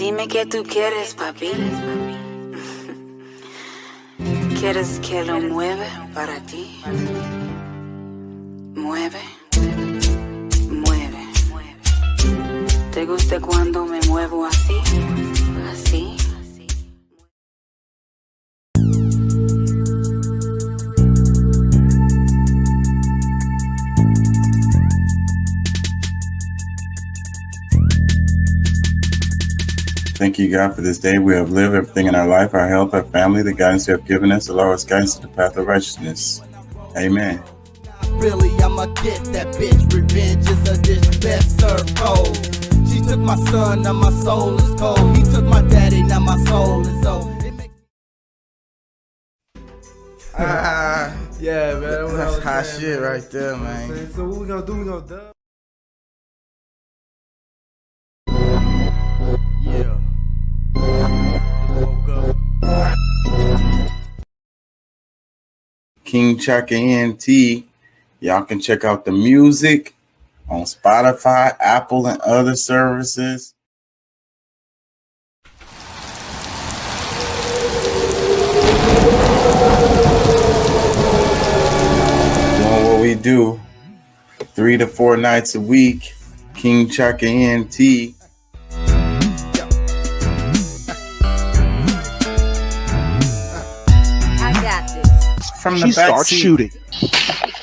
Dime qué tú quieres, papi. ¿Quieres que lo mueva para ti? Mueve, mueve. ¿Te gusta cuando me muevo así? Así. Thank you, God, for this day. We have lived everything in our life, our health, our family, the guidance you have given us, allow us guidance to the path of righteousness. Amen. Really, I'ma get that bitch. Revenge is a dish best served cold. She took my son, now my soul is cold. He took my daddy, now my soul is old. Yeah, man. That's hot shit right there, man. So what we gonna do? We gonna dub? Yeah. Woke up. King Chaka ENT. Y'all can check out the music on Spotify, Apple, and other services. Doing what we do 3 to 4 nights a week. King Chaka ENT. From the She back starts seat. shooting.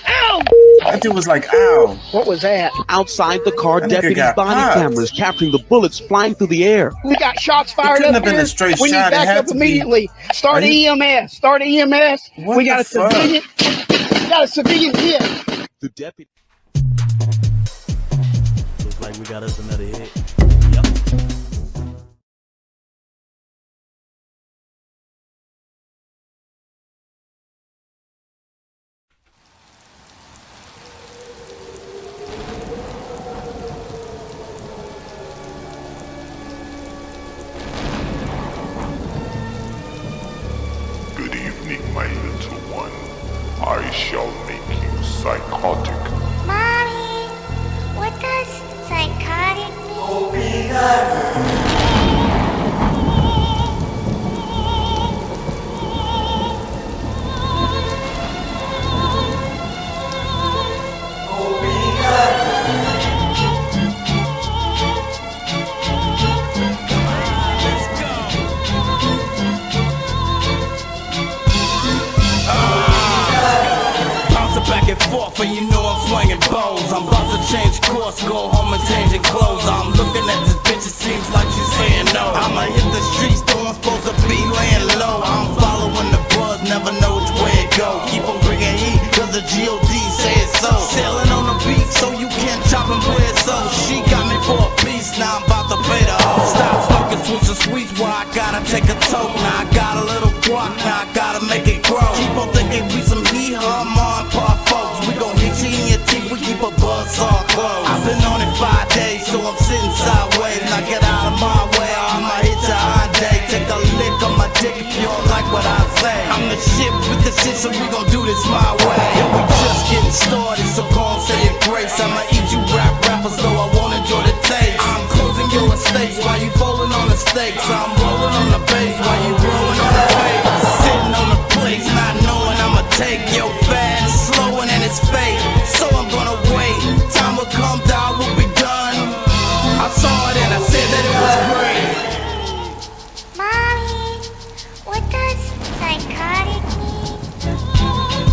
Ow! That dude was like, ow. What was that? Outside the car, That nigga deputies' got body popped. cameras capturing the bullets flying through the air. We got shots fired couldn't up have been here. a straight We shot. need It had backup to be- immediately. Start Are you- EMS. Start EMS. What We got the a civilian. We got a civilian hit. The deputy. Looks like we got us another hit. Good evening, my little one. I shall make you psychotic. Mommy, what does psychotic mean? Bouncing back and forth, and you know I'm swinging bows. I'm about to change course, go home and changing clothes. I'm looking at this bitch, it seems like she's saying no. I'ma hit the streets, though I'm supposed to be laying low. I'm following the buzz, never know which way it go. Keep on bringing heat, cause the G.O.D. say it so. Sailing on the beat, so you can't chop and play it so. She got me for a piece, now I'm about to pay the hoe. Stop smoking, switch the sweets, where I gotta take a toke. Now I got a little guac, now I gotta make it grow. Keep on thinking we some hee-haw, mom, pop folks. We gon' hit you in your teeth, we keep a buzz all closed. I've been on it 5 days, so I'm sitting sideways. Now get out of my way, or I'ma hit your day. Take a lick on my dick if you don't like what I say. I'm the shit with the shit, so we gon' do this my way. And we just getting started, so go on, say your grace. I'ma eat you rappers, though I won't enjoy the taste. I'm closing your estates while you falling on the stakes. I'm rolling on the bass while you rolling on the face. Sitting on the place, not knowing I'ma take your fast, slowing and it's fake. So I'm gonna wait. Time will come, down will be done. I saw it and I said that it was great. Mommy, what does psychotic mean?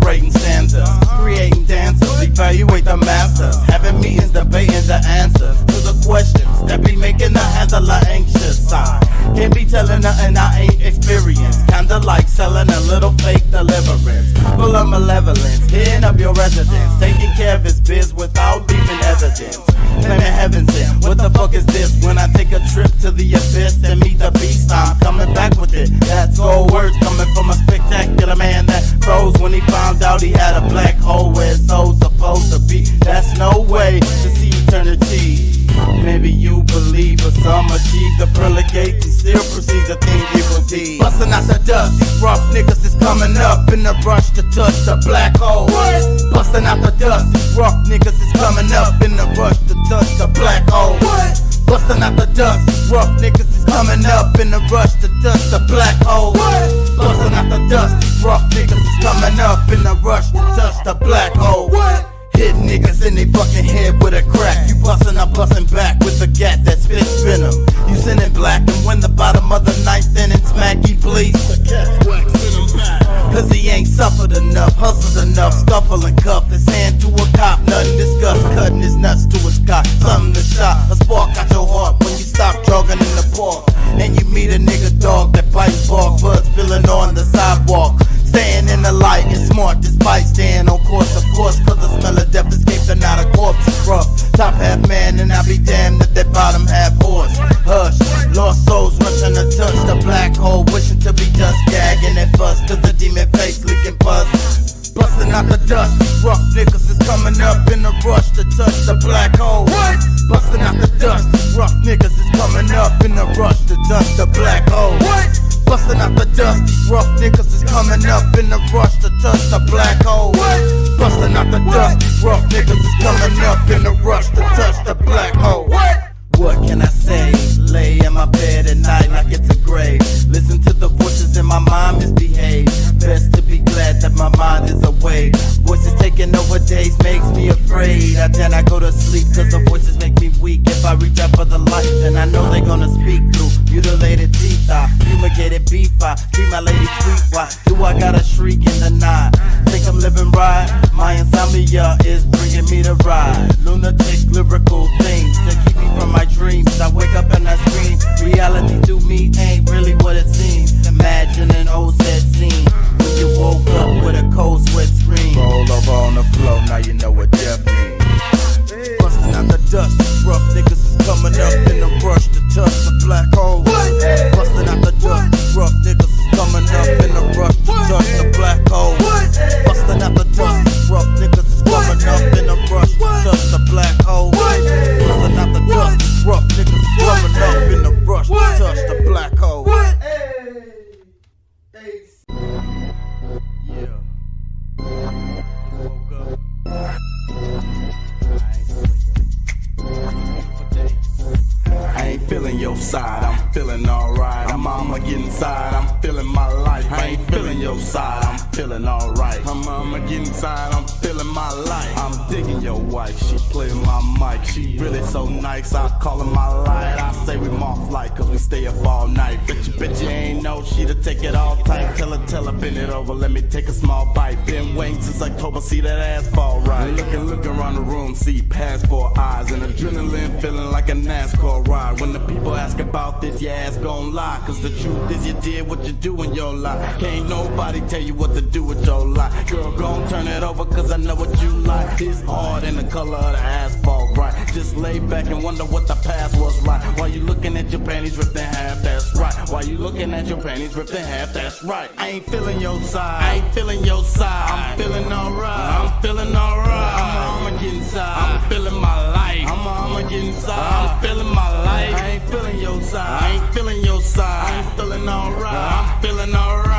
decorating stanzas, creating dancers, evaluate the masters, having meetings, debating the answers to the questions that be making the handler anxious. I can't be telling nothing I ain't experienced, kinda like selling a little fake deliverance, full of malevolence, hitting up your residence, taking care of his biz without leaving evidence. Planet heaven sent, what the fuck is this? When I take a trip to the abyss and meet the beast, I'm coming back with it. That's gold words coming from a spectacular man that froze when he found out he had a black hole where his soul's supposed to be. That's no way to see eternity. Maybe you believe, but some achieve the pearly gates and still proceed to think it will be. Busting out the dust, these rough niggas is coming up in the rush to touch the black hole. Busting out the dust, these rough niggas is coming up in the rush to touch the black hole. Busting out the dust, these rough niggas is coming up in the rush to touch the black hole. Busting out the dust, these rough niggas is coming up in the rush to touch the black hole. Hit niggas in they fucking head with a crack. You bustin', I'm bustin' back with a gat that spits venom. You sending black and when the bottom of the ninth inning smack, he bleeds. The cat's whack, send him back. Cause he ain't suffered enough, hustled enough, scuffle and cuff his hand to a cop. Nothing discussed, cutting his nuts to his cock. Something to shot, a spark out your heart when you stop jogging in the park. And you meet a nigga dog that bites bark, buds spilling on the sidewalk. Staying in the light is smart despite staying on course, of course, cause the smell of death escapes and not a corpse is rough. Top half man and I'll be damned if that bottom half horse. Hush, lost souls rushing to touch the black hole, wishing to be just gagging and fuss, cause the demon face leaking pus. Busting out the dust, these rough niggas is coming up in a rush to touch the black hole. Busting out the dust, these rough niggas is coming up in a rush to touch the black hole. Busting out the dust, these rough niggas is coming up in a rush to touch the black hole. Busting out the dust, these rough niggas is coming up in a rush to touch the black hole. What can I say? Lay in my bed at night like it's a grave. Listen to the voices in my mind misbehave. Best to be glad that my mind is awake. Voices taking over days makes me afraid. I dare not go to sleep cause the voices make me weak. If I reach out for the light, then I know they gonna speak through mutilated teeth. I fumigated beef. I treat my lady sweet. Why do I gotta shriek in the night? Think I'm living right? My insomnia is bringing me to ride. Lunatic lyrical things to keep me from my dreams. I wake up and I scream. Reality to me ain't really what it seems. Imagine an old set scene when you woke up with a cold sweat scream. Roll over on the floor, now you know what death means. Busting out the dust, these rough niggas is coming up in a rush to touch the black hole. Busting out the dust, these rough niggas is coming up in a rush to touch the black hole. Busting out the dust, these rough niggas is coming up in a rush to touch the black hole. Busting out the dust, these rough niggas is coming up in a rush to touch the black hole. Yeah. Woke up. I ain't feeling your side, I'm feeling alright. I'ma get inside, I'm feeling my life. I ain't feeling your side, I'm feeling alright. I'ma get inside, I'm feeling my life. I'm digging your wife, she playing my mic. She really so nice, I call her my light. I say we off flight cause we stay up all night. Bet you ain't know she to take it all tight. Tell her, bend it over, let me take a small bite. Been waiting since October, see that ass fall right. Looking around the room, see passport eyes. And adrenaline feeling like a NASCAR ride. When the people ask about this, your ass gon' lie. Cause the truth is you did what you do in your life. Can't nobody tell you what to do with your life. Girl, gon' turn it over cause I know what you like. It's hard in the color of the asphalt, right? Just lay back and wonder what the past was like. While you looking at your panties ripped in half, that's right. While you looking at your panties ripped in half, that's right. I ain't feeling your side, I ain't feeling your side. I'm feeling alright, I'm feeling alright. I'ma get inside, I'm feeling my life. I'ma get inside, I'm feeling my life. I ain't feeling your side, I ain't feeling your side. I ain't feeling alright, I'm feeling alright.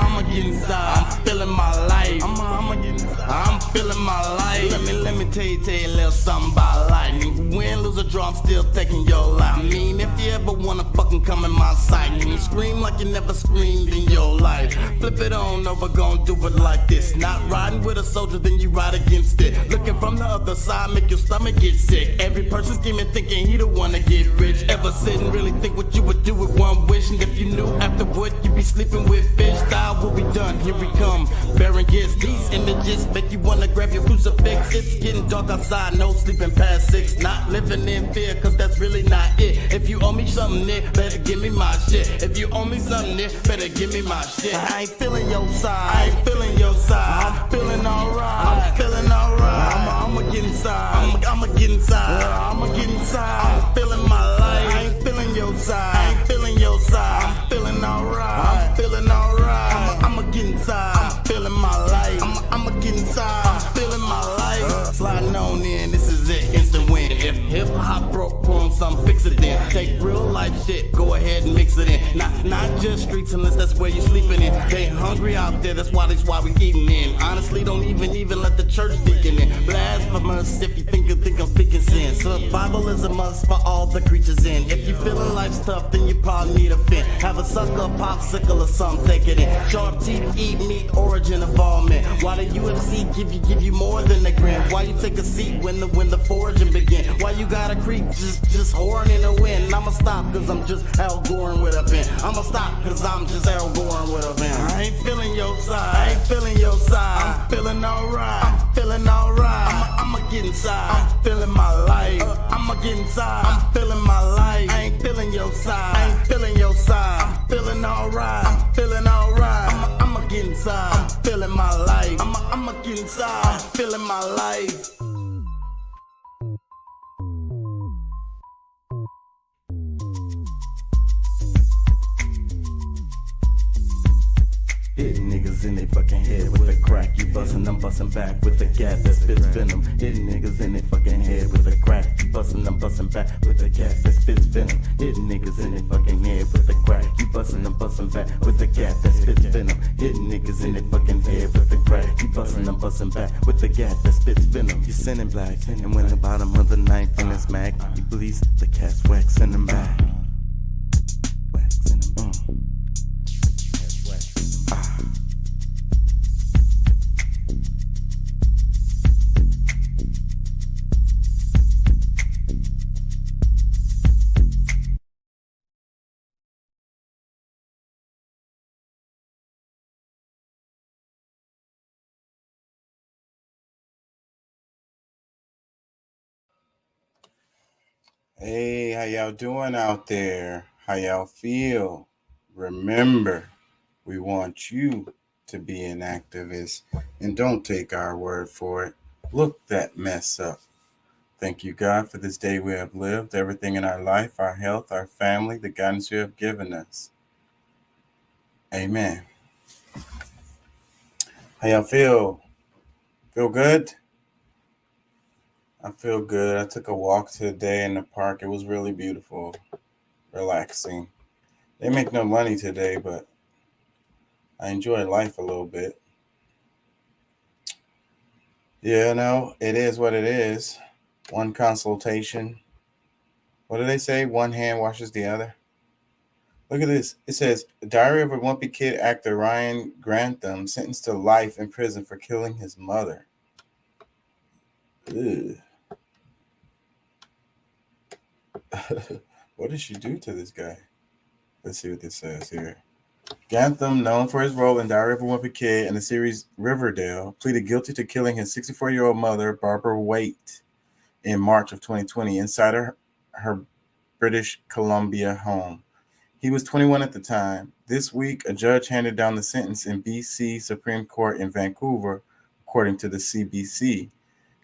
I'ma get inside, I'm feeling my life. I'ma get inside, I'm feeling my life. Let me me tell you a little something about life. Win, lose or draw, I'm still taking your life. I mean, if you ever wanna fucking come in my sight, you scream like you never screamed in your life. Flip it on over, gon' do it like this. Not riding with a soldier, then you ride against it. Looking from the other side, make your stomach get sick. Every person scheming, thinking he the one to get rich. Ever sit and really think what you would do with one wish? And if you knew afterward, you'd be sleeping with fish. Style will be done, here we come. Bearing gifts, these images make you wanna grab your crucifix. It's getting dark outside, no sleeping past 6. Not living in fear, cause that's really not it. If you owe me something, Nick, better give me my shit. If you owe me something, Nick, better give me my shit. I ain't feeling your side, I ain't feeling your side. I'm feeling alright, I'm feeling alright. I'ma get inside, I'ma get inside, I'ma get inside. I'm feeling my life, I ain't feeling your side, I ain't feeling your side. I'm feeling alright, I'm feeling alright. I'ma get inside, I'm feeling my life. I'ma get inside, I'm feeling my life. Sliding on in, this is it, instant win. If hip hop broke, pour some fix it then. Take real life shit, go ahead and mix it in. Not just streets unless that's where you sleeping in. They hungry out there, that's why we eating in. Honestly, don't even let the church thinking in. Blasphemous if you think I'm speaking sin. Survival is a must for all the creatures in. If you feeling life's tough, then you probably need a fin. Have a sucker, popsicle or something, take it in. Sharp teeth, eat meat, origin involvement. Why the UFC give you more than a grin? Why you take a seat when the foraging begin? Why you gotta creep just horn in the wind? I'ma stop cause I'm just Al Goring with a pen. I'ma stop cause I'm just Al Goring with a pen. I ain't feeling your side, I ain't feeling your side. I'm feeling alright, I'm feeling alright. I'ma get inside, I'm feeling my life. I'ma get inside, I'm feeling my life. I ain't feeling your side, I ain't feeling your side. I'm feeling alright, I'm feeling alright. I'ma get inside, I'm feeling my life. I'ma get inside, I'm feeling my life. Hitting niggas in they fucking head with a crack. You bustin', I'm bustin' back with a gat that spits venom. Hitting niggas in they fucking head with a crack. You bustin', I'm bustin' back with a gat that spits venom. Hitting niggas in they fucking head with a crack. You bustin', I'm bustin' back with a gat that spits venom. Hitting niggas in they fucking head with a crack. You bustin', I'm bustin' back with a gat that spits venom. You sending black, and when the bottom of the ninth in the smack, you police the cat's waxing them back. Waxing them. Hey, how y'all doing out there? How y'all feel? Remember, we want you to be an activist, and don't take our word for it. Look that mess up. Thank you, God, for this day we have lived, everything in our life, our health, our family, the guidance you have given us. Amen. How y'all feel? Feel good? I feel good. I took a walk today in the park. It was really beautiful, relaxing. They make no money today, but I enjoy life a little bit. Yeah, no, it is what it is. One consultation. What do they say? One hand washes the other. Look at this. It says, Diary of a Wimpy Kid actor Ryan Grantham sentenced to life in prison for killing his mother. Ugh. What did she do to this guy? Let's see what this says here. Grantham, known for his role in Diary of a Wimpy Kid and the series Riverdale, pleaded guilty to killing his 64-year-old mother, Barbara Waite, in March of 2020 inside her British Columbia home. He was 21 at the time. This week, a judge handed down the sentence in BC Supreme Court in Vancouver, according to the CBC.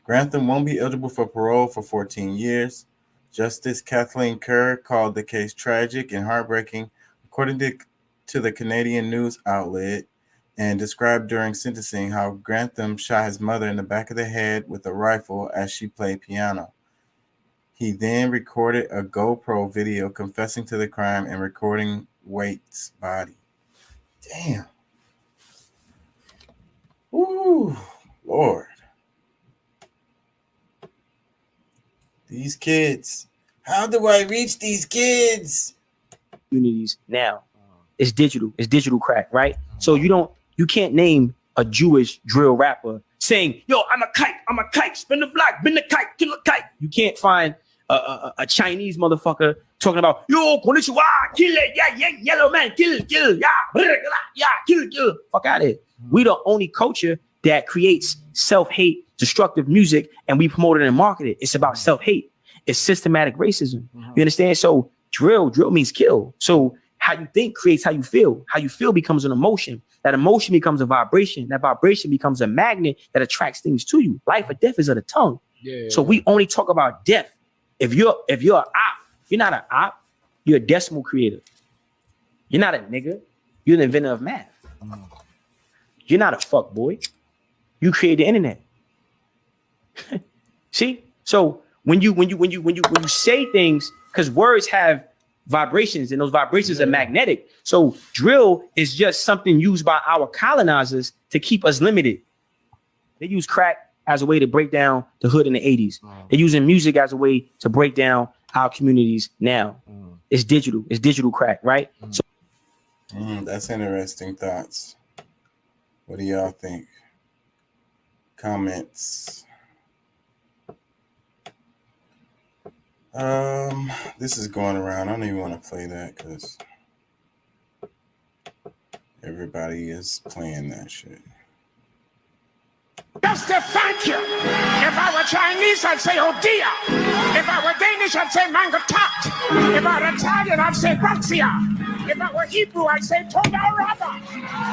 Grantham won't be eligible for parole for 14 years. Justice Kathleen Kerr called the case tragic and heartbreaking, according to the Canadian news outlet, and described during sentencing how Grantham shot his mother in the back of the head with a rifle as she played piano. He then recorded a GoPro video confessing to the crime and recording Waite's body. Damn. Ooh, Lord. These kids. How do I reach these kids? Communities now. It's digital crack, right? So you can't name a Jewish drill rapper saying, yo, I'm a kite, spin the block, bend the kite, kill a kite. You can't find a Chinese motherfucker talking about, yo, konnichiwa, kill it, yeah, yellow man, kill, yeah, kill. Fuck out of here. We the only culture that creates self-hate, destructive music, and we promote it and market it. It's about self-hate. It's systematic racism. You understand? So drill means kill. So how you think creates how you feel. How you feel becomes an emotion. That emotion becomes a vibration. That vibration becomes a magnet that attracts things to you. Life or death is of the tongue. Yeah. So we only talk about death. If you're an op, you're not an op. You're a decimal creator. You're not a nigga. You're the inventor of math. You're not a fuck boy. You create the internet. See? So when you say things, because words have vibrations and those vibrations are magnetic. So drill is just something used by our colonizers to keep us limited. They use crack as a way to break down the hood in the 80s. They're using music as a way to break down our communities now. It's digital crack, right? So that's interesting thoughts. What do y'all think? Comments. This is going around. I don't even want to play that because everybody is playing that shit. Just to thank you. If I were Chinese, I'd say oh dear. If I were Danish, I'd say mango tot. If I were Italian, I'd say grazia. If I were Hebrew, I'd say toda raba.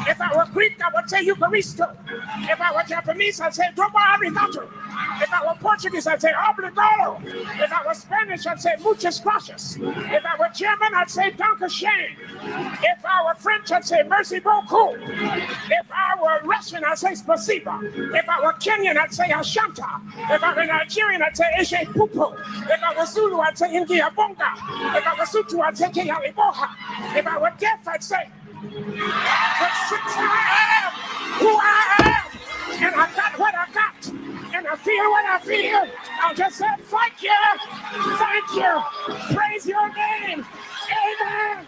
If I were Greek, I would say Eucharisto. If I were Japanese, I'd say doba arigato. If I were Portuguese, I'd say obrigado. If I were Spanish, I'd say muchas gracias. If I were German, I'd say danke schön. If I were French, I'd say merci beaucoup. If I were Russian, I'd say spasiba. If I were Kenyan, I'd say ashanta. If I were Nigerian, I'd say eshe pupu. If I were Zulu, I'd say ingia bonga. If I were Sutu, I'd say keyali boha. If I were deaf, I'd say, but since I am who I am, and I got what I got, and I feel what I feel, I'll just say thank you, praise your name, amen.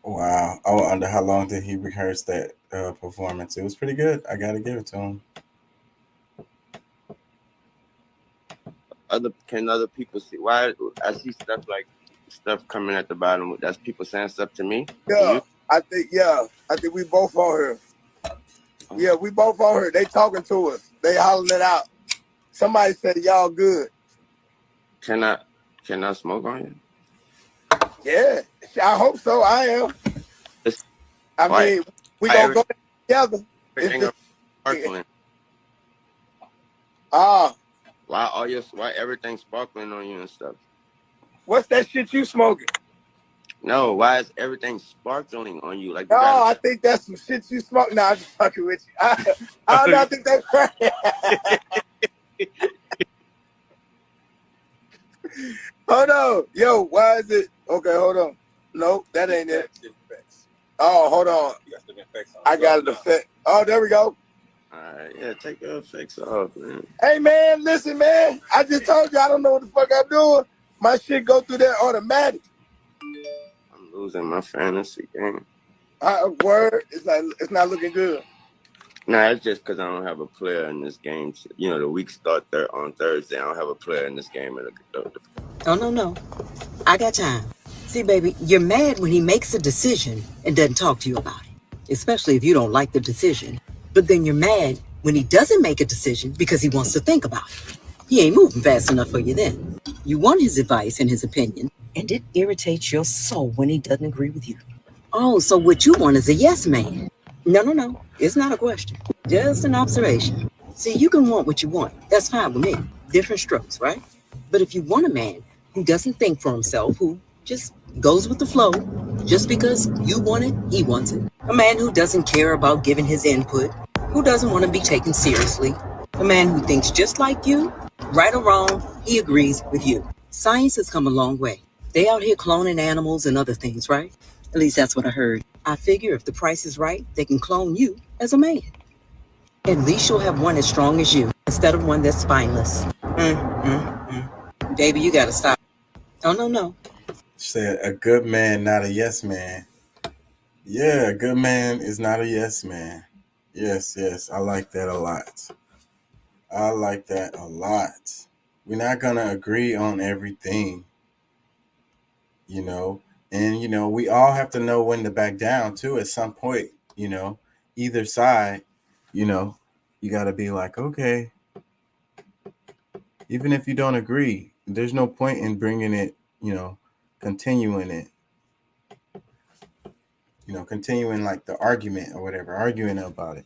Wow. I wonder how long did he rehearse that performance? It was pretty good. I got to give it to him. Can other people see? Why I see stuff coming at the bottom? That's people saying stuff to me. Yeah, I think we both on here. Yeah, we both on here. They talking to us. They hollering it out. Somebody said y'all good. Can I smoke on you? Yeah, I hope so. I am. I mean, we gonna go together. Why everything's sparkling on you and stuff? What's that shit you smoking? No, why is everything sparkling on you? Like, I think that's some shit you smoke. Nah, I'm just fucking with you. I don't think that's right. Hold on. Yo, why is it? Okay, hold on. No, that ain't it. Oh, hold on. I got an effect. Oh, there we go. Alright, yeah, take the effects off, man. Hey, man, listen, man. I just told you I don't know what the fuck I'm doing. My shit go through there automatic. I'm losing my fantasy game. Word, it's not looking good. Nah, it's just because I don't have a player in this game. You know, the week start on Thursday. I don't have a player in this game. Oh, no. I got time. See, baby, you're mad when he makes a decision and doesn't talk to you about it, especially if you don't like the decision. But then you're mad when he doesn't make a decision because he wants to think about it. He ain't moving fast enough for you then. You want his advice and his opinion, and it irritates your soul when he doesn't agree with you. Oh, so what you want is a yes man. No. It's not a question. Just an observation. See, you can want what you want. That's fine with me. Different strokes, right? But if you want a man who doesn't think for himself, who just goes with the flow, just because you want it, he wants it. A man who doesn't care about giving his input, who doesn't want to be taken seriously. A man who thinks just like you, right or wrong, he agrees with you. Science has come a long way. They out here cloning animals and other things, right? At least that's what I heard. I figure if the price is right, they can clone you as a man. At least you'll have one as strong as you, instead of one that's spineless. Baby, you gotta stop. Oh, no. She said, a good man, not a yes man. Yeah, a good man is not a yes man. Yes. I like that a lot. We're not going to agree on everything, you know. And, you know, we all have to know when to back down, too, at some point, you know. Either side, you know, you got to be like, okay, even if you don't agree, there's no point in bringing it, you know, continuing it. You know, continuing like the argument or whatever, arguing about it.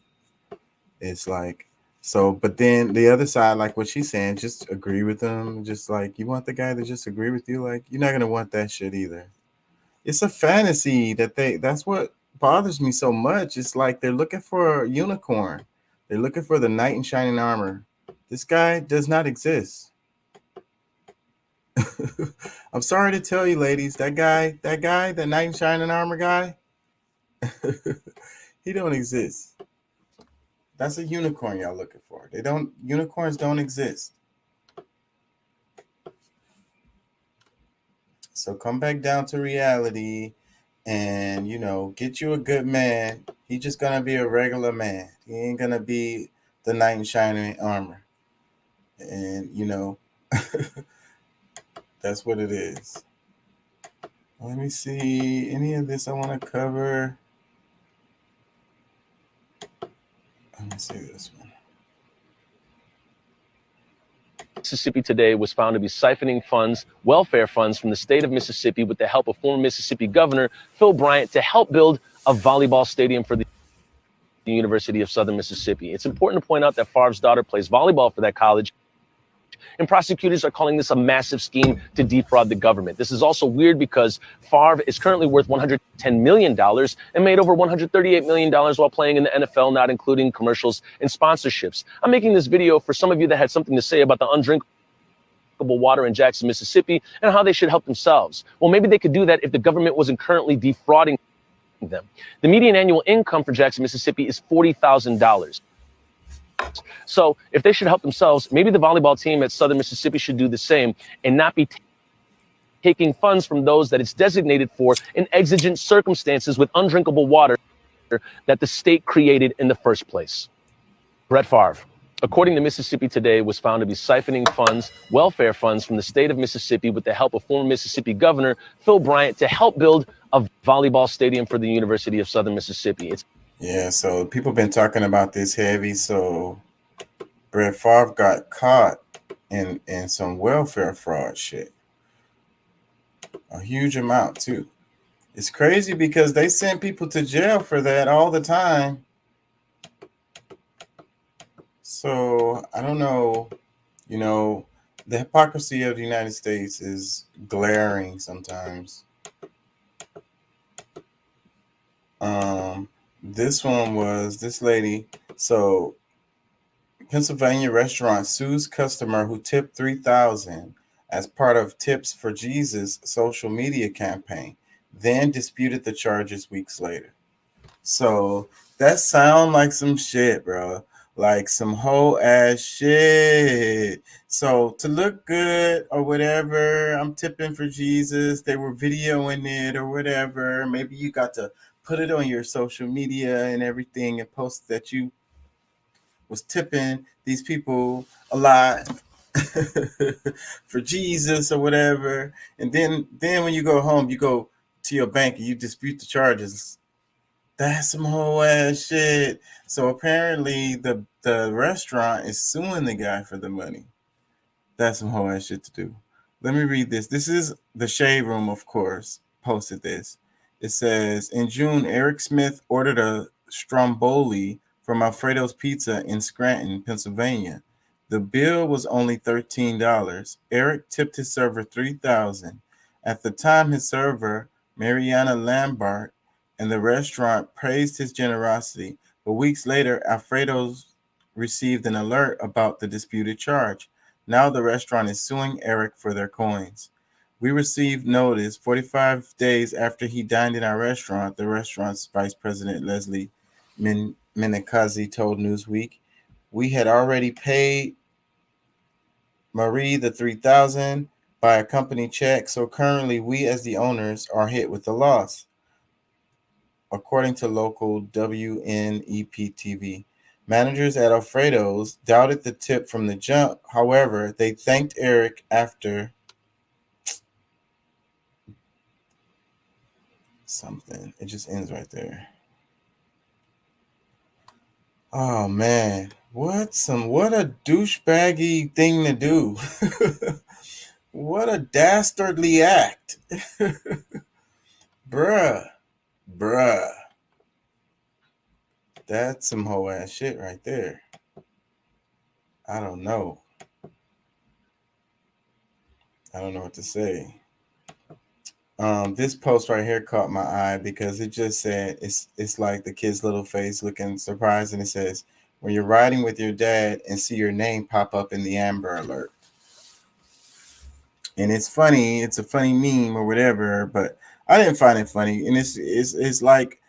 It's like, so, but then the other side, like what she's saying, just agree with them. Just like, you want the guy to just agree with you. Like, you're not going to want that shit either. It's a fantasy that's what bothers me so much. It's like they're looking for a unicorn. They're looking for the knight in shining armor. This guy does not exist. I'm sorry to tell you, ladies, that guy, the knight in shining armor guy, he don't exist. That's a unicorn y'all looking for. Unicorns don't exist. So come back down to reality and, you know, get you a good man. He's just going to be a regular man. He ain't going to be the knight in shining armor. And, you know, that's what it is. Let me see. Any of this I want to cover? Let me see this one. Mississippi Today was found to be siphoning welfare funds from the state of Mississippi with the help of former Mississippi Governor Phil Bryant to help build a volleyball stadium for the University of Southern Mississippi. It's important to point out that Favre's daughter plays volleyball for that college, and prosecutors are calling this a massive scheme to defraud the government. This is also weird because Favre is currently worth $110 million and made over $138 million while playing in the NFL, not including commercials and sponsorships. I'm making this video for some of you that had something to say about the undrinkable water in Jackson, Mississippi, and how they should help themselves. Well, maybe they could do that if the government wasn't currently defrauding them. The median annual income for Jackson, Mississippi is $40,000. So if they should help themselves, maybe the volleyball team at Southern Mississippi should do the same and not be taking funds from those that it's designated for in exigent circumstances with undrinkable water that the state created in the first place. Brett Favre, according to Mississippi Today, was found to be siphoning welfare funds from the state of Mississippi with the help of former Mississippi Governor Phil Bryant to help build a volleyball stadium for the University of Southern Mississippi. Yeah, so people been talking about this heavy. So Brett Favre got caught in some welfare fraud shit. A huge amount, too. It's crazy because they send people to jail for that all the time. So I don't know, you know, the hypocrisy of the United States is glaring sometimes. This one was this lady. So Pennsylvania restaurant sues customer who tipped $3,000 as part of Tips for Jesus social media campaign, then disputed the charges weeks later. So that sound like some shit, bro. Like some whole ass shit. So to look good or whatever, I'm tipping for Jesus. They were videoing it or whatever. Maybe you got to put it on your social media and everything and post that you was tipping these people a lot for Jesus or whatever. And then when you go home, you go to your bank and you dispute the charges. That's some whole ass shit. So apparently the restaurant is suing the guy for the money. That's some whole ass shit to do. Let me read this. This is the Shade Room, of course, posted this. It says, in June, Eric Smith ordered a stromboli from Alfredo's Pizza in Scranton, Pennsylvania. The bill was only $13. Eric tipped his server $3,000. At the time, his server, Mariana Lambert, and the restaurant praised his generosity. But weeks later, Alfredo's received an alert about the disputed charge. Now the restaurant is suing Eric for their coins. We received notice 45 days after he dined in our restaurant, the restaurant's vice president, Leslie Menikazi, told Newsweek. We had already paid Marie the 3000 by a company check. So currently, we as the owners are hit with the loss, according to local WNEP TV. Managers at Alfredo's doubted the tip from the jump. However, they thanked Eric after something. It just ends right there. Oh man, what a douchebaggy thing to do. What a dastardly act. Bruh. That's some whole ass shit right there. I don't know what to say. This post right here caught my eye because it just said it's like the kid's little face looking surprised, and it says, when you're riding with your dad and see your name pop up in the Amber Alert. And it's funny, it's a funny meme or whatever, but I didn't find it funny. And it's like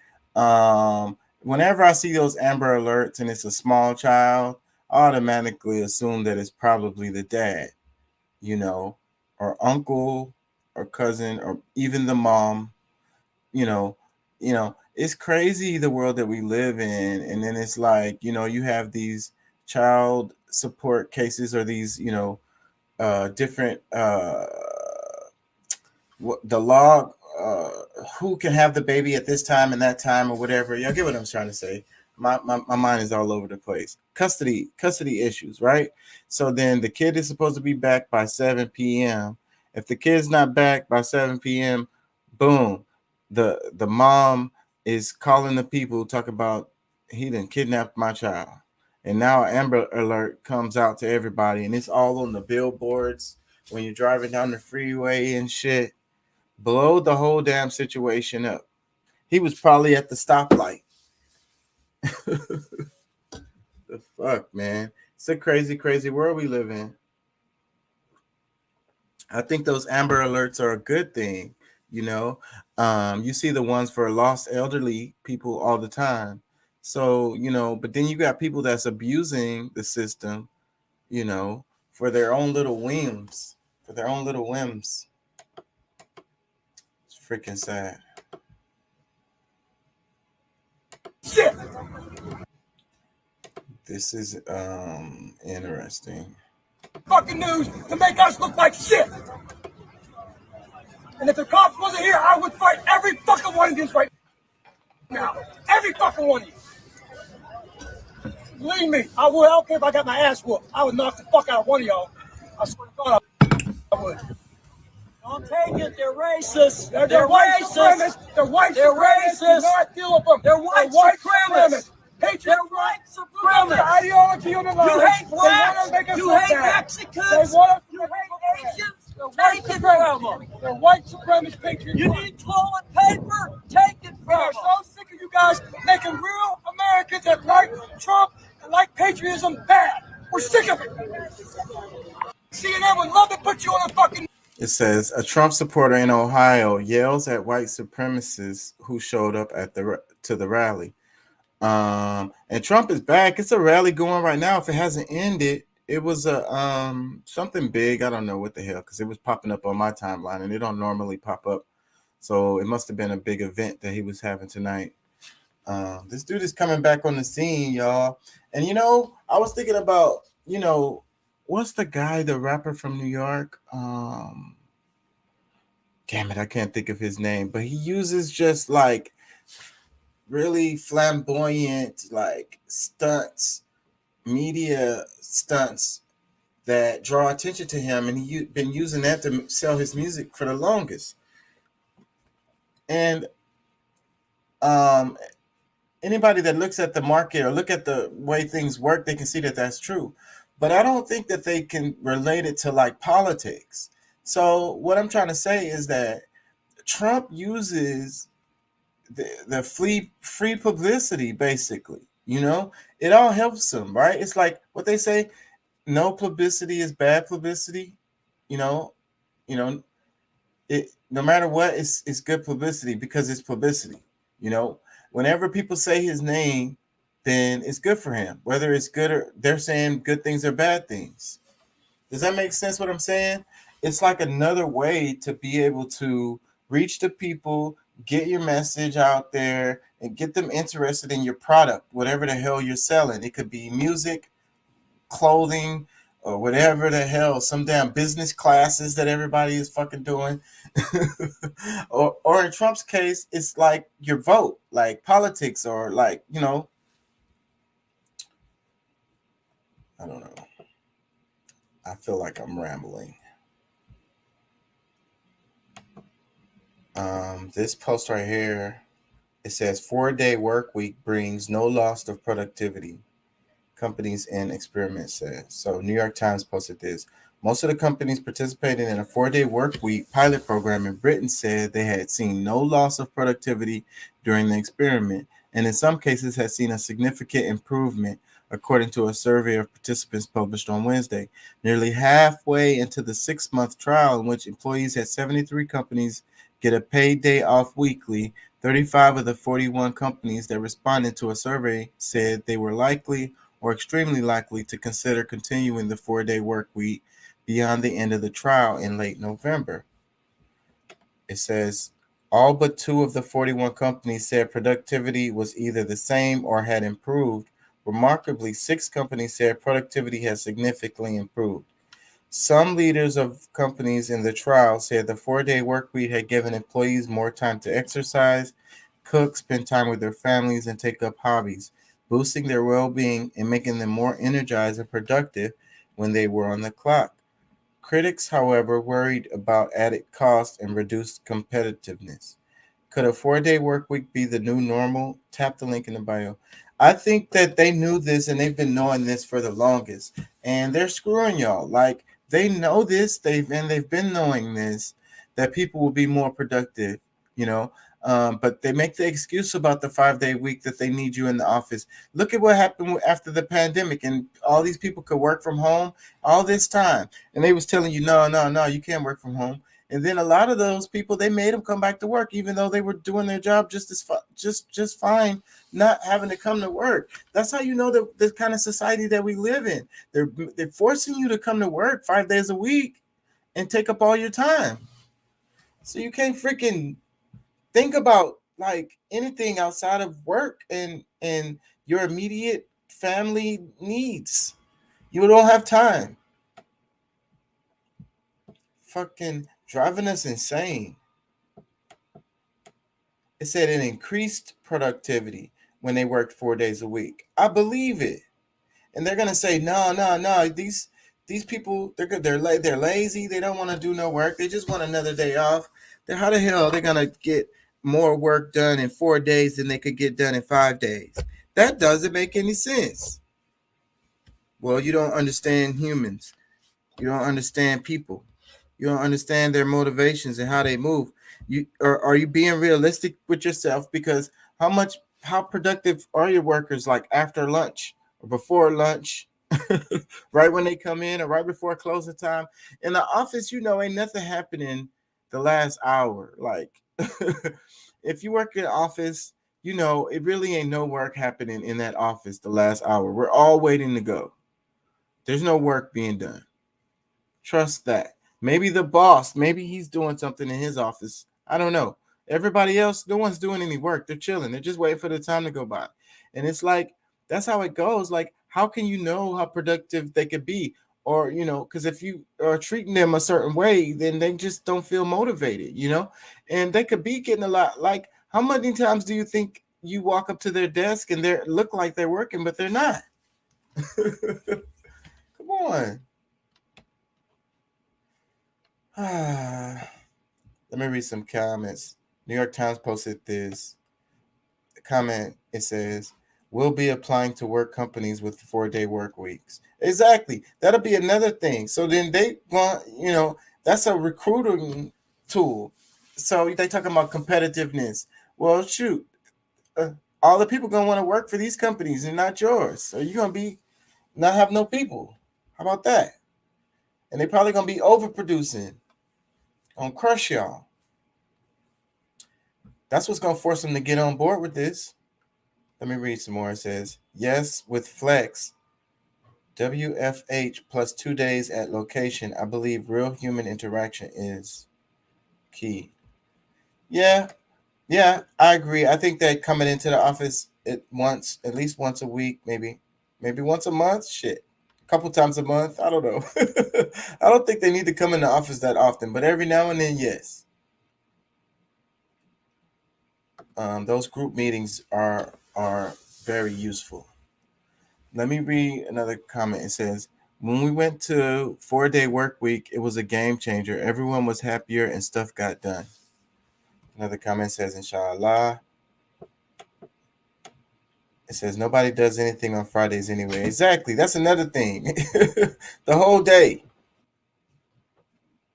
whenever I see those Amber Alerts and it's a small child, I automatically assume that it's probably the dad, or uncle or cousin or even the mom. It's crazy the world that we live in. And then it's like, you have these child support cases or these, different the law, who can have the baby at this time and that time or whatever. Y'all get what I'm trying to say. My mind is all over the place. Custody issues, right? So then the kid is supposed to be back by 7 p.m. If the kid's not back by 7 p.m., boom, the mom is calling the people, talk about he done kidnapped my child. And now Amber Alert comes out to everybody, and it's all on the billboards when you're driving down the freeway and shit. Blow the whole damn situation up. He was probably at the stoplight. The fuck, man. It's a crazy, crazy world we live in. I think those Amber Alerts are a good thing, You see the ones for lost elderly people all the time. So, but then you got people that's abusing the system, for their own little whims. It's freaking sad. Shit. This is interesting. Fucking news to make us look like shit. And if the cops wasn't here, I would fight every fucking one of you right now. Every fucking one of you. Believe me, I would. I don't care if I got my ass whooped. I would knock the fuck out of one of y'all. I swear to God, I would. Don't take it. They're racist. They're white supremacists. They're white supremacists. Do not deal with them. They're white supremacists. They're white supremacists. The ideology of the line. You hate blacks. You hate Mexicans. You hate Asians. Take it from them. They're white supremacist patriots. You need toilet paper? Take it from them. We're so sick of you guys making real Americans that like Trump and like patriotism bad. We're sick of it. CNN would love to put you on a fucking... It says a Trump supporter in Ohio yells at white supremacists who showed up to the rally. And Trump is back. It's a rally going right now. If it hasn't ended, it was a something big. I don't know what the hell, because it was popping up on my timeline and it don't normally pop up. So it must have been a big event that he was having tonight. This dude is coming back on the scene, y'all. And I was thinking about, what's the guy, the rapper from New York? Damn it, I can't think of his name, but he uses just like really flamboyant, like stunts, media stunts that draw attention to him, and he's been using that to sell his music for the longest. And anybody that looks at the market or look at the way things work, they can see that that's true. But I don't think that they can relate it to like politics. So what I'm trying to say is that Trump uses the free publicity, basically. It all helps him, right? It's like what they say, no publicity is bad publicity. It no matter what, it's good publicity because it's publicity. Whenever people say his name, then it's good for him, whether it's good or they're saying good things or bad things. Does that make sense what I'm saying? It's like another way to be able to reach the people, get your message out there, and get them interested in your product, whatever the hell you're selling. It could be music, clothing, or whatever the hell, some damn business classes that everybody is fucking doing. or in Trump's case, it's like your vote, like politics, or like, you know, I don't know. I feel like I'm rambling. This post right here, it says 4-day work week brings no loss of productivity. Companies in experiment says. So New York Times posted this. Most of the companies participating in a 4-day work week pilot program in Britain said they had seen no loss of productivity during the experiment, and in some cases had seen a significant improvement, according to a survey of participants published on Wednesday. Nearly halfway into the 6-month trial, in which employees at 73 companies get a paid day off weekly, 35 of the 41 companies that responded to a survey said they were likely or extremely likely to consider continuing the 4-day work week beyond the end of the trial in late November. It says all but 2 of the 41 companies said productivity was either the same or had improved. Remarkably, 6 companies said productivity has significantly improved. Some leaders of companies in the trial said the 4-day work week had given employees more time to exercise, cook, spend time with their families, and take up hobbies, boosting their well-being and making them more energized and productive when they were on the clock. Critics, however, worried about added cost and reduced competitiveness. Could a 4-day work week be the new normal? Tap the link in the bio. I think that they knew this and they've been knowing this for the longest, and they're screwing y'all. Like, they know this, they've been knowing this, that people will be more productive, you know. But they make the excuse about the 5-day week that they need you in the office. Look at what happened after the pandemic, and all these people could work from home all this time, and they was telling you, no, you can't work from home. And then a lot of those people, they made them come back to work, even though they were doing their job just fine, not having to come to work. That's how you know the kind of society that we live in. They're forcing you to come to work 5 days a week and take up all your time. So you can't freaking think about like anything outside of work and your immediate family needs. You don't have time. Fucking driving us insane. It said it increased productivity when they worked 4 days a week. I believe it. And they're gonna say, no. These people, they're good. They're lazy. They don't want to do no work. They just want another day off. How the hell are they gonna get more work done in 4 days than they could get done in 5 days? That doesn't make any sense. Well, you don't understand humans. You don't understand people. You don't understand their motivations and how they move. Are you being realistic with yourself? Because how productive are your workers like after lunch or before lunch, right when they come in or right before closing time? In the office, you know, ain't nothing happening the last hour. Like if you work in the office, you know, it really ain't no work happening in that office the last hour. We're all waiting to go. There's no work being done. Trust that. Maybe the boss, maybe he's doing something in his office. I don't know. Everybody else, no one's doing any work. They're chilling. They're just waiting for the time to go by. And it's like, that's how it goes. Like, how can you know how productive they could be? Or, you know, because if you are treating them a certain way, then they just don't feel motivated, you know? And they could be getting a lot. Like, how many times do you think you walk up to their desk and they look like they're working, but they're not? Come on. Let me read some comments. New York Times posted this comment. It says, "We'll be applying to work companies with 4-day work weeks." Exactly. That'll be another thing. So then they want, you know, that's a recruiting tool. So they talking about competitiveness. Well, shoot, all the people gonna want to work for these companies and not yours. So you're gonna be not have no people. How about that? And they probably gonna be overproducing on crush y'all. That's what's gonna force them to get on board with this. Let me read some more. It says, yes, with flex, WFH plus 2 days at location. I believe real human interaction is key. Yeah, I agree. I think that coming into the office at least once a week, maybe once a month, shit, a couple times a month. I don't know. I don't think they need to come in the office that often, but every now and then, yes. Those group meetings are very useful. Let me read another comment. It says, when we went to 4-day work week, it was a game changer. Everyone was happier and stuff got done. Another comment says, inshallah. It says, nobody does anything on Fridays anyway. Exactly. That's another thing. The whole day.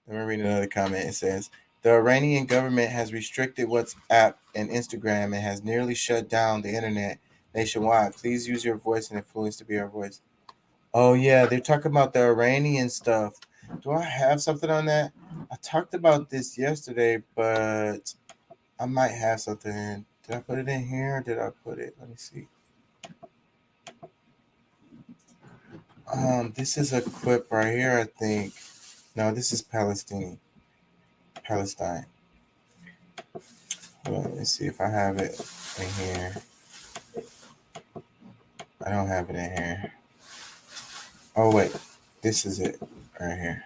Let me read another comment. It says, the Iranian government has restricted WhatsApp and Instagram and has nearly shut down the internet nationwide. Please use your voice and influence to be our voice. Oh, yeah. They're talking about the Iranian stuff. Do I have something on that? I talked about this yesterday, but I might have something. Did I put it in here? Or did I put it? Let me see. This is a clip right here, I think. No, this is Palestine. Hold on, let me see if I have it in here. I don't have it in here. Oh, wait. This is it right here.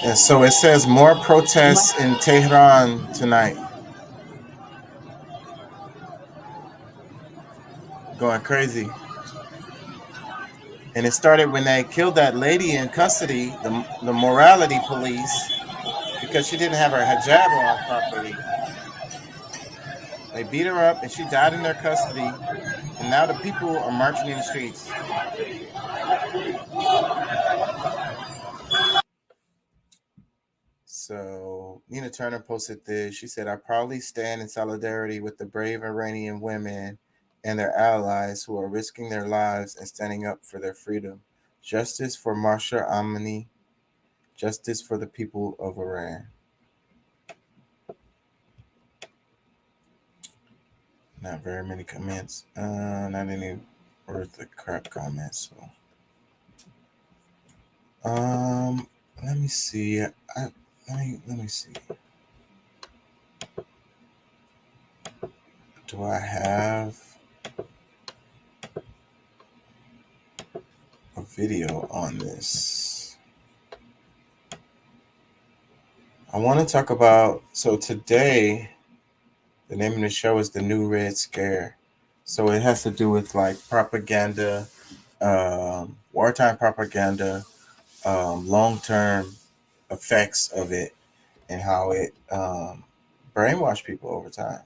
And so it says more protests in Tehran tonight. Going crazy. And it started when they killed that lady in custody, the morality police, because she didn't have her hijab on properly. They beat her up and she died in their custody. And now the people are marching in the streets. So Nina Turner posted this. She said, I proudly stand in solidarity with the brave Iranian women and their allies who are risking their lives and standing up for their freedom. Justice for Mahsa Amini. Justice for the people of Iran. Not very many comments. Not any worth the crap comments. So. Let me see. Let me see. Do I have a video on this? I want to talk about, so today, the name of the show is The New Red Scare. So it has to do with like propaganda, wartime propaganda, long-term effects of it, and how it brainwashed people over time.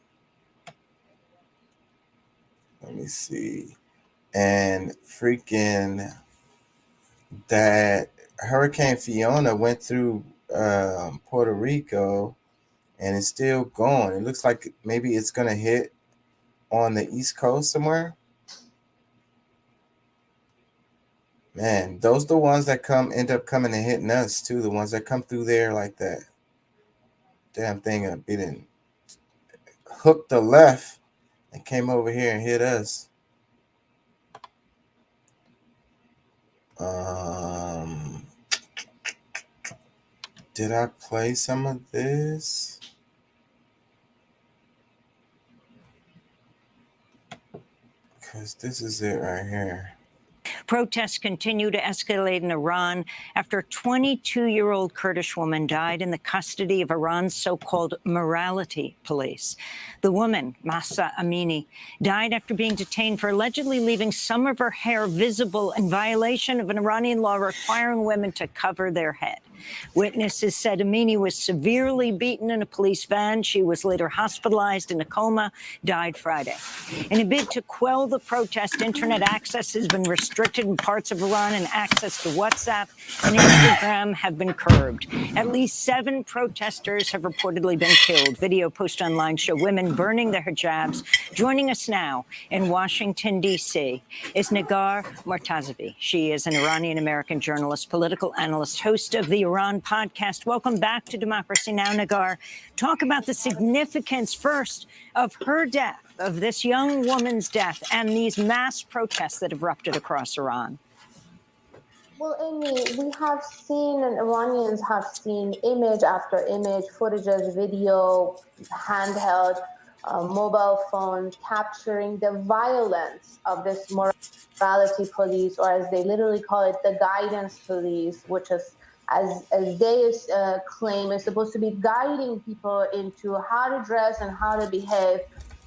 Let me see. And freaking that Hurricane Fiona went through Puerto Rico and it's still going. It looks like maybe it's going to hit on the East Coast somewhere. Man, those are the ones that end up coming and hitting us too. The ones that come through there like that. Damn thing up. It didn't hook the left and came over here and hit us. Did I play some of this? Because this is it right here. Protests continue to escalate in Iran after a 22-year-old Kurdish woman died in the custody of Iran's so-called morality police. The woman, Mahsa Amini, died after being detained for allegedly leaving some of her hair visible in violation of an Iranian law requiring women to cover their head. Witnesses said Amini was severely beaten in a police van. She was later hospitalized in a coma, died Friday. In a bid to quell the protest, internet access has been restricted in parts of Iran, and access to WhatsApp and Instagram have been curbed. At least 7 protesters have reportedly been killed. Video posted online show women burning their hijabs. Joining us now in Washington, D.C. is Negar Mortazavi. She is an Iranian-American journalist, political analyst, host of the Iran podcast. Welcome back to Democracy Now!, Nagar. Talk about the significance first of her death, of this young woman's death, and these mass protests that erupted across Iran. Well, Amy, we have seen, and Iranians have seen image after image, footages, video, handheld, mobile phones capturing the violence of this morality police, or as they literally call it, the guidance police, which is, as they claim, is supposed to be guiding people into how to dress and how to behave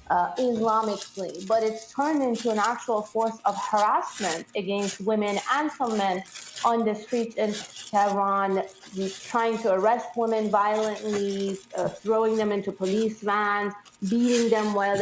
Islamically, but it's turned into an actual force of harassment against women and some men on the streets in Tehran, trying to arrest women violently, throwing them into police vans, beating them while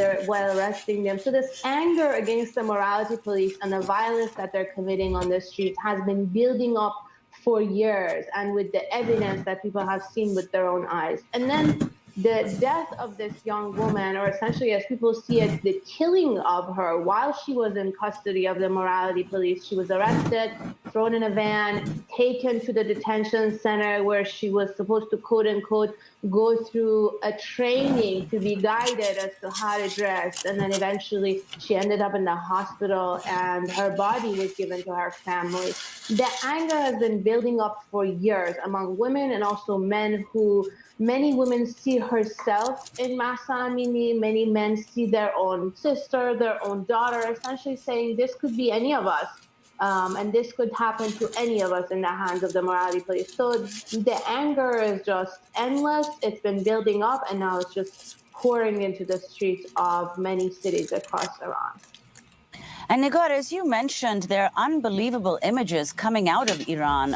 arresting them. So this anger against the morality police and the violence that they're committing on the streets has been building up for years, and with the evidence that people have seen with their own eyes. And then the death of this young woman, or essentially as people see it, the killing of her while she was in custody of the morality police. She was arrested, thrown in a van, taken to the detention center where she was supposed to, quote unquote, go through a training to be guided as to how to dress. And then eventually she ended up in the hospital and her body was given to her family. The anger has been building up for years among women and also men who, many women see herself in Mahsa Amini. Many men see their own sister, their own daughter, essentially saying this could be any of us. And this could happen to any of us in the hands of the morality police. So the anger is just endless. It's been building up, and now it's just pouring into the streets of many cities across Iran. And Nagar, as you mentioned, there are unbelievable images coming out of Iran.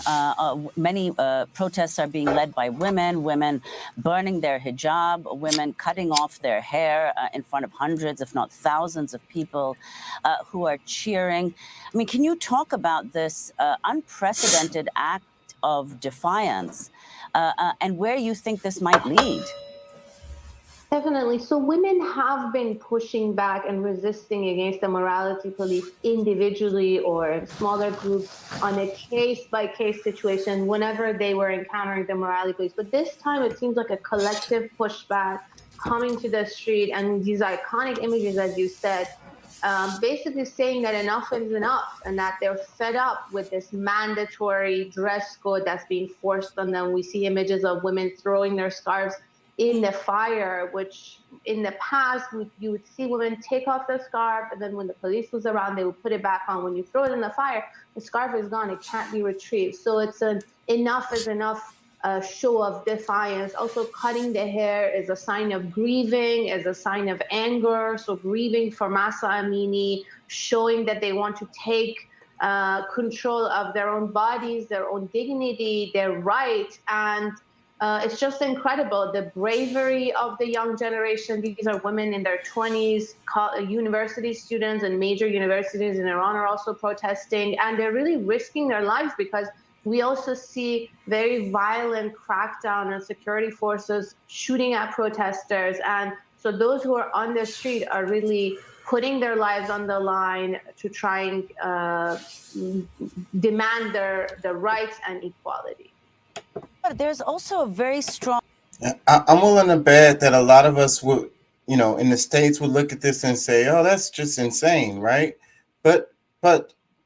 Many protests are being led by women burning their hijab, women cutting off their hair in front of hundreds, if not thousands of people who are cheering. I mean, can you talk about this unprecedented act of defiance and where you think this might lead? Definitely. So women have been pushing back and resisting against the morality police individually or in smaller groups on a case-by-case situation whenever they were encountering the morality police. But this time it seems like a collective pushback coming to the street, and these iconic images, as you said, basically saying that enough is enough and that they're fed up with this mandatory dress code that's being forced on them. We see images of women throwing their scarves in the fire, which in the past, you would see women take off their scarf, and then when the police was around, they would put it back on. When you throw it in the fire, the scarf is gone. It can't be retrieved. So it's an enough is enough show of defiance. Also, cutting the hair is a sign of grieving, is a sign of anger. So grieving for Mahsa Amini, showing that they want to take control of their own bodies, their own dignity, their right. And it's just incredible, the bravery of the young generation. These are women in their 20s, university students, and major universities in Iran are also protesting, and they're really risking their lives because we also see very violent crackdown on security forces shooting at protesters. And so those who are on the street are really putting their lives on the line to try and demand their rights and equality. There's also a very strong... I'm willing to bet that a lot of us would, in the States would look at this and say, oh, that's just insane, right? But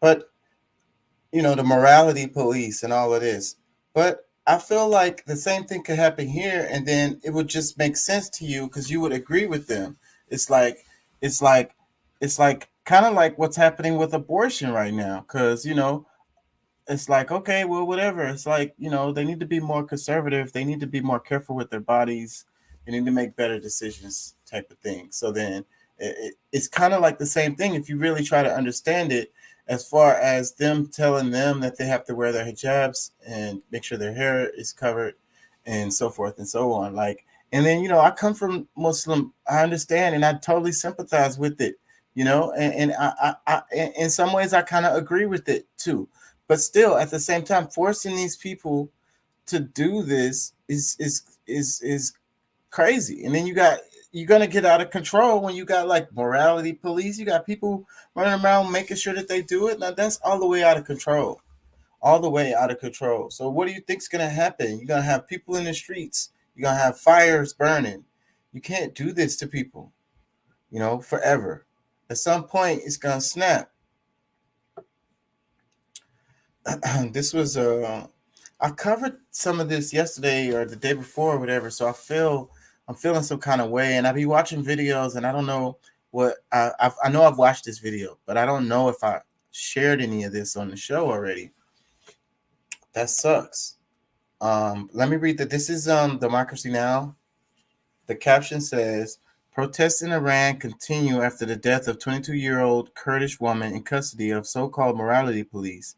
the morality police and all of this. But I feel like the same thing could happen here, and then it would just make sense to you because you would agree with them. It's like kind of like what's happening with abortion right now, because, it's like, okay, well, whatever. It's like, they need to be more conservative. They need to be more careful with their bodies. They need to make better decisions type of thing. So then it's kind of like the same thing if you really try to understand it, as far as them telling them that they have to wear their hijabs and make sure their hair is covered and so forth and so on. And then, I come from Muslim, I understand, and I totally sympathize with it, and I in some ways I kind of agree with it too. But still, at the same time, forcing these people to do this is crazy. And then you're gonna get out of control when you got like morality police. You got people running around making sure that they do it. Now that's all the way out of control. all the way out of control. So what do you think's going to happen? You're going to have people in the streets. You're going to have fires burning. You can't do this to people, you know, forever. At some point, it's going to snap. This was I covered some of this yesterday or the day before or whatever, so I'm feeling some kind of way, and I be watching videos, and I don't know what I know I've watched this video, but I don't know if I shared any of this on the show already. That sucks. Let me read that. This is Democracy Now! The caption says, protests in Iran continue after the death of 22-year-old Kurdish woman in custody of so-called morality police.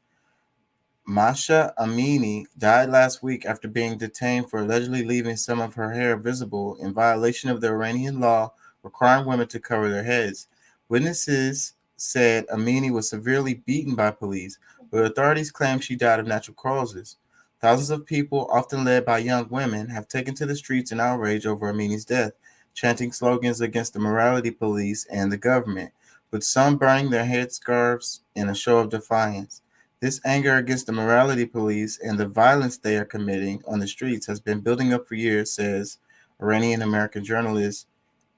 Masha Amini died last week after being detained for allegedly leaving some of her hair visible in violation of the Iranian law requiring women to cover their heads. Witnesses said Amini was severely beaten by police, but authorities claim she died of natural causes. Thousands of people, often led by young women, have taken to the streets in outrage over Amini's death, chanting slogans against the morality police and the government, with some burning their headscarves in a show of defiance. This anger against the morality police and the violence they are committing on the streets has been building up for years, says Iranian-American journalist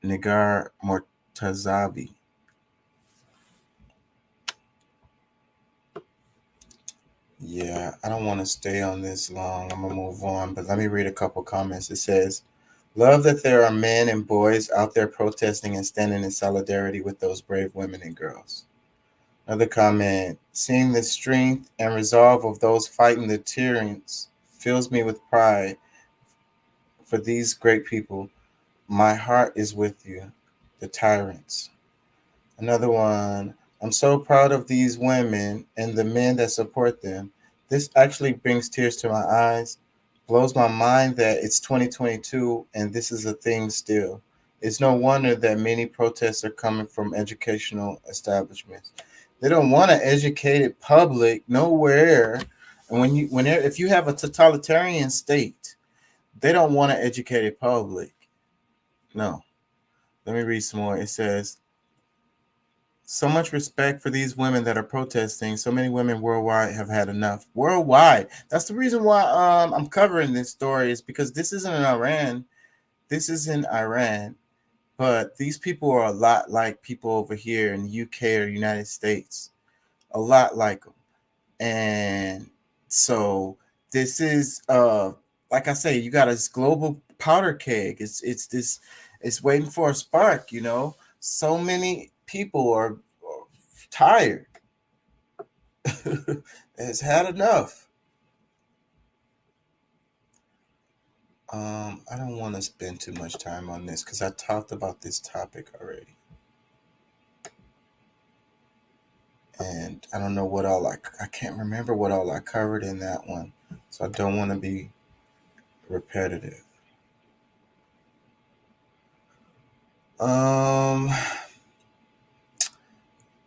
Nigar Mortazavi. Yeah, I don't want to stay on this long. I'm going to move on, but let me read a couple comments. It says, love that there are men and boys out there protesting and standing in solidarity with those brave women and girls. Another comment, seeing the strength and resolve of those fighting the tyrants fills me with pride for these great people. My heart is with you, the tyrants. Another one, I'm so proud of these women and the men that support them. This actually brings tears to my eyes, blows my mind that it's 2022 and this is a thing still. It's no wonder that many protests are coming from educational establishments. They don't want an educated public nowhere. And if you have a totalitarian state, they don't want an educated public. No. Let me read some more. It says, so much respect for these women that are protesting. So many women worldwide have had enough. Worldwide. That's the reason why I'm covering this story, is because this isn't in Iran. This is in Iran. But these people are a lot like people over here in the UK or United States. A lot like them. And so this is, like I say, you got this global powder keg. It's waiting for a spark, you know. So many people are tired. Has had enough. I don't want to spend too much time on this because I talked about this topic already. And I don't know what all I can't remember what all I covered in that one. So I don't want to be repetitive.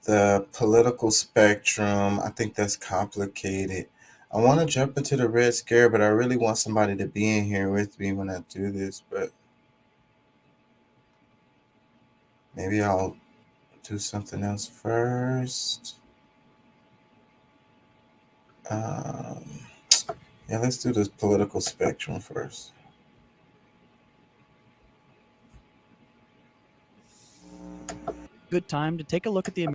The political spectrum, I think that's complicated. I want to jump into the Red Scare, but I really want somebody to be in here with me when I do this, but maybe I'll do something else first. Yeah, let's do this political spectrum first. Good time to take a look at the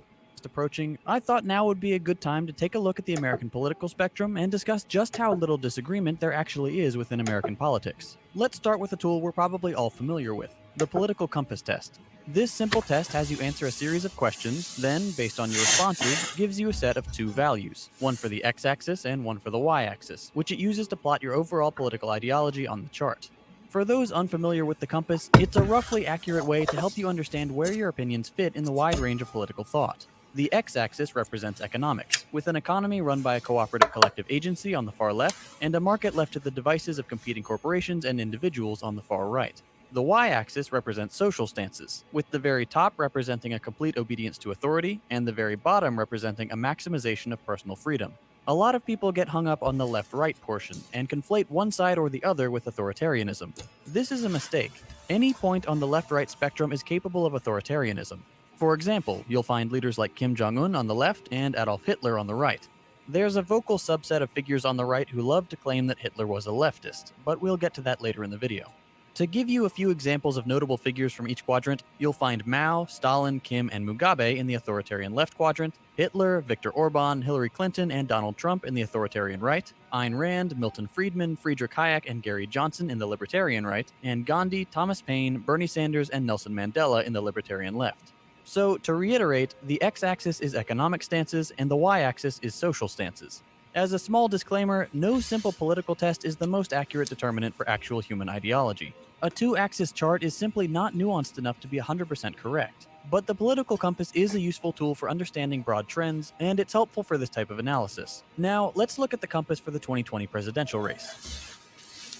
approaching. I thought now would be a good time to take a look at the American political spectrum and discuss just how little disagreement there actually is within American politics. Let's start with a tool we're probably all familiar with, the political compass test. This simple test has you answer a series of questions, then, based on your responses, gives you a set of two values, one for the x-axis and one for the y-axis, which it uses to plot your overall political ideology on the chart. For those unfamiliar with the compass, it's a roughly accurate way to help you understand where your opinions fit in the wide range of political thought. The x-axis represents economics, with an economy run by a cooperative collective agency on the far left, and a market left to the devices of competing corporations and individuals on the far right. The y-axis represents social stances, with the very top representing a complete obedience to authority, and the very bottom representing a maximization of personal freedom. A lot of people get hung up on the left-right portion, and conflate one side or the other with authoritarianism. This is a mistake. Any point on the left-right spectrum is capable of authoritarianism. For example, you'll find leaders like Kim Jong-un on the left and Adolf Hitler on the right. There's a vocal subset of figures on the right who love to claim that Hitler was a leftist, but we'll get to that later in the video. To give you a few examples of notable figures from each quadrant, you'll find Mao, Stalin, Kim, and Mugabe in the authoritarian left quadrant, Hitler, Viktor Orban, Hillary Clinton, and Donald Trump in the authoritarian right, Ayn Rand, Milton Friedman, Friedrich Hayek, and Gary Johnson in the libertarian right, and Gandhi, Thomas Paine, Bernie Sanders, and Nelson Mandela in the libertarian left. So, to reiterate, the x-axis is economic stances and the y-axis is social stances. As a small disclaimer, no simple political test is the most accurate determinant for actual human ideology. A two-axis chart is simply not nuanced enough to be 100% correct. But the political compass is a useful tool for understanding broad trends, and it's helpful for this type of analysis. Now, let's look at the compass for the 2020 presidential race.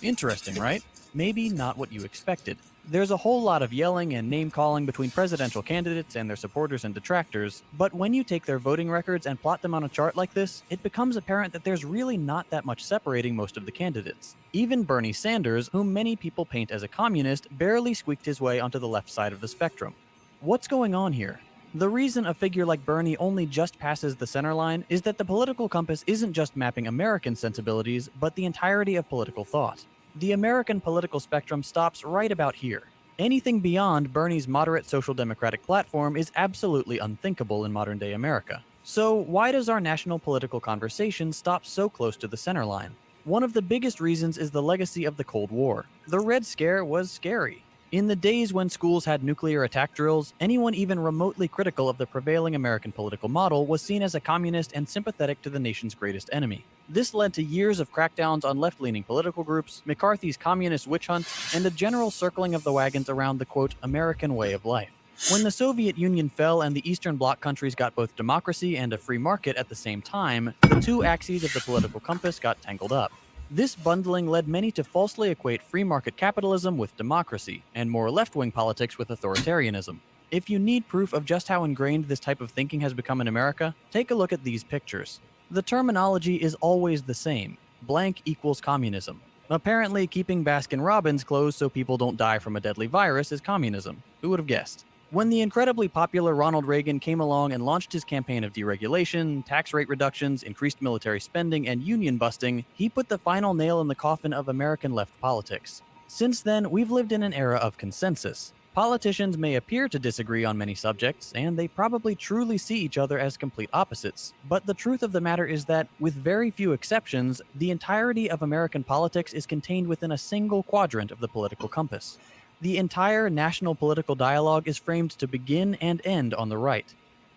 Interesting, right? Maybe not what you expected. There's a whole lot of yelling and name-calling between presidential candidates and their supporters and detractors, but when you take their voting records and plot them on a chart like this, it becomes apparent that there's really not that much separating most of the candidates. Even Bernie Sanders, whom many people paint as a communist, barely squeaked his way onto the left side of the spectrum. What's going on here? The reason a figure like Bernie only just passes the center line is that the political compass isn't just mapping American sensibilities, but the entirety of political thought. The American political spectrum stops right about here. Anything beyond Bernie's moderate social democratic platform is absolutely unthinkable in modern-day America. So why does our national political conversation stop so close to the center line? One of the biggest reasons is the legacy of the Cold War. The Red Scare was scary. In the days when schools had nuclear attack drills, anyone even remotely critical of the prevailing American political model was seen as a communist and sympathetic to the nation's greatest enemy. This led to years of crackdowns on left-leaning political groups, McCarthy's communist witch hunts, and a general circling of the wagons around the, quote, American way of life. When the Soviet Union fell and the Eastern Bloc countries got both democracy and a free market at the same time, the two axes of the political compass got tangled up. This bundling led many to falsely equate free market capitalism with democracy, and more left-wing politics with authoritarianism. If you need proof of just how ingrained this type of thinking has become in America, take a look at these pictures. The terminology is always the same. Blank equals communism. Apparently, keeping Baskin-Robbins closed so people don't die from a deadly virus is communism. Who would have guessed? When the incredibly popular Ronald Reagan came along and launched his campaign of deregulation, tax rate reductions, increased military spending, and union busting, he put the final nail in the coffin of American left politics. Since then, we've lived in an era of consensus. Politicians may appear to disagree on many subjects, and they probably truly see each other as complete opposites. But the truth of the matter is that, with very few exceptions, the entirety of American politics is contained within a single quadrant of the political compass. The entire national political dialogue is framed to begin and end on the right.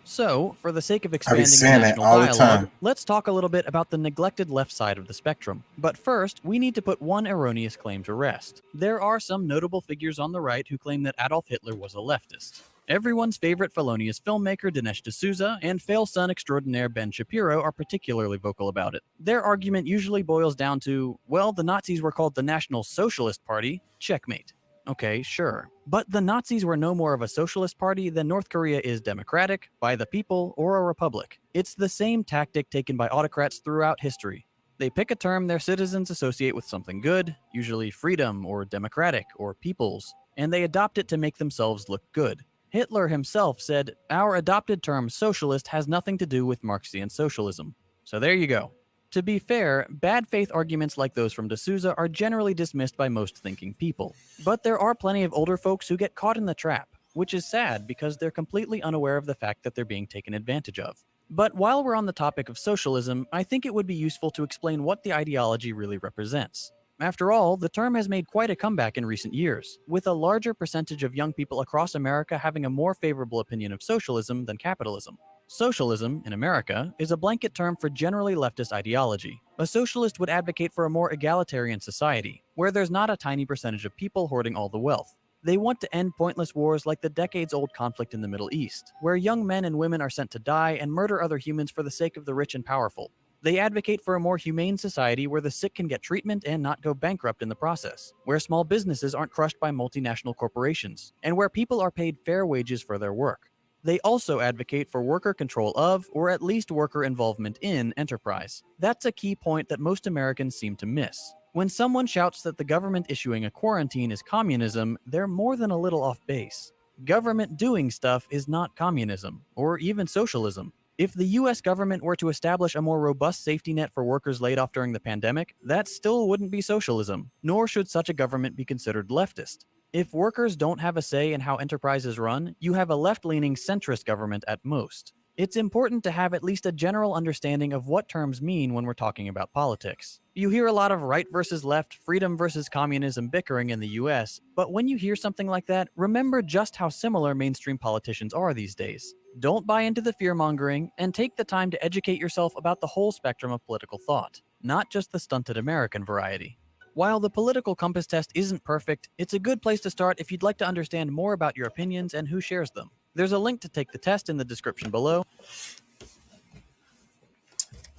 So, for the sake of expanding the national dialogue, let's talk a little bit about the neglected left side of the spectrum. But first, we need to put one erroneous claim to rest. There are some notable figures on the right who claim that Adolf Hitler was a leftist. Everyone's favorite felonious filmmaker Dinesh D'Souza and fail son extraordinaire Ben Shapiro are particularly vocal about it. Their argument usually boils down to, well, the Nazis were called the National Socialist Party, checkmate. Okay, sure. But the Nazis were no more of a socialist party than North Korea is democratic, by the people, or a republic. It's the same tactic taken by autocrats throughout history. They pick a term their citizens associate with something good, usually freedom, or democratic, or people's, and they adopt it to make themselves look good. Hitler himself said, "Our adopted term socialist has nothing to do with Marxian socialism." So there you go. To be fair, bad faith arguments like those from D'Souza are generally dismissed by most thinking people. But there are plenty of older folks who get caught in the trap, which is sad because they're completely unaware of the fact that they're being taken advantage of. But while we're on the topic of socialism, I think it would be useful to explain what the ideology really represents. After all, the term has made quite a comeback in recent years, with a larger percentage of young people across America having a more favorable opinion of socialism than capitalism. Socialism, in America, is a blanket term for generally leftist ideology. A socialist would advocate for a more egalitarian society, where there's not a tiny percentage of people hoarding all the wealth. They want to end pointless wars like the decades-old conflict in the Middle East, where young men and women are sent to die and murder other humans for the sake of the rich and powerful. They advocate for a more humane society where the sick can get treatment and not go bankrupt in the process, where small businesses aren't crushed by multinational corporations, and where people are paid fair wages for their work. They also advocate for worker control of, or at least worker involvement in, enterprise. That's a key point that most Americans seem to miss. When someone shouts that the government issuing a quarantine is communism, they're more than a little off base. Government doing stuff is not communism, or even socialism. If the US government were to establish a more robust safety net for workers laid off during the pandemic, that still wouldn't be socialism, nor should such a government be considered leftist. If workers don't have a say in how enterprises run, you have a left-leaning centrist government at most. It's important to have at least a general understanding of what terms mean when we're talking about politics. You hear a lot of right versus left, freedom versus communism bickering in the US, but when you hear something like that, remember just how similar mainstream politicians are these days. Don't buy into the fear-mongering, and take the time to educate yourself about the whole spectrum of political thought, not just the stunted American variety. While the political compass test isn't perfect, it's a good place to start if you'd like to understand more about your opinions and who shares them. There's a link to take the test in the description below.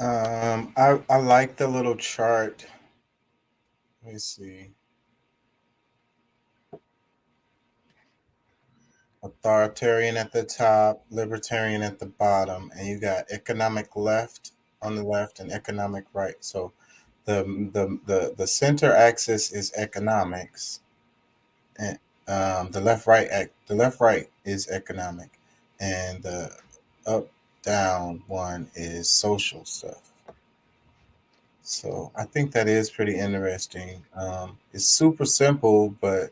I like the little chart. Let me see. Authoritarian at the top, libertarian at the bottom, and you got economic left on the left and economic right. So the center axis is economics, and the left right is economic, and the up down one is social stuff. So I think that is pretty interesting. It's super simple, but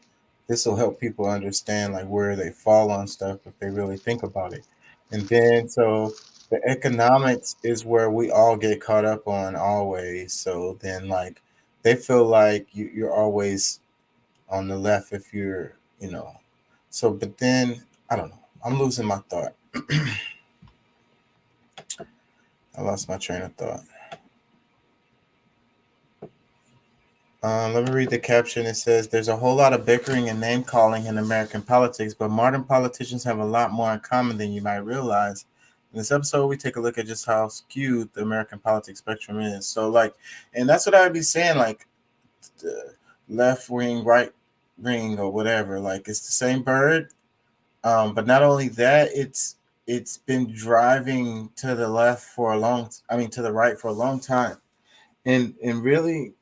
this will help people understand like where they fall on stuff if they really think about it. And then so the economics is where we all get caught up on always. So then like they feel like you're always on the left if you're, So but then I don't know. I'm losing my thought. I lost my train of thought. Let me read the caption. It says, there's a whole lot of bickering and name calling in American politics, but modern politicians have a lot more in common than you might realize. In this episode, we take a look at just how skewed the American politics spectrum is. So like, and that's what I would be saying, like the left wing, right wing, or whatever, like it's the same bird. But not only that, it's been driving to the left for to the right for a long time. And really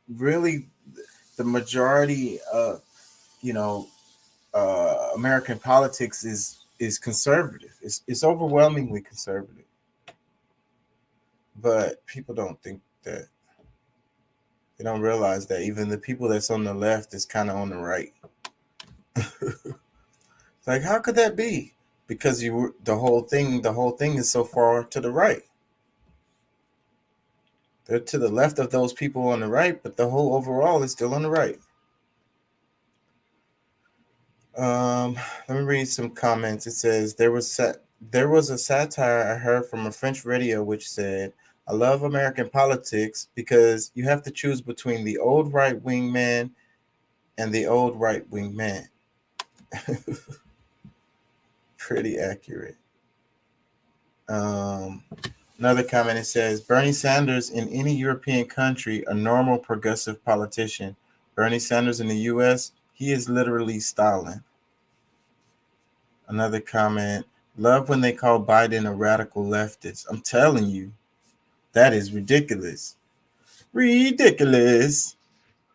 the majority of American politics is conservative. It's overwhelmingly conservative. But people don't think that. They don't realize that even the people that's on the left is kind of on the right. It's like, how could that be? Because the whole thing is so far to the right. They're to the left of those people on the right, but the whole overall is still on the right. Let me read some comments. It says, there was a satire I heard from a French radio which said, I love American politics because you have to choose between the old right-wing man and the old right-wing man. Pretty accurate. Another comment, it says, Bernie Sanders in any European country, a normal progressive politician. Bernie Sanders in the U.S., he is literally Stalin. Another comment, love when they call Biden a radical leftist. I'm telling you, that is ridiculous. Ridiculous.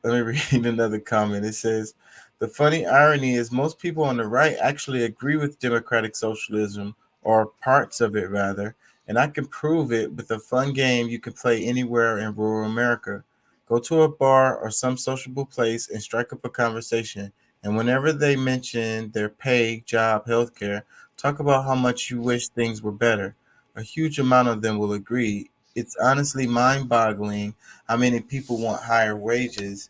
Let me read another comment. It says, the funny irony is most people on the right actually agree with democratic socialism, or parts of it rather, and I can prove it with a fun game you can play anywhere in rural America. Go to a bar or some sociable place and strike up a conversation, and whenever they mention their pay, job, healthcare, talk about how much you wish things were better. A huge amount of them will agree. It's honestly mind-boggling how many people want higher wages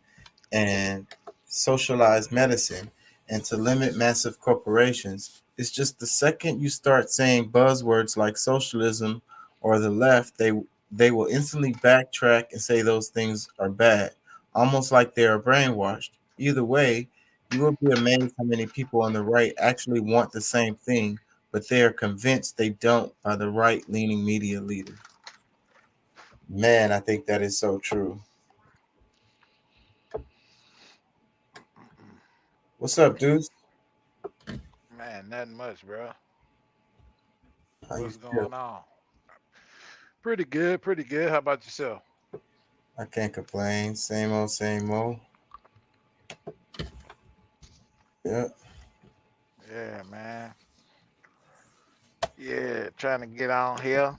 and socialized medicine and to limit massive corporations. It's just the second you start saying buzzwords like socialism or the left, they will instantly backtrack and say those things are bad, almost like they are brainwashed. Either way, you will be amazed how many people on the right actually want the same thing, but they are convinced they don't by the right-leaning media leader. Man, I think that is so true. What's up, dudes? Man, nothing much, bro. How you What's feel? going on? Pretty good, pretty good. How about yourself? I can't complain. Same old, same old. Yeah. Yeah, man. Yeah, trying to get on here.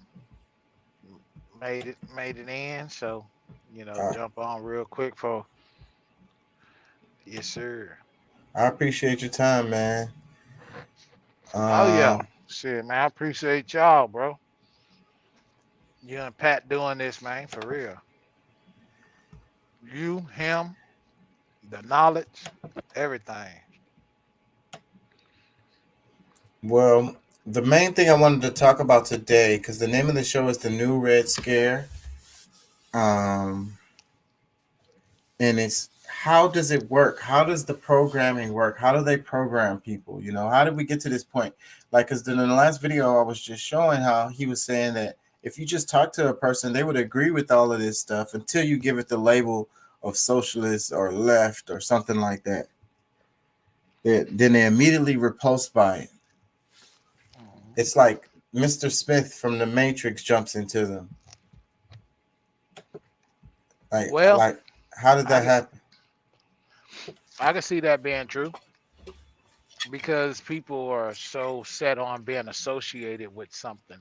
made it in. So, Uh, jump on real quick for yes, sir. I appreciate your time, man. Oh yeah, Um, shit, man. I appreciate y'all, bro. You and Pat doing this, man, for real. You, him, the knowledge, everything. well, the main thing I wanted to talk about today, because the name of the show is The New Red Scare. And it's how does it work? How does the programming work? How do they program people? How did we get to this point? Like, because in the last video, I was just showing how he was saying that if you just talk to a person, they would agree with all of this stuff until you give it the label of socialist or left or something like that. Then they immediately repulsed by it. It's like Mr. Smith from The Matrix jumps into them. Like, how did that happen? I can see that being true because people are so set on being associated with something.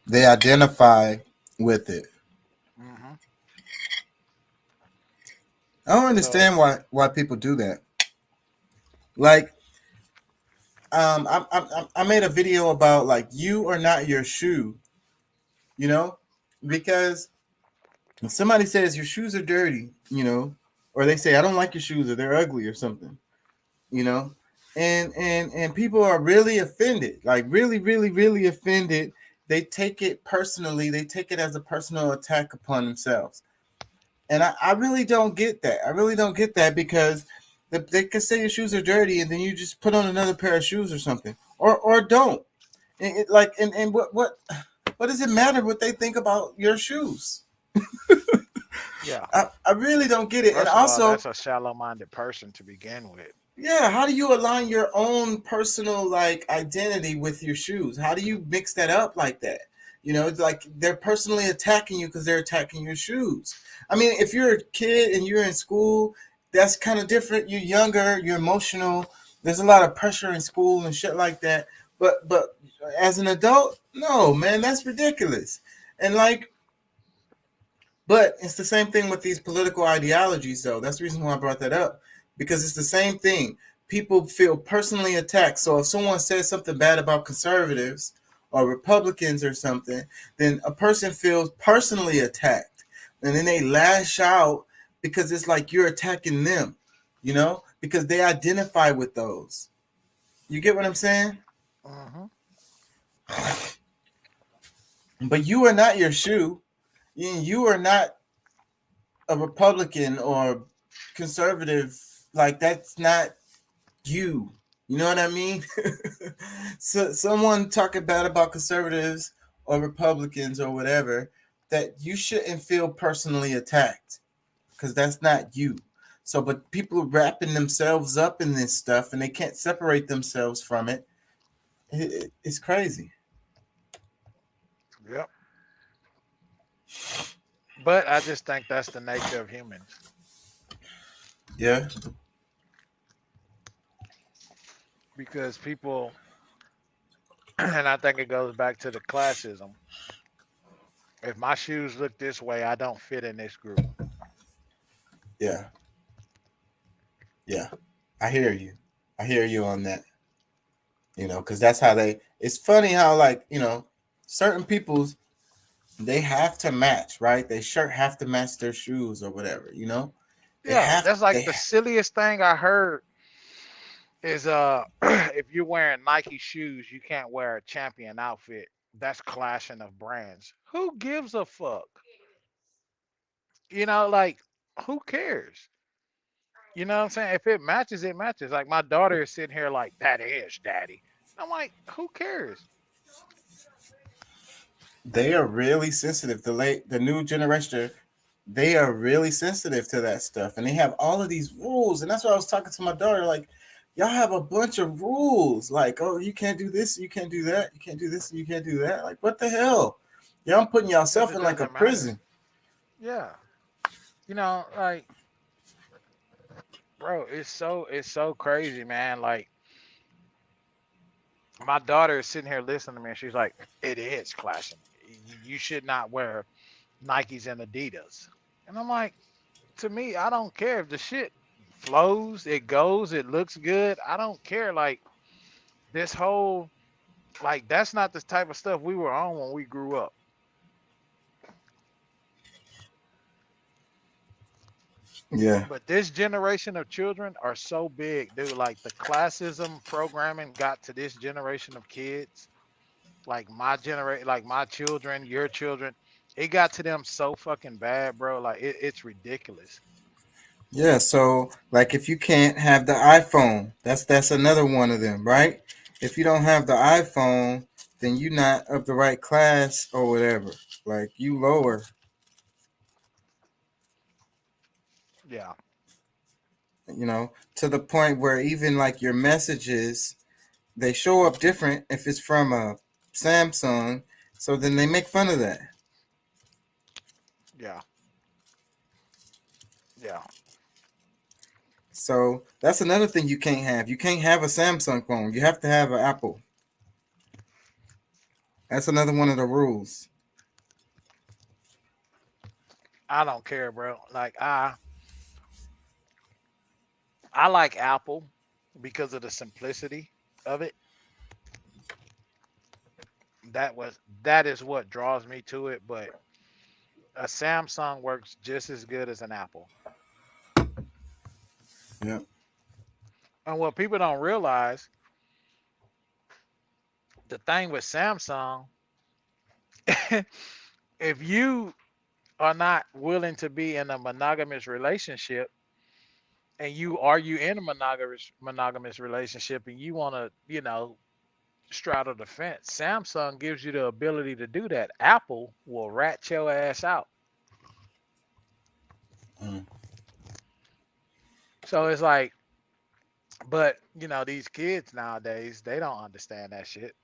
They identify with it. Mm-hmm. I don't understand why people do that. Like, I made a video about like you are not your shoe, because when somebody says your shoes are dirty, or they say I don't like your shoes or they're ugly or something, and people are really offended, like really, really, really offended. They take it personally. They take it as a personal attack upon themselves. And I really don't get that. I really don't get that because they can say your shoes are dirty and then you just put on another pair of shoes or something, or don't. And what does it matter what they think about your shoes? Yeah, I really don't get it. First And of all, also, that's a shallow-minded person to begin with. yeah, how do you align your own personal like identity with your shoes? How do you mix that up like that? It's like they're personally attacking you because they're attacking your shoes. I mean, if you're a kid and you're in school, that's kind of different. You're younger, you're emotional. There's a lot of pressure in school and shit like that. But as an adult, no, man, that's ridiculous. And like, but it's the same thing with these political ideologies, though. That's the reason why I brought that up, because it's the same thing. People feel personally attacked. So if someone says something bad about conservatives or Republicans or something, then a person feels personally attacked. And then they lash out because it's like you're attacking them, because they identify with those. You get what I'm saying? Mm-hmm. But you are not your shoe. You are not a Republican or conservative. Like, that's not you. You know what I mean? So someone talking bad about conservatives or Republicans or whatever, that you shouldn't feel personally attacked because that's not you. So, but people are wrapping themselves up in this stuff and they can't separate themselves from it. It's crazy. Yep. But I just think that's the nature of humans. Yeah. Because people, and I think it goes back to the classism. If my shoes look this way, I don't fit in this group. Yeah. Yeah. I hear you. I hear you on that. Because that's how it's funny how, like, certain people's, they have to match, right? Their shirt have to match their shoes or whatever, Yeah, that's like the silliest thing I heard is if you're wearing Nike shoes, you can't wear a Champion outfit. That's clashing of brands. Who gives a fuck? Like, who cares? You know what I'm saying? If it matches, it matches. Like, my daughter is sitting here like, that is daddy. I'm like, who cares? They are really sensitive. The new generation, they are really sensitive to that stuff. And they have all of these rules. And that's why I was talking to my daughter, like, y'all have a bunch of rules. Like, oh, you can't do this, you can't do that, you can't do this, you can't do that. Like, what the hell? Y'all putting yourself in like a prison. Yeah. Like, bro, it's so crazy, man. Like, My daughter is sitting here listening to me, and she's like, "It is clashing. You should not wear Nikes and Adidas." And I'm like, to me, I don't care if the shit flows, it goes, it looks good. I don't care. Like this whole, like that's not the type of stuff we were on when we grew up. Yeah. But this generation of children are so big, dude. Like the classism programming got to this generation of kids. Like my generation, like my children, your children, it got to them so fucking bad, bro. Like it's ridiculous. Yeah, so like if you can't have the iPhone, that's another one of them, right? If you don't have the iPhone, then you're not of the right class or whatever. Like you lower. Yeah. You know, to the point where even like your messages, they show up different if it's from a Samsung. So then they make fun of that. Yeah. Yeah. So that's another thing you can't have. You can't have a Samsung phone. You have to have an Apple. That's another one of the rules. I don't care, bro. Like I like Apple because of the simplicity of it. That is what draws me to it, but a Samsung works just as good as an Apple. Yeah. And what people don't realize, the thing with Samsung, if you are not willing to be in a monogamous relationship, and you in a monogamous relationship, and you want to, straddle the fence, Samsung gives you the ability to do that. Apple will rat your ass out. So it's like, but these kids nowadays, they don't understand that shit.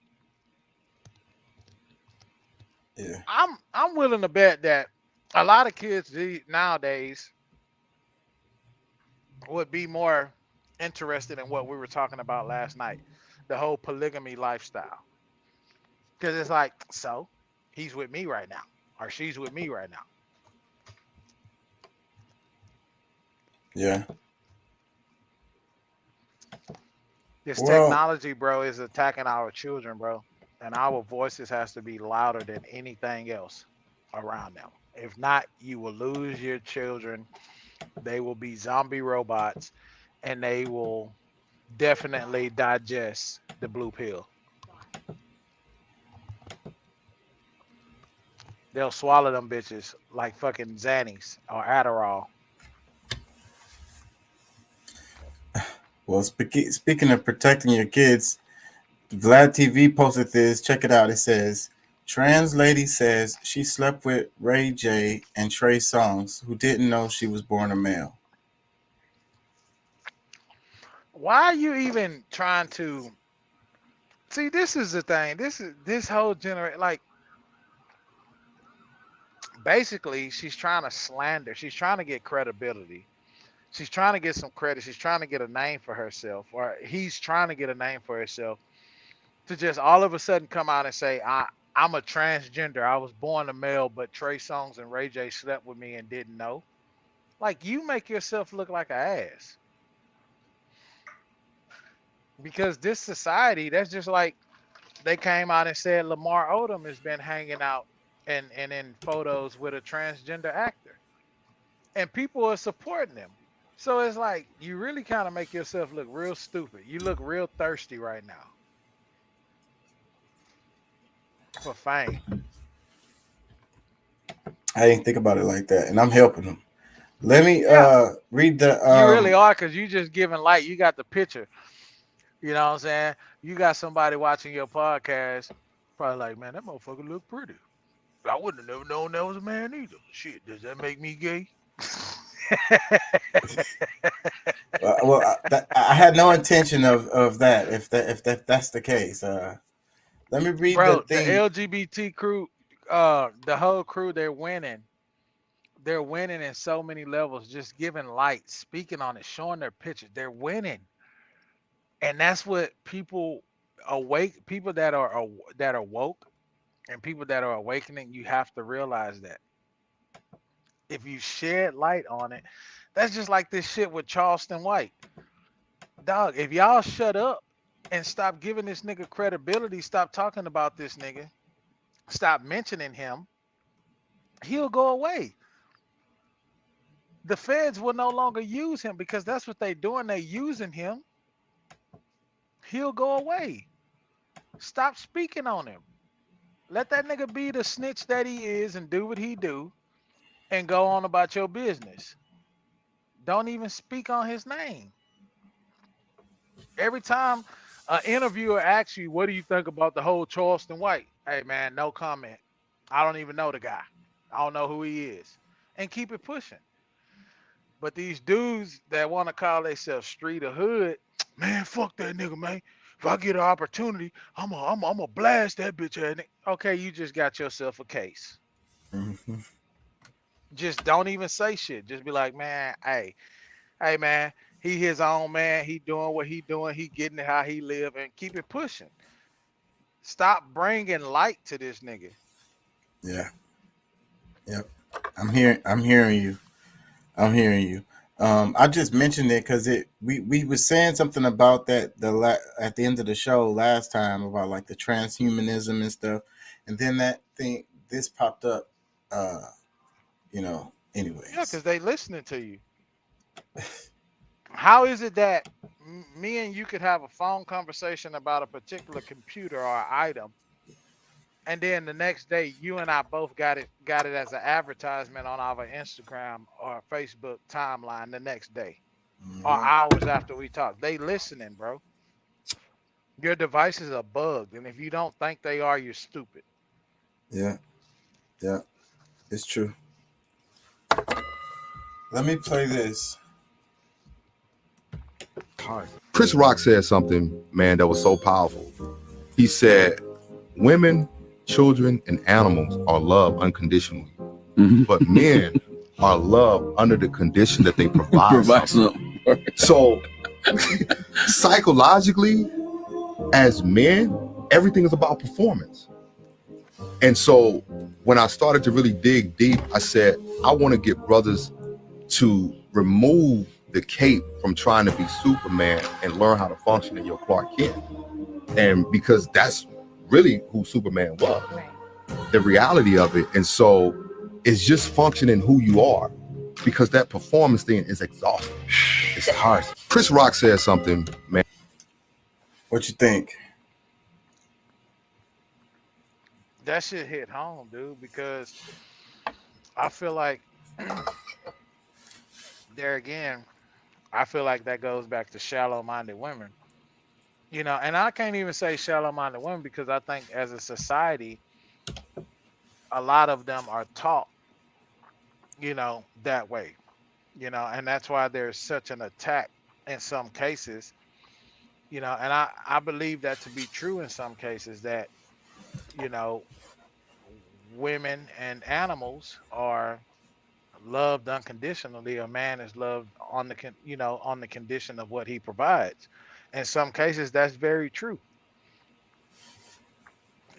Yeah. I'm willing to bet that a lot of kids nowadays would be more interested in what we were talking about last night, the whole polygamy lifestyle. Because it's like, so he's with me right now, or she's with me right now. Yeah. This technology, bro, is attacking our children, bro. And our voices has to be louder than anything else around them. If not, you will lose your children. They will be zombie robots, and they will definitely digest the blue pill. They'll swallow them bitches like fucking Xannies or Adderall. Well, speaking of protecting your kids, Vlad TV posted this. Check it out. It says, trans lady says she slept with Ray J and Trey Songz, who didn't know she was born a male. Why are you even trying to see? This is the thing. This whole generation, like, basically, she's trying to slander. She's trying to get credibility. She's trying to get some credit. She's trying to get a name for herself, or he's trying to get a name for himself, to just all of a sudden come out and say, I'm a transgender. I was born a male, but Trey Songz and Ray J slept with me and didn't know. Like, you make yourself look like an ass. Because this society, that's just like they came out and said Lamar Odom has been hanging out and in photos with a transgender actor. And people are supporting them. So it's like, you really kind of make yourself look real stupid. You look real thirsty right now for fame. I didn't think about it like that, and I'm helping them. Let me read the. You really are, because you just giving light. You got the picture. You know what I'm saying? You got somebody watching your podcast, probably like, man, that motherfucker look pretty. I wouldn't have never known that was a man either. Shit, does that make me gay? I had no intention of that. If that's the case, let me read the thing. The LGBT crew, the whole crew, they're winning. They're winning in so many levels. Just giving light, speaking on it, showing their pictures. They're winning, and that's what people awake people that are woke and people that are awakening, you have to realize that if you shed light on it, that's just like this shit with Charleston White. Dog, if y'all shut up and stop giving this nigga credibility, stop talking about this nigga, stop mentioning him, he'll go away. The feds will no longer use him because that's what they doing. They using him. He'll go away. Stop speaking on him. Let that nigga be the snitch that he is and do what he do and go on about your business. Don't even speak on his name. Every time an interviewer asks you, what do you think about the whole Charleston White? Hey, man, no comment. I don't even know the guy. I don't know who he is. And keep it pushing. But these dudes that want to call themselves street or hood, man, fuck that nigga, man. If I get an opportunity, I'm a blast that bitch ass nigga. Okay, you just got yourself a case. Mm-hmm. Just don't even say shit. Just be like, man, hey, man, he his own man. He doing what he doing. He getting it how he live, and keep it pushing. Stop bringing light to this nigga. Yeah. Yep. I'm hearing you. I just mentioned it because we were saying something about that at the end of the show last time about like the transhumanism and stuff, and then this popped up. Anyways. Yeah, because they listening to you. How is it that me and you could have a phone conversation about a particular computer or item, and then the next day you and I both got it as an advertisement on our Instagram or Facebook timeline the next day, or hours after we talk? They listening, bro. Your devices are bugged, and if you don't think they are, you're stupid. Yeah, it's true. Let me play this. Chris Rock said something, man, that was so powerful. He said, women, children, and animals are loved unconditionally, but men are loved under the condition that they provide something. So psychologically, as men, everything is about performance. And so when I started to really dig deep, I said, I want to get brothers to remove the cape from trying to be Superman and learn how to function in your Clark Kent. And because that's really who Superman was, the reality of it. And so it's just functioning who you are, because that performance thing is exhausting. It's hard. Chris Rock said something, man. What you think? That shit hit home, dude, because I feel like there again, I feel like that goes back to shallow-minded women. And I can't even say shallow-minded women because I think as a society, a lot of them are taught, that way, and that's why there's such an attack in some cases, and I believe that to be true in some cases, that, women and animals are loved unconditionally. A man is loved on the condition of what he provides. In some cases, that's very true.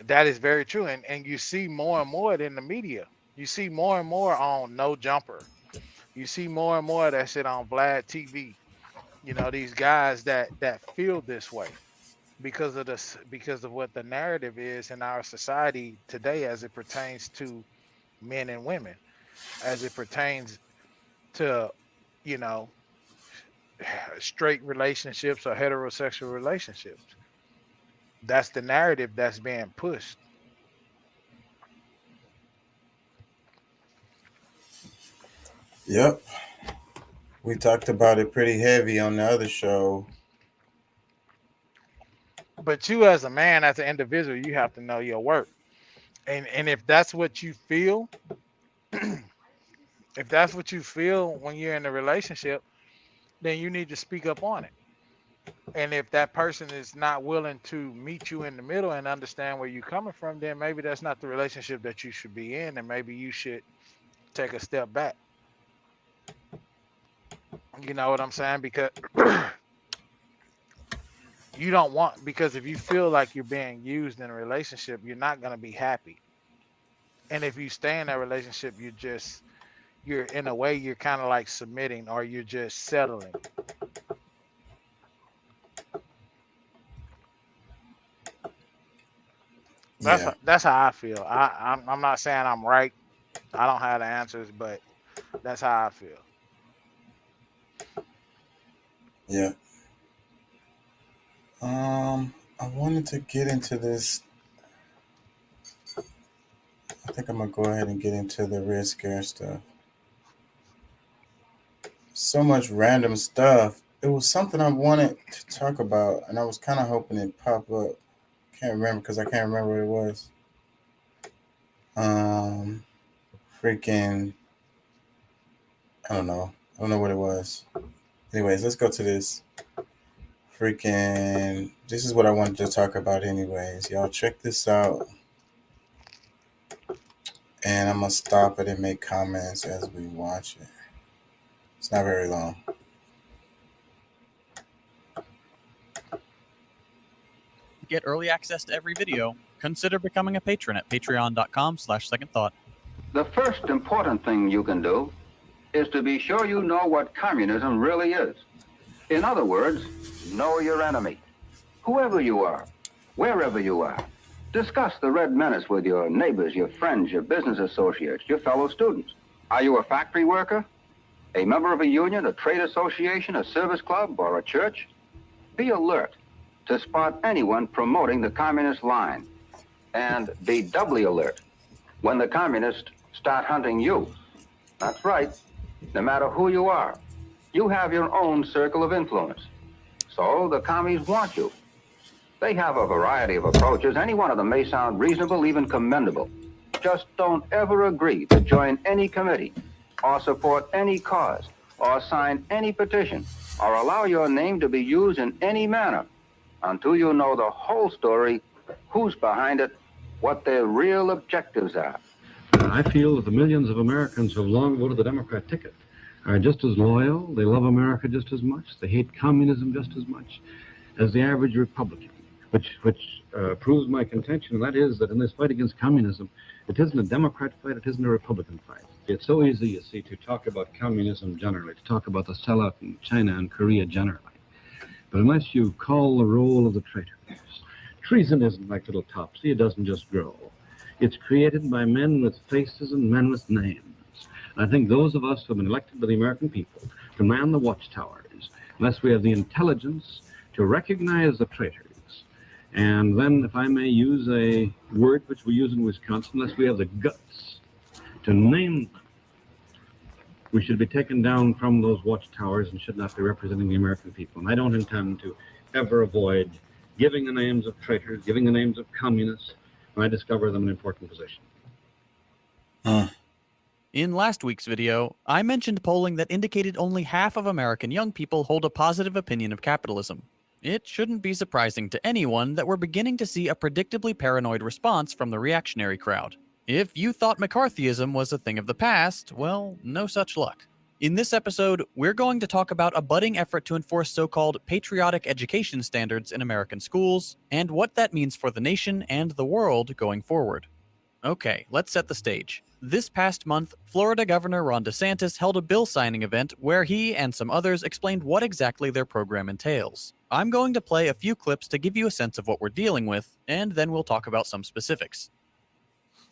That is very true. And you see more and more in the media. You see more and more on No Jumper. You see more and more of that shit on Vlad TV. These guys that feel this way because of what the narrative is in our society today as it pertains to men and women, as it pertains to, straight relationships or heterosexual relationships. That's the narrative that's being pushed. Yep. We talked about it pretty heavy on the other show. But you as a man, as an individual, you have to know your worth. And if that's what you feel, if that's what you feel when you're in a relationship, then you need to speak up on it. And if that person is not willing to meet you in the middle and understand where you're coming from, then maybe that's not the relationship that you should be in, and maybe you should take a step back. You know what I'm saying? Because You don't want, because if you feel like you're being used in a relationship, you're not going to be happy. And if you stay in that relationship, you're in a way, you're kind of like submitting, or you're just settling. That's how I feel. I'm not saying I'm right. I don't have the answers, but that's how I feel. Yeah. I wanted to get into this. I think I'm gonna go ahead and get into the Red Scare stuff. So much random stuff. It was something I wanted to talk about, and I was kind of hoping it'd pop up. Can't remember because I can't remember what it was. Freaking, I don't know what it was. Anyways, let's go to this. Freaking, this is what I wanted to talk about anyways. Y'all check this out. And I'm going to stop it and make comments as we watch it. It's not very long. To get early access to every video, consider becoming a patron at patreon.com/secondthought. The first important thing you can do is to be sure you know what communism really is. In other words, know your enemy. Whoever you are, wherever you are, discuss the Red Menace with your neighbors, your friends, your business associates, your fellow students. Are you a factory worker? A member of a union, a trade association, a service club, or a church? Be alert to spot anyone promoting the communist line. And be doubly alert when the communists start hunting you. That's right. No matter who you are, you have your own circle of influence. So the commies want you. They have a variety of approaches. Any one of them may sound reasonable, even commendable. Just don't ever agree to join any committee, or support any cause, or sign any petition, or allow your name to be used in any manner until you know the whole story, who's behind it, what their real objectives are. I feel that the millions of Americans who have long voted the Democrat ticket are just as loyal, they love America just as much, they hate communism just as much as the average Republican, which proves my contention, and that is that in this fight against communism, it isn't a Democrat fight, it isn't a Republican fight. It's so easy, you see, to talk about communism generally, to talk about the sellout in China and Korea generally. But unless you call the roll of the traitors, treason isn't like little topsy, it doesn't just grow. It's created by men with faces and men with names. And I think those of us who have been elected by the American people to man the watchtowers, unless we have the intelligence to recognize the traitors, and then, if I may use a word which we use in Wisconsin, unless we have the guts to name them, we should be taken down from those watchtowers and should not be representing the American people. And I don't intend to ever avoid giving the names of traitors, giving the names of communists, when I discover them in important position. In last week's video, I mentioned polling that indicated only half of American young people hold a positive opinion of capitalism. It shouldn't be surprising to anyone that we're beginning to see a predictably paranoid response from the reactionary crowd. If you thought McCarthyism was a thing of the past, well, no such luck. In this episode, we're going to talk about a budding effort to enforce so-called patriotic education standards in American schools, and what that means for the nation and the world going forward. Okay, let's set the stage. This past month, Florida Governor Ron DeSantis held a bill signing event where he and some others explained what exactly their program entails. I'm going to play a few clips to give you a sense of what we're dealing with, and then we'll talk about some specifics.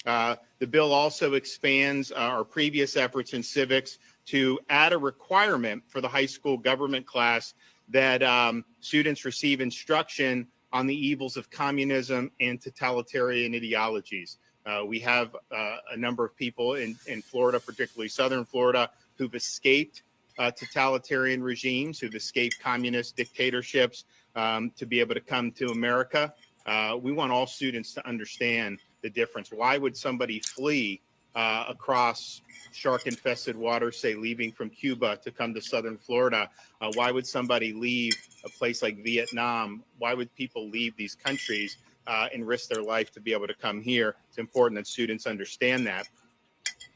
The bill also expands our previous efforts in civics to add a requirement for the high school government class that students receive instruction on the evils of communism and totalitarian ideologies. We have a number of people in Florida, particularly southern Florida, who've escaped totalitarian regimes, who've escaped communist dictatorships to be able to come to America. We want all students to understand the difference. Why would somebody flee across shark-infested waters, say leaving from Cuba to come to southern Florida? Why would somebody leave a place like Vietnam? Why would people leave these countries and risk their life to be able to come here? It's important that students understand that.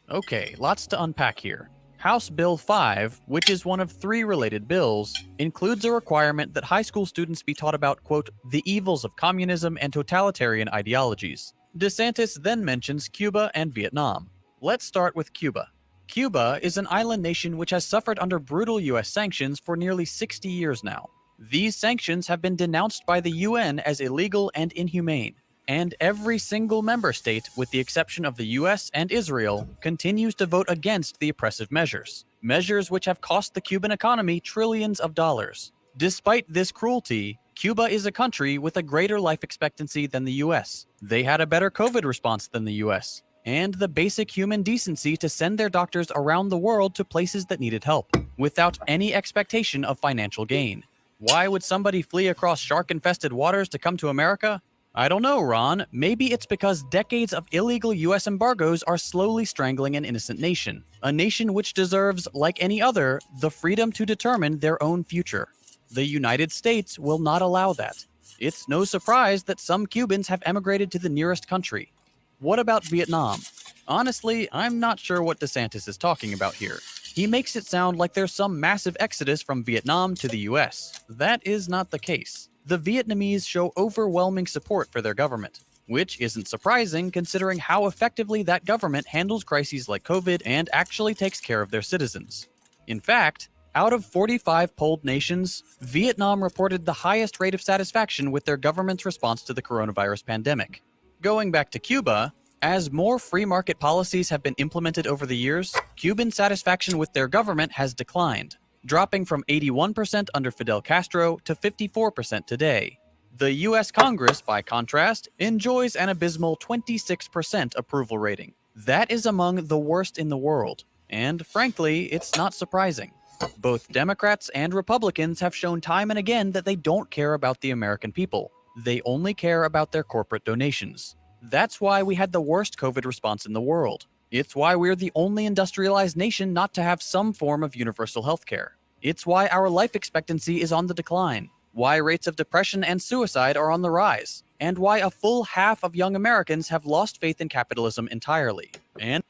Okay, lots to unpack here. House Bill 5, which is one of 3 related bills, includes a requirement that high school students be taught about, quote, the evils of communism and totalitarian ideologies. DeSantis then mentions Cuba and Vietnam. Let's start with Cuba. Cuba is an island nation which has suffered under brutal US sanctions for nearly 60 years now. These sanctions have been denounced by the UN as illegal and inhumane, and every single member state, with the exception of the US and Israel, continues to vote against the oppressive measures which have cost the Cuban economy trillions of dollars. Despite this cruelty, Cuba is a country with a greater life expectancy than the US. They had a better COVID response than the US, and the basic human decency to send their doctors around the world to places that needed help, without any expectation of financial gain. Why would somebody flee across shark-infested waters to come to America? I don't know, Ron. Maybe it's because decades of illegal US embargoes are slowly strangling an innocent nation. A nation which deserves, like any other, the freedom to determine their own future. The United States will not allow that. It's no surprise that some Cubans have emigrated to the nearest country. What about Vietnam? Honestly, I'm not sure what DeSantis is talking about here. He makes it sound like there's some massive exodus from Vietnam to the US. That is not the case. The Vietnamese show overwhelming support for their government, which isn't surprising considering how effectively that government handles crises like COVID and actually takes care of their citizens. In fact, out of 45 polled nations, Vietnam reported the highest rate of satisfaction with their government's response to the coronavirus pandemic. Going back to Cuba, as more free market policies have been implemented over the years, Cuban satisfaction with their government has declined, dropping from 81% under Fidel Castro to 54% today. The US Congress, by contrast, enjoys an abysmal 26% approval rating. That is among the worst in the world, and frankly, it's not surprising. Both Democrats and Republicans have shown time and again that they don't care about the American people. They only care about their corporate donations. That's why we had the worst COVID response in the world. It's why we're the only industrialized nation not to have some form of universal health care. It's why our life expectancy is on the decline, why rates of depression and suicide are on the rise, and why a full half of young Americans have lost faith in capitalism entirely. And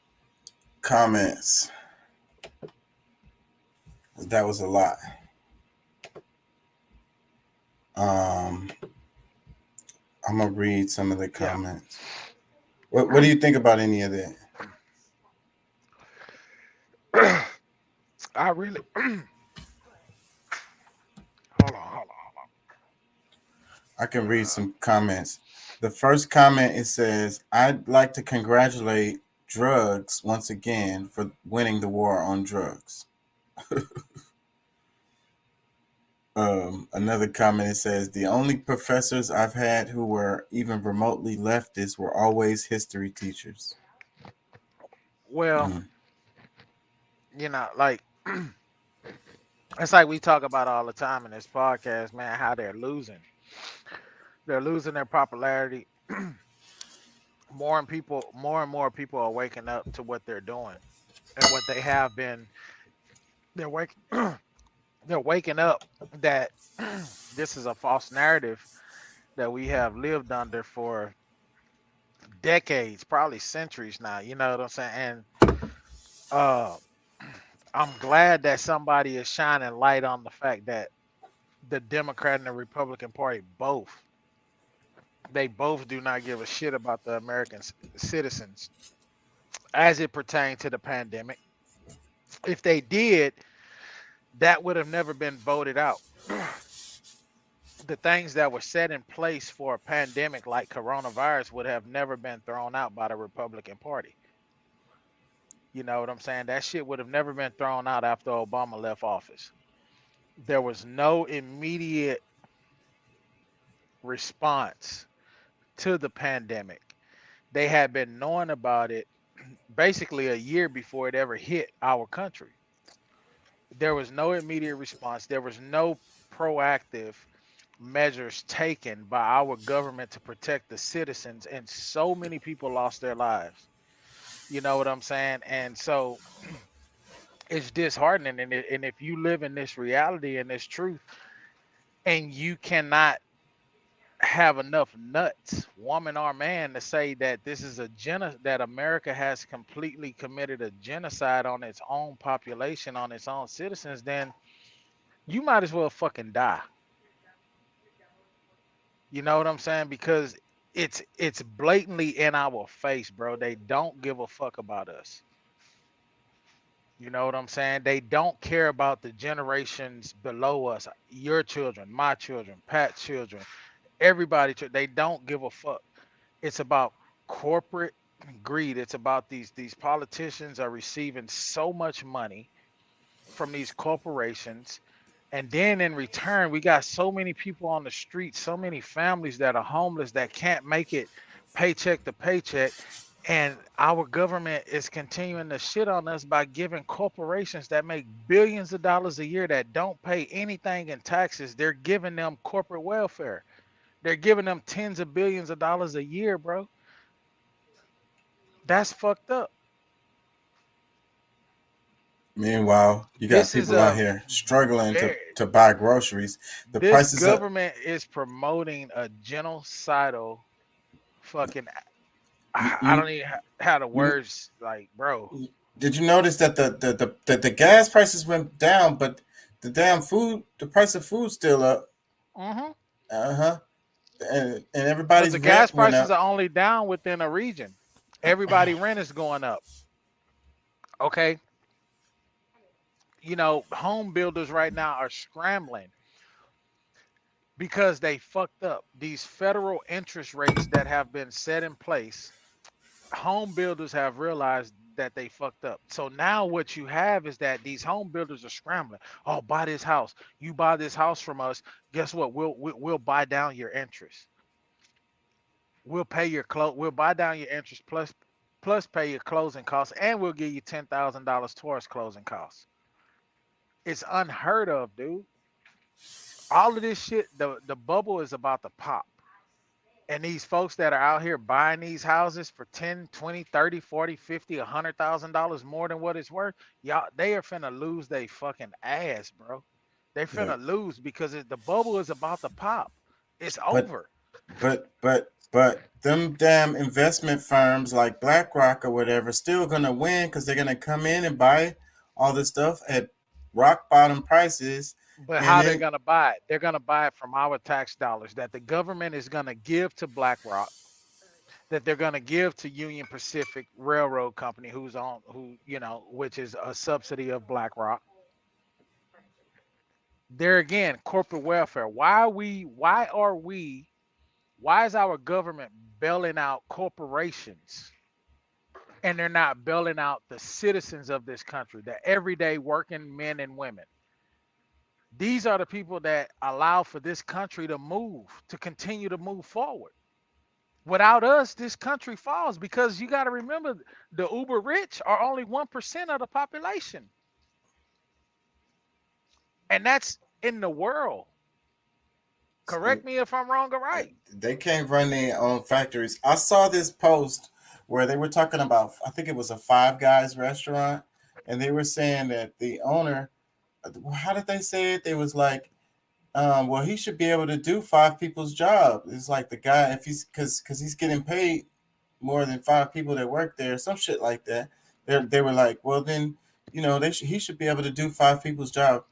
comments. That was a lot. I'm gonna read some of the comments. What do you think about any of that? I really hold on. I can read some comments. The first comment, it says, I'd like to congratulate drugs once again for winning the war on drugs. Another comment, it says, the only professors I've had who were even remotely leftist were always history teachers. Well, you know, like it's like we talk about all the time in this podcast, man, how they're losing. They're losing their popularity. More and more people are waking up to what they're doing and what they have been. They're waking up that this is a false narrative that we have lived under for decades, probably centuries now. You know what I'm saying? And I'm glad that somebody is shining light on the fact that the Democrat and the Republican Party both do not give a shit about the American citizens as it pertains to the pandemic. If they did, that would have never been voted out. The things that were set in place for a pandemic like coronavirus would have never been thrown out by the Republican Party. You know what I'm saying? That shit would have never been thrown out after Obama left office. There was no immediate response to the pandemic. They had been knowing about it basically a year before it ever hit our country. There was no immediate response. There was no proactive measures taken by our government to protect the citizens, and so many people lost their lives. You know what I'm saying? And so it's disheartening. And if you live in this reality and this truth, and you cannot have enough nuts, woman or man, to say that this is that America has completely committed a genocide on its own population, on its own citizens, then you might as well fucking die. You know what I'm saying? Because it's blatantly in our face, bro. They don't give a fuck about us. You know what I'm saying? They don't care about the generations below us, your children, my children, Pat's children, everybody. They don't give a fuck. It's about corporate greed. It's about these politicians are receiving so much money from these corporations. And then in return, we got so many people on the street, so many families that are homeless that can't make it paycheck to paycheck. And our government is continuing to shit on us by giving corporations that make billions of dollars a year that don't pay anything in taxes. They're giving them corporate welfare. They're giving them tens of billions of dollars a year, bro. That's fucked up. Meanwhile, you got people out here struggling to buy groceries. The prices government is promoting a genocidal fucking. I don't even have the words, like, bro. Did you notice that the gas prices went down, but the damn food, the price of food still up? And everybody's the gas prices are only down within a region. Everybody rent is going up. Okay. You know, home builders right now are scrambling because they fucked up. These federal interest rates that have been set in place, home builders have realized that they fucked up. So now what you have is that these home builders are scrambling. Oh, buy this house. You buy this house from us. Guess what? We'll buy down your interest. We'll pay your we'll buy down your interest plus pay your closing costs, and we'll give you $10,000 towards closing costs. It's unheard of, dude. All of this shit, the bubble is about to pop. And these folks that are out here buying these houses for 10, 20, 30, 40, 50, $100,000 more than what it's worth, y'all, they are finna lose their fucking ass, bro. They finna lose because the bubble is about to pop. It's over. But them damn investment firms like BlackRock or whatever still gonna win because they're gonna come in and buy all this stuff at rock bottom prices. But how they're gonna buy it? They're gonna buy it from our tax dollars that the government is gonna give to BlackRock, that they're gonna give to Union Pacific Railroad Company, which is a subsidy of BlackRock. There again, corporate welfare. Why is our government bailing out corporations and they're not bailing out the citizens of this country, the everyday working men and women? These are the people that allow for this country to continue to move forward. Without us, this country falls because you got to remember the uber rich are only 1% of the population. And that's in the world. Correct me if I'm wrong or right. They can't run their own factories. I saw this post where they were talking about, I think it was a Five Guys restaurant, and they were saying that the owner, how did they say it? They was like, well, he should be able to do 5 people's job. It's like the guy, if he's because he's getting paid more than 5 people that work there, some shit like that. They were like, well, then, he should be able to do 5 people's job.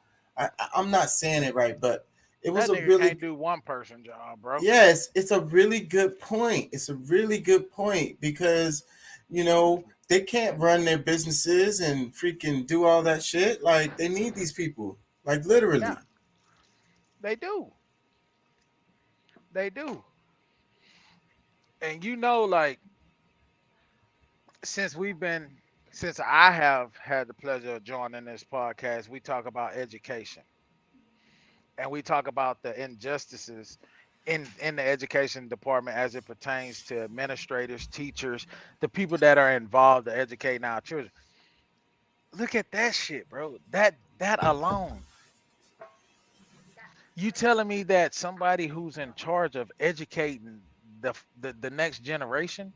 I'm not saying it right, but it was that a really can't do one person job, bro. Yes, it's a really good point. It's a really good point because, they can't run their businesses and freaking do all that shit. Like, they need these people, like, literally. Yeah. They do. They do. And like, since I have had the pleasure of joining this podcast, we talk about education. And we talk about the injustices in the education department as it pertains to administrators, teachers, the people that are involved in educating our children. Look at that shit, bro. That alone. You telling me that somebody who's in charge of educating the next generation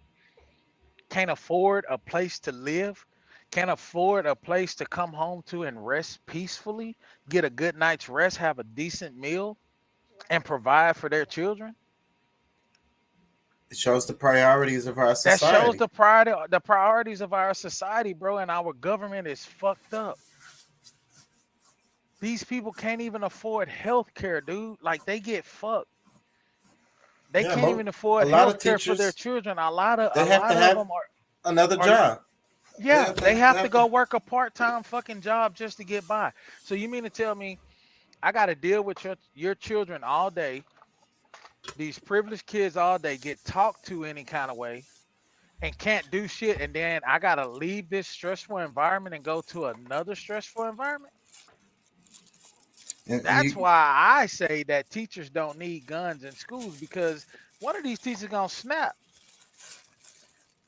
can't afford a place to live, can't afford a place to come home to and rest peacefully, get a good night's rest, have a decent meal, and provide for their children? It shows the priorities of our That society. shows the priorities of our society, bro, and our government is fucked up. These people can't even afford health care, dude. Like they get fucked. They Yeah, can't even afford a lot of health care for their teachers, children. A lot of they have to them have are another are job. yeah, they have to go work a part-time fucking job just to get by. So you mean to tell me I got to deal with your children all day? These privileged kids all day get talked to any kind of way and can't do shit, and then I got to leave this stressful environment and go to another stressful environment? And That's you, why I say that teachers don't need guns in schools, because one of these teachers gonna snap.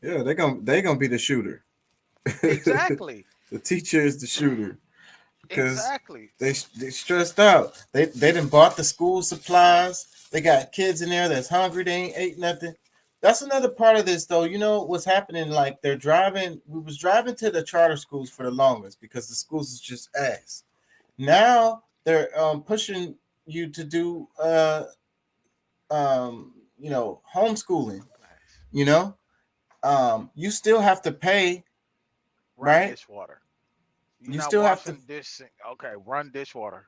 yeah, they gonna be the shooter. Exactly. The teacher is the shooter because Exactly. they stressed out. They done bought the school supplies. They got kids in there that's hungry. They ain't ate nothing. That's another part of this, though. You know what's happening? Like they're driving. We was driving to the charter schools for the longest because the schools is just ass. Now they're pushing you to do homeschooling. You still have to pay, Run right? dishwater. You still have to. Okay, run dishwater.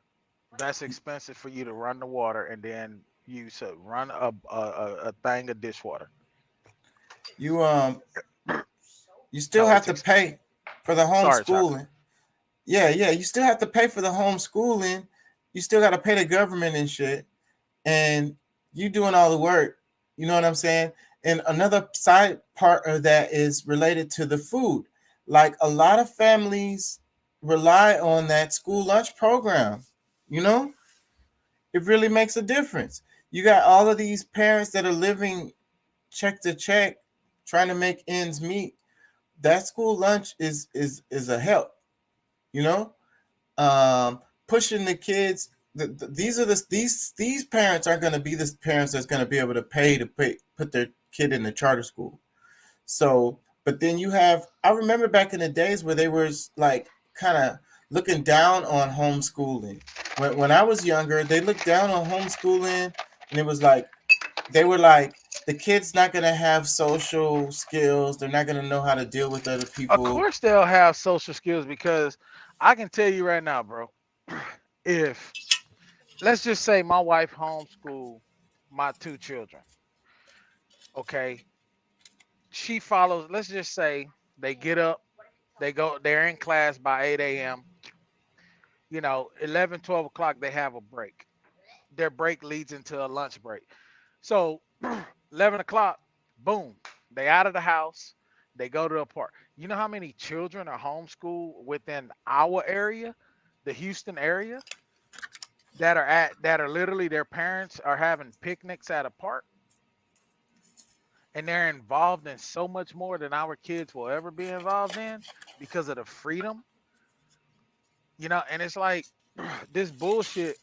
That's expensive for you to run the water, and then you said run a thing of dishwater. You still have to pay for the Sorry, homeschooling. Yeah, you still have to pay for the homeschooling. You still got to pay the government and shit, and you doing all the work. You know what I'm saying? And another side part of that is related to the food. Like a lot of families rely on that school lunch program. You know, it really makes a difference. You got all of these parents that are living check to check, trying to make ends meet. That school lunch is a help. You know, pushing the kids. These parents aren't going to be the parents that's going to be able to put their kid in the charter school. So, but then you have. I remember back in the days where they were like kind of looking down on homeschooling. When I was younger, they looked down on homeschooling, and it was like they were like, the kid's not going to have social skills. They're not going to know how to deal with other people. Of course they'll have social skills, because I can tell you right now, bro, if let's just say my wife homeschooled my 2 children, okay, she follows, let's just say they get up, they're in class by 8 a.m. 11, 12 o'clock, they have a break. Their break leads into a lunch break. So 11 o'clock, boom, they out of the house, they go to a park. You know how many children are homeschooled within our area, the Houston area, that are literally their parents are having picnics at a park, and they're involved in so much more than our kids will ever be involved in because of the freedom. And it's like this bullshit,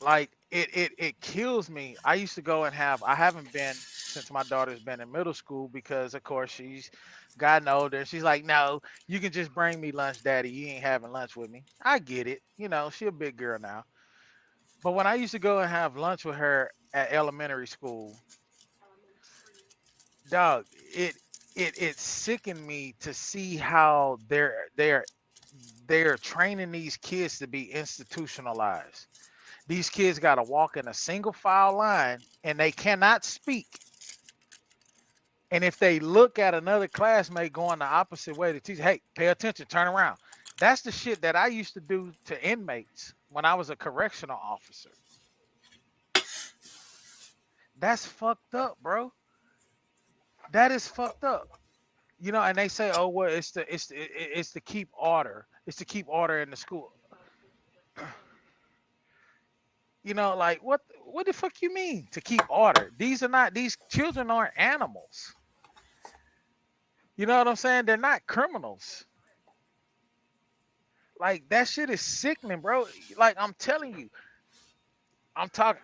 like it kills me. I used to go and I haven't been since my daughter's been in middle school, because of course she's gotten older. She's like, no, you can just bring me lunch, daddy. You ain't having lunch with me. I get it. She a big girl now. But when I used to go and have lunch with her at elementary school, dog, it sickened me to see how they're training these kids to be institutionalized. These kids got to walk in a single file line, and they cannot speak. And if they look at another classmate going the opposite way, the teacher, hey, pay attention, turn around. That's the shit that I used to do to inmates when I was a correctional officer. That's fucked up, bro. That is fucked up. And they say, oh, well, it's to keep order. It's to keep order in the school. Like what the fuck you mean to keep order? These children aren't animals. You know what I'm saying? They're not criminals. Like that shit is sickening, bro. Like I'm telling you, I'm talking.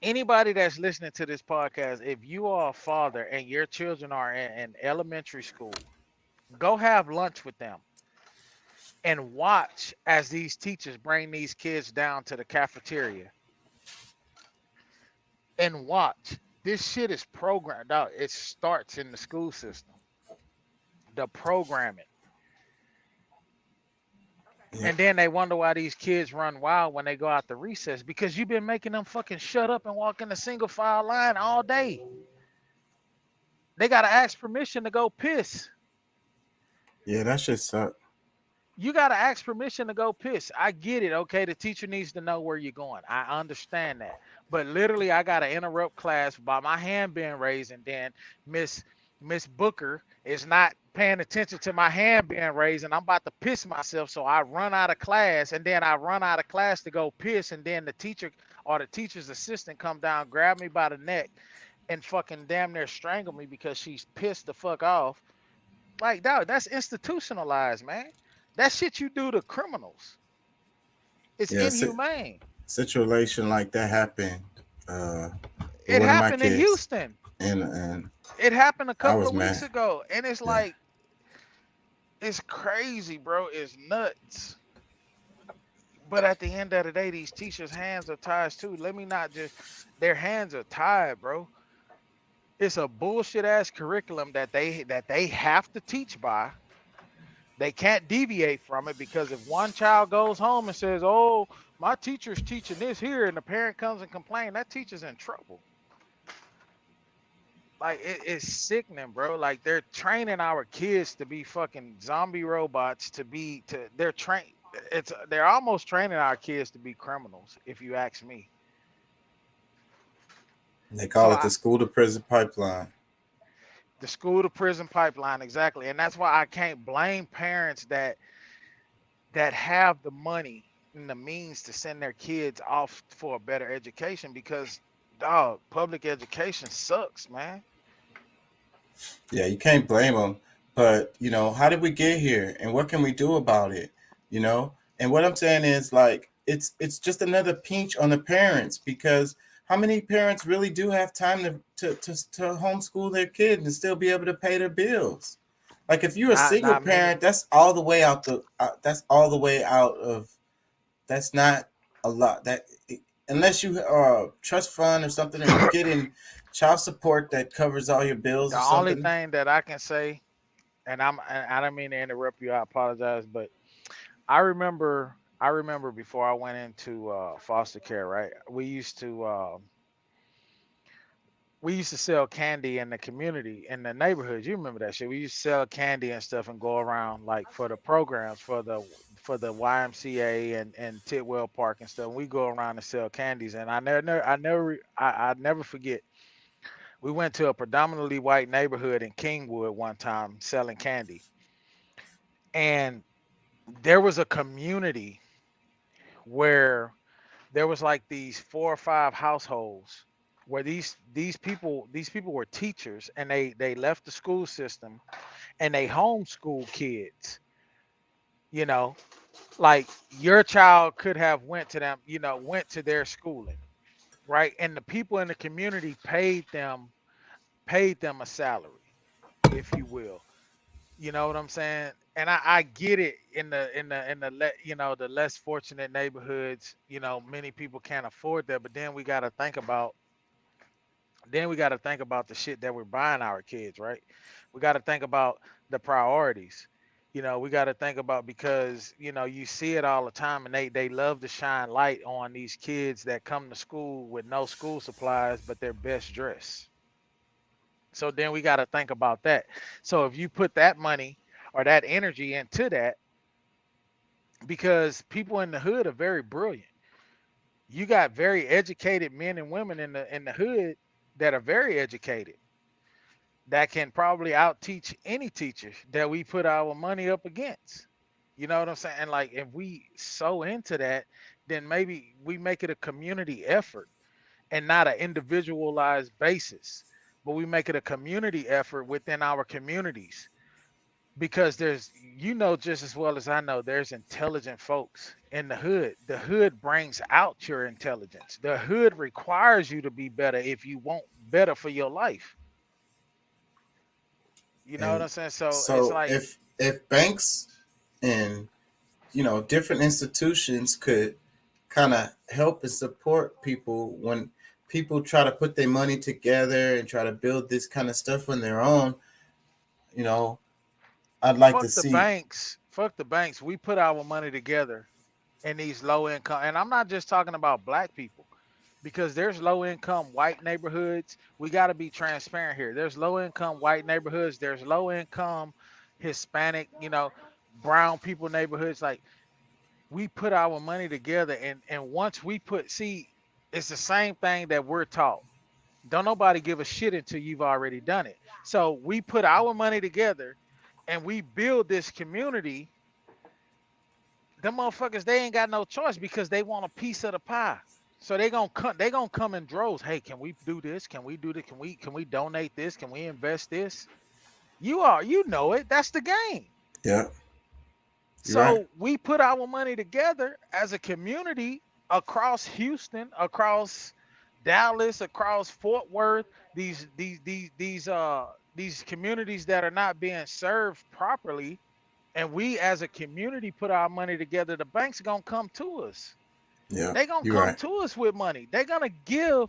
Anybody that's listening to this podcast, if you are a father and your children are in elementary school, go have lunch with them and watch as these teachers bring these kids down to the cafeteria and watch This shit is programmed out. It starts in the school system. The programming. Yeah. And then they wonder why these kids run wild when they go out to recess, because you've been making them fucking shut up and walk in a single file line all day. They gotta ask permission to go piss. Yeah, that shit suck. You gotta ask permission to go piss. I get it. Okay, the teacher needs to know where you're going. I understand that. But literally, I gotta interrupt class by my hand being raised, and then Miss Booker is not paying attention to my hand being raised, and I'm about to piss myself, so I run out of class, and then I run out of class to go piss, and then the teacher or the teacher's assistant come down, grab me by the neck, and fucking damn near strangle me because she's pissed the fuck off. Like, dog, that's institutionalized, man. That shit you do to criminals. It's inhumane. Situation like that happened. It happened in Houston. And it happened a couple of mad. weeks ago. And it's like, it's crazy, bro. It's nuts. But at the end of the day, these teachers' hands are tied too. Their hands are tied, bro. It's a bullshit ass curriculum that they have to teach by. They can't deviate from it, because if one child goes home and says, "Oh, my teacher's teaching this here," and the parent comes and complains, that teacher's in trouble. Like, it's sickening, bro. Like, they're training our kids to be fucking zombie robots. They're almost training our kids to be criminals, if you ask me. They call it the school to prison pipeline. The school to prison pipeline, exactly. And that's why I can't blame parents that have the money and the means to send their kids off for a better education, because, dog, public education sucks, man. Yeah, you can't blame them. But, how did we get here, and what can we do about it? And what I'm saying is, like, it's just another pinch on the parents, because how many parents really do have time to homeschool their kids and still be able to pay their bills? Like, if you're a single parent, that's all the way out of. That's not a lot. Unless you are a trust fund or something, and you're getting child support that covers all your bills. The only thing that I can say, and I don't mean to interrupt you, I apologize, but I remember before I went into foster care, right? We used to sell candy in the community, in the neighborhoods. You remember that shit? We used to sell candy and stuff and go around, like, for the programs for the YMCA and Tidwell Park and stuff. We go around and sell candies, and I never forget. We went to a predominantly white neighborhood in Kingwood one time selling candy, and there was a community where there was like these 4 or 5 households where these people were teachers, and they left the school system and they homeschool kids. Like, your child could have went to their schooling, right? And the people in the community paid them a salary, if you will. You know what I'm saying? And I get it in the less fortunate neighborhoods, many people can't afford that, but then we got to think about the shit that we're buying our kids, right? We got to think about the priorities. We got to think about, because, you see it all the time, and they love to shine light on these kids that come to school with no school supplies, but they're best dressed. So then we got to think about that. So if you put that money or that energy into that, because people in the hood are very brilliant. You got very educated men and women in the hood that are very educated, that can probably out-teach any teacher that we put our money up against. You know what I'm saying? And, like, if we sow into that, then maybe we make it a community effort and not an individualized basis, but we make it a community effort within our communities. Because there's, just as well as I know, there's intelligent folks in the hood. The hood brings out your intelligence. The hood requires you to be better if you want better for your life. You know what I'm saying? So it's like, if banks and different institutions could kind of help and support people when people try to put their money together and try to build this kind of stuff on their own, you know, I'd like to see. Fuck the banks. We put our money together in these low income, and I'm not just talking about black people, because there's low income white neighborhoods. We got to be transparent here. There's low income white neighborhoods. There's low income Hispanic, you know, brown people neighborhoods. Like, we put our money together, and once we see, it's the same thing that we're taught. Don't nobody give a shit until you've already done it. So we put our money together and we build this community. Them motherfuckers, they ain't got no choice because they want a piece of the pie. So they gonna come in droves. Hey, can we do this? Can we do that? Can we donate this? Can we invest this? You know it. That's the game. Yeah. So right. We put our money together as a community across Houston, across Dallas, across Fort Worth, these communities that are not being served properly, and we as a community put our money together. The banks are gonna come to us. Yeah, they gonna come to us with money. They're gonna give,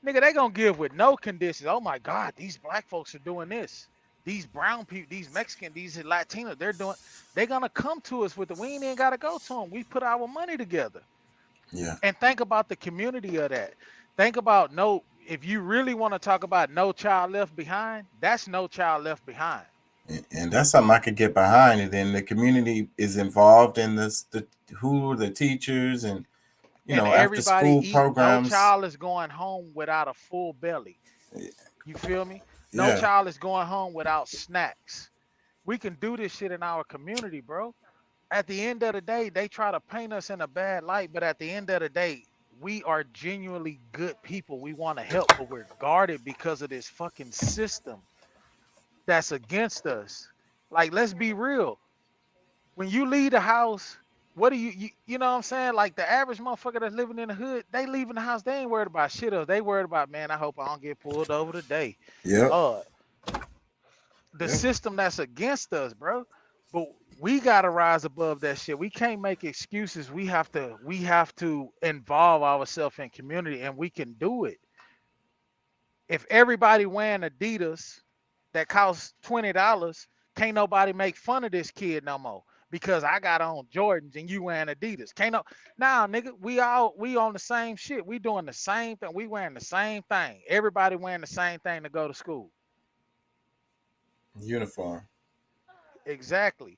nigga. They gonna give with no conditions. Oh my God, these black folks are doing this. These brown people, these Mexican, these Latinos, they're gonna come to us with it. We ain't even gotta go to them. We put our money together. Yeah. And think about the community of that. Think about if you really want to talk about No Child Left Behind, that's No Child Left Behind. And that's something I could get behind. And then the community is involved in this, the teachers and, after school programs. No child is going home without a full belly. You feel me? No child is going home without snacks. We can do this shit in our community, bro. At the end of the day, they try to paint us in a bad light, but at the end of the day, we are genuinely good people. We want to help, but we're guarded because of this fucking system that's against us. Like, let's be real. When you leave the house, what do you know what I'm saying? Like, the average motherfucker that's living in the hood, they leaving the house, they ain't worried about shit else. They worried about, man, I hope I don't get pulled over today. Yeah. The system that's against us, bro. But we gotta rise above that shit. We can't make excuses. We have to involve ourselves in community, and we can do it. If everybody wearing Adidas that costs $20, can't nobody make fun of this kid no more because I got on Jordans and you wearing Adidas. Nah, nigga, we on the same shit. We doing the same thing. We wearing the same thing. Everybody wearing the same thing to go to school. Uniform. Exactly.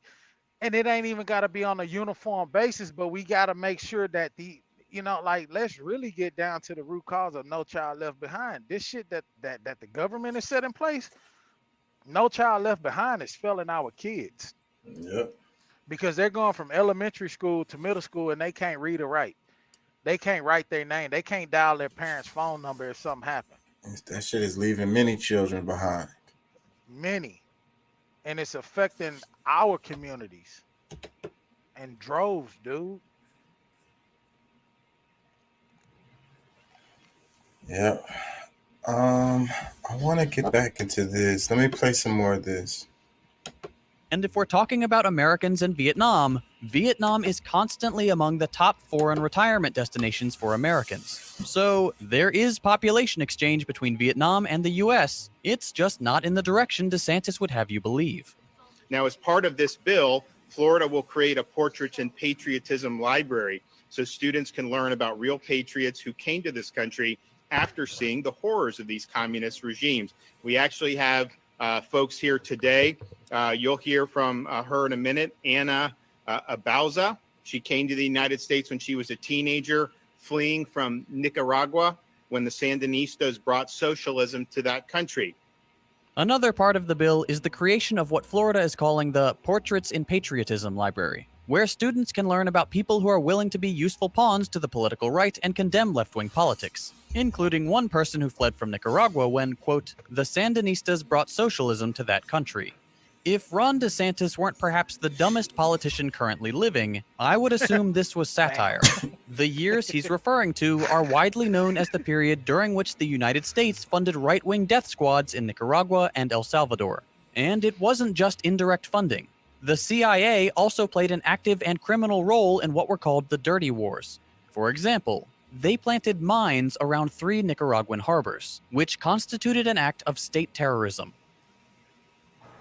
And it ain't even got to be on a uniform basis, but we got to make sure that let's really get down to the root cause of No Child Left Behind. This shit that the government has set in place, No Child Left Behind is failing our kids. Yep. Because they're going from elementary school to middle school and they can't read or write. They can't write their name. They can't dial their parents' phone number if something happens. That shit is leaving many children behind. Many. And it's affecting our communities and droves, dude. Yeah. I want to get back into this. Let me play some more of this. And if we're talking about Americans in Vietnam, Vietnam is constantly among the top foreign retirement destinations for Americans. So there is population exchange between Vietnam and the U.S. It's just not in the direction DeSantis would have you believe. Now, as part of this bill, Florida will create a Portraits and Patriotism library so students can learn about real patriots who came to this country after seeing the horrors of these communist regimes. We actually have folks here today. You'll hear from her in a minute. Anna Abauza. She came to the United States when she was a teenager, fleeing from Nicaragua when the Sandinistas brought socialism to that country. Another part of the bill is the creation of what Florida is calling the Portraits in Patriotism Library, where students can learn about people who are willing to be useful pawns to the political right and condemn left-wing politics, including one person who fled from Nicaragua when, quote, the Sandinistas brought socialism to that country. If Ron DeSantis weren't perhaps the dumbest politician currently living, I would assume this was satire. The years he's referring to are widely known as the period during which the United States funded right-wing death squads in Nicaragua and El Salvador. And it wasn't just indirect funding. The CIA also played an active and criminal role in what were called the Dirty Wars. For example, They planted mines around 3 Nicaraguan harbors, which constituted an act of state terrorism.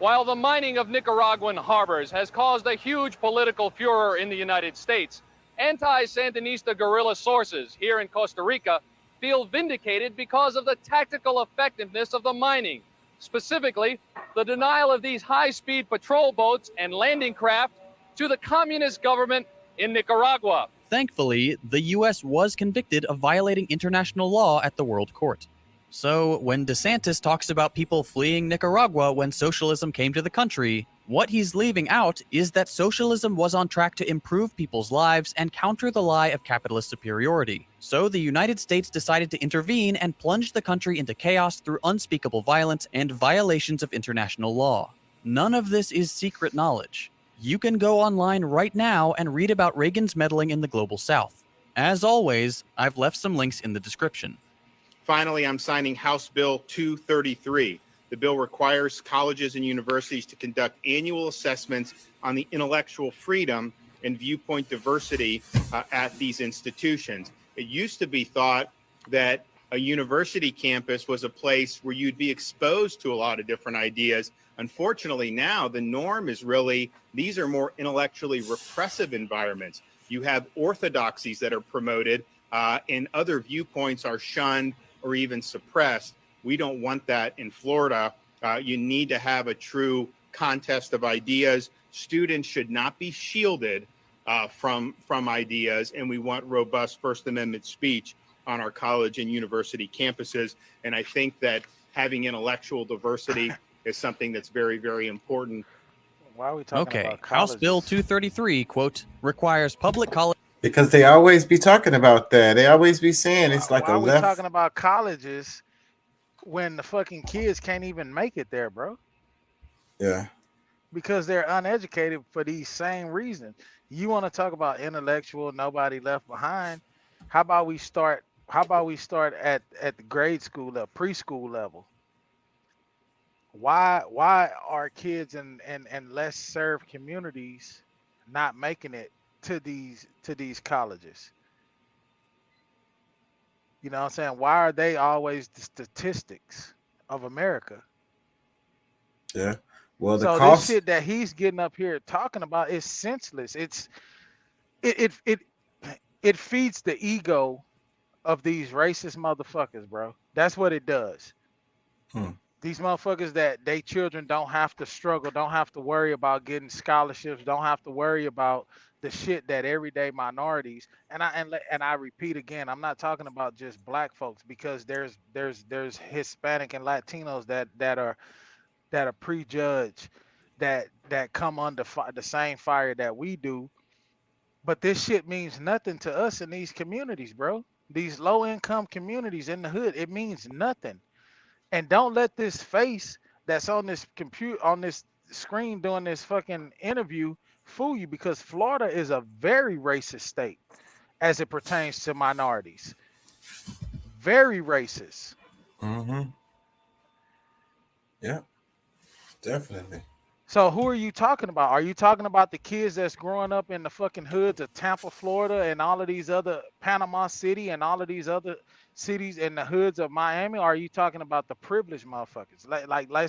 While the mining of Nicaraguan harbors has caused a huge political furor in the United States, anti-Sandinista guerrilla sources here in Costa Rica feel vindicated because of the tactical effectiveness of the mining. Specifically, the denial of these high-speed patrol boats and landing craft to the communist government in Nicaragua. Thankfully, the US was convicted of violating international law at the World Court. So, when DeSantis talks about people fleeing Nicaragua when socialism came to the country, what he's leaving out is that socialism was on track to improve people's lives and counter the lie of capitalist superiority. So the United States decided to intervene and plunge the country into chaos through unspeakable violence and violations of international law. None of this is secret knowledge. You can go online right now and read about Reagan's meddling in the Global South. As always, I've left some links in the description. Finally, I'm signing House Bill 233. The bill requires colleges and universities to conduct annual assessments on the intellectual freedom and viewpoint diversity at these institutions. It used to be thought that a university campus was a place where you'd be exposed to a lot of different ideas. Unfortunately, now the norm is really, these are more intellectually repressive environments. You have orthodoxies that are promoted and other viewpoints are shunned or even suppressed. We don't want that in Florida. You need to have a true contest of ideas. Students should not be shielded from ideas, and we want robust First Amendment speech on our college and university campuses. And I think that having intellectual diversity is something that's very, very important. Why are we talking about House Bill 233, quote, requires public college. Because they always be talking about that. They always be saying it's like Why a are we left. talking about colleges when the fucking kids can't even make it there, bro? Yeah. Because they're uneducated for these same reasons. You want to talk about intellectual, nobody left behind? How about we start at the grade school level, preschool level? Why are kids in less served communities not making it to these colleges? You know what I'm saying? Why are they always the statistics of America? Yeah. Well, the So cost. this shit that he's getting up here talking about is senseless. It feeds the ego of these racist motherfuckers, bro. That's what it does. These motherfuckers that they children don't have to struggle, don't have to worry about getting scholarships, don't have to worry about the shit that everyday minorities, and I repeat again, I'm not talking about just black folks, because there's Hispanic and Latinos that are prejudged, that come under the same fire that we do. But this shit means nothing to us in these communities, bro. These low income communities in the hood, it means nothing. And don't let this face that's on this computer, on this screen doing this fucking interview fool you, because Florida is a very racist state as it pertains to minorities. Very racist. Mm-hmm. Yeah, definitely. So who are you talking about? Are you talking about the kids that's growing up in the fucking hoods of Tampa, Florida, and all of these other, Panama City, and all of these other cities in the hoods of Miami? Or are you talking about the privileged motherfuckers?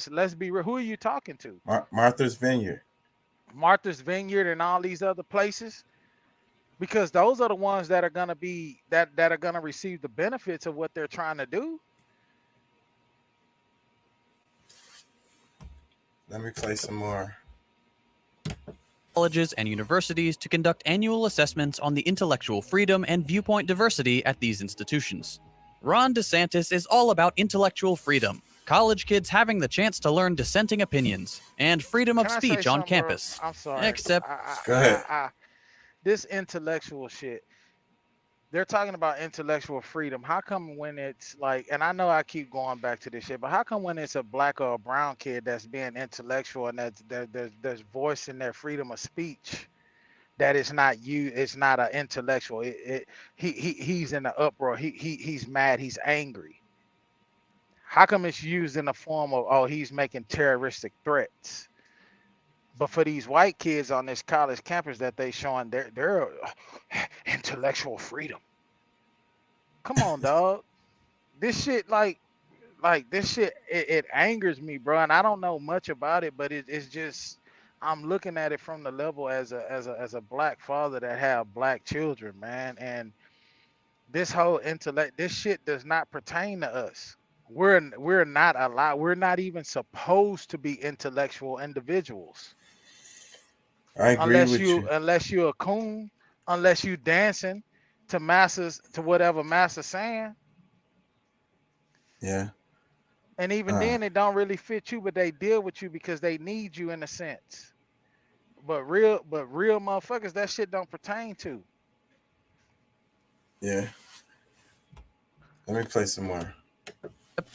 Let's be real. Who are you talking to? Martha's Vineyard. Martha's Vineyard and all these other places? Because those are the ones that are gonna be that are gonna receive the benefits of what they're trying to do. Let me play some more. Colleges and universities to conduct annual assessments on the intellectual freedom and viewpoint diversity at these institutions. Ron DeSantis is all about intellectual freedom, college kids having the chance to learn dissenting opinions, and freedom of Can I say speech on something, bro? campus. I'm sorry. Except, Go ahead. This intellectual shit, they're talking about intellectual freedom. How come when it's like, and I know I keep going back to this shit, but how come when it's a black or a brown kid that's being intellectual and that's voicing their freedom of speech, that it's not you, it's not an intellectual. He's in the uproar. He's mad. He's angry. How come it's used in the form of, oh, he's making terroristic threats? But for these white kids on this college campus that they showing, they're intellectual freedom. Come on, dog. This shit, like this shit, it angers me, bro. And I don't know much about it, but it's just I'm looking at it from the level as a black father that have black children, man. And this whole intellect, this shit does not pertain to us. We're not allowed. We're not even supposed to be intellectual individuals. I agree with you. Unless you're a coon, unless you dancing to whatever master's saying. Yeah. And even then, it don't really fit you, but they deal with you because they need you in a sense. But real motherfuckers, that shit don't pertain to. Yeah. Let me play some more.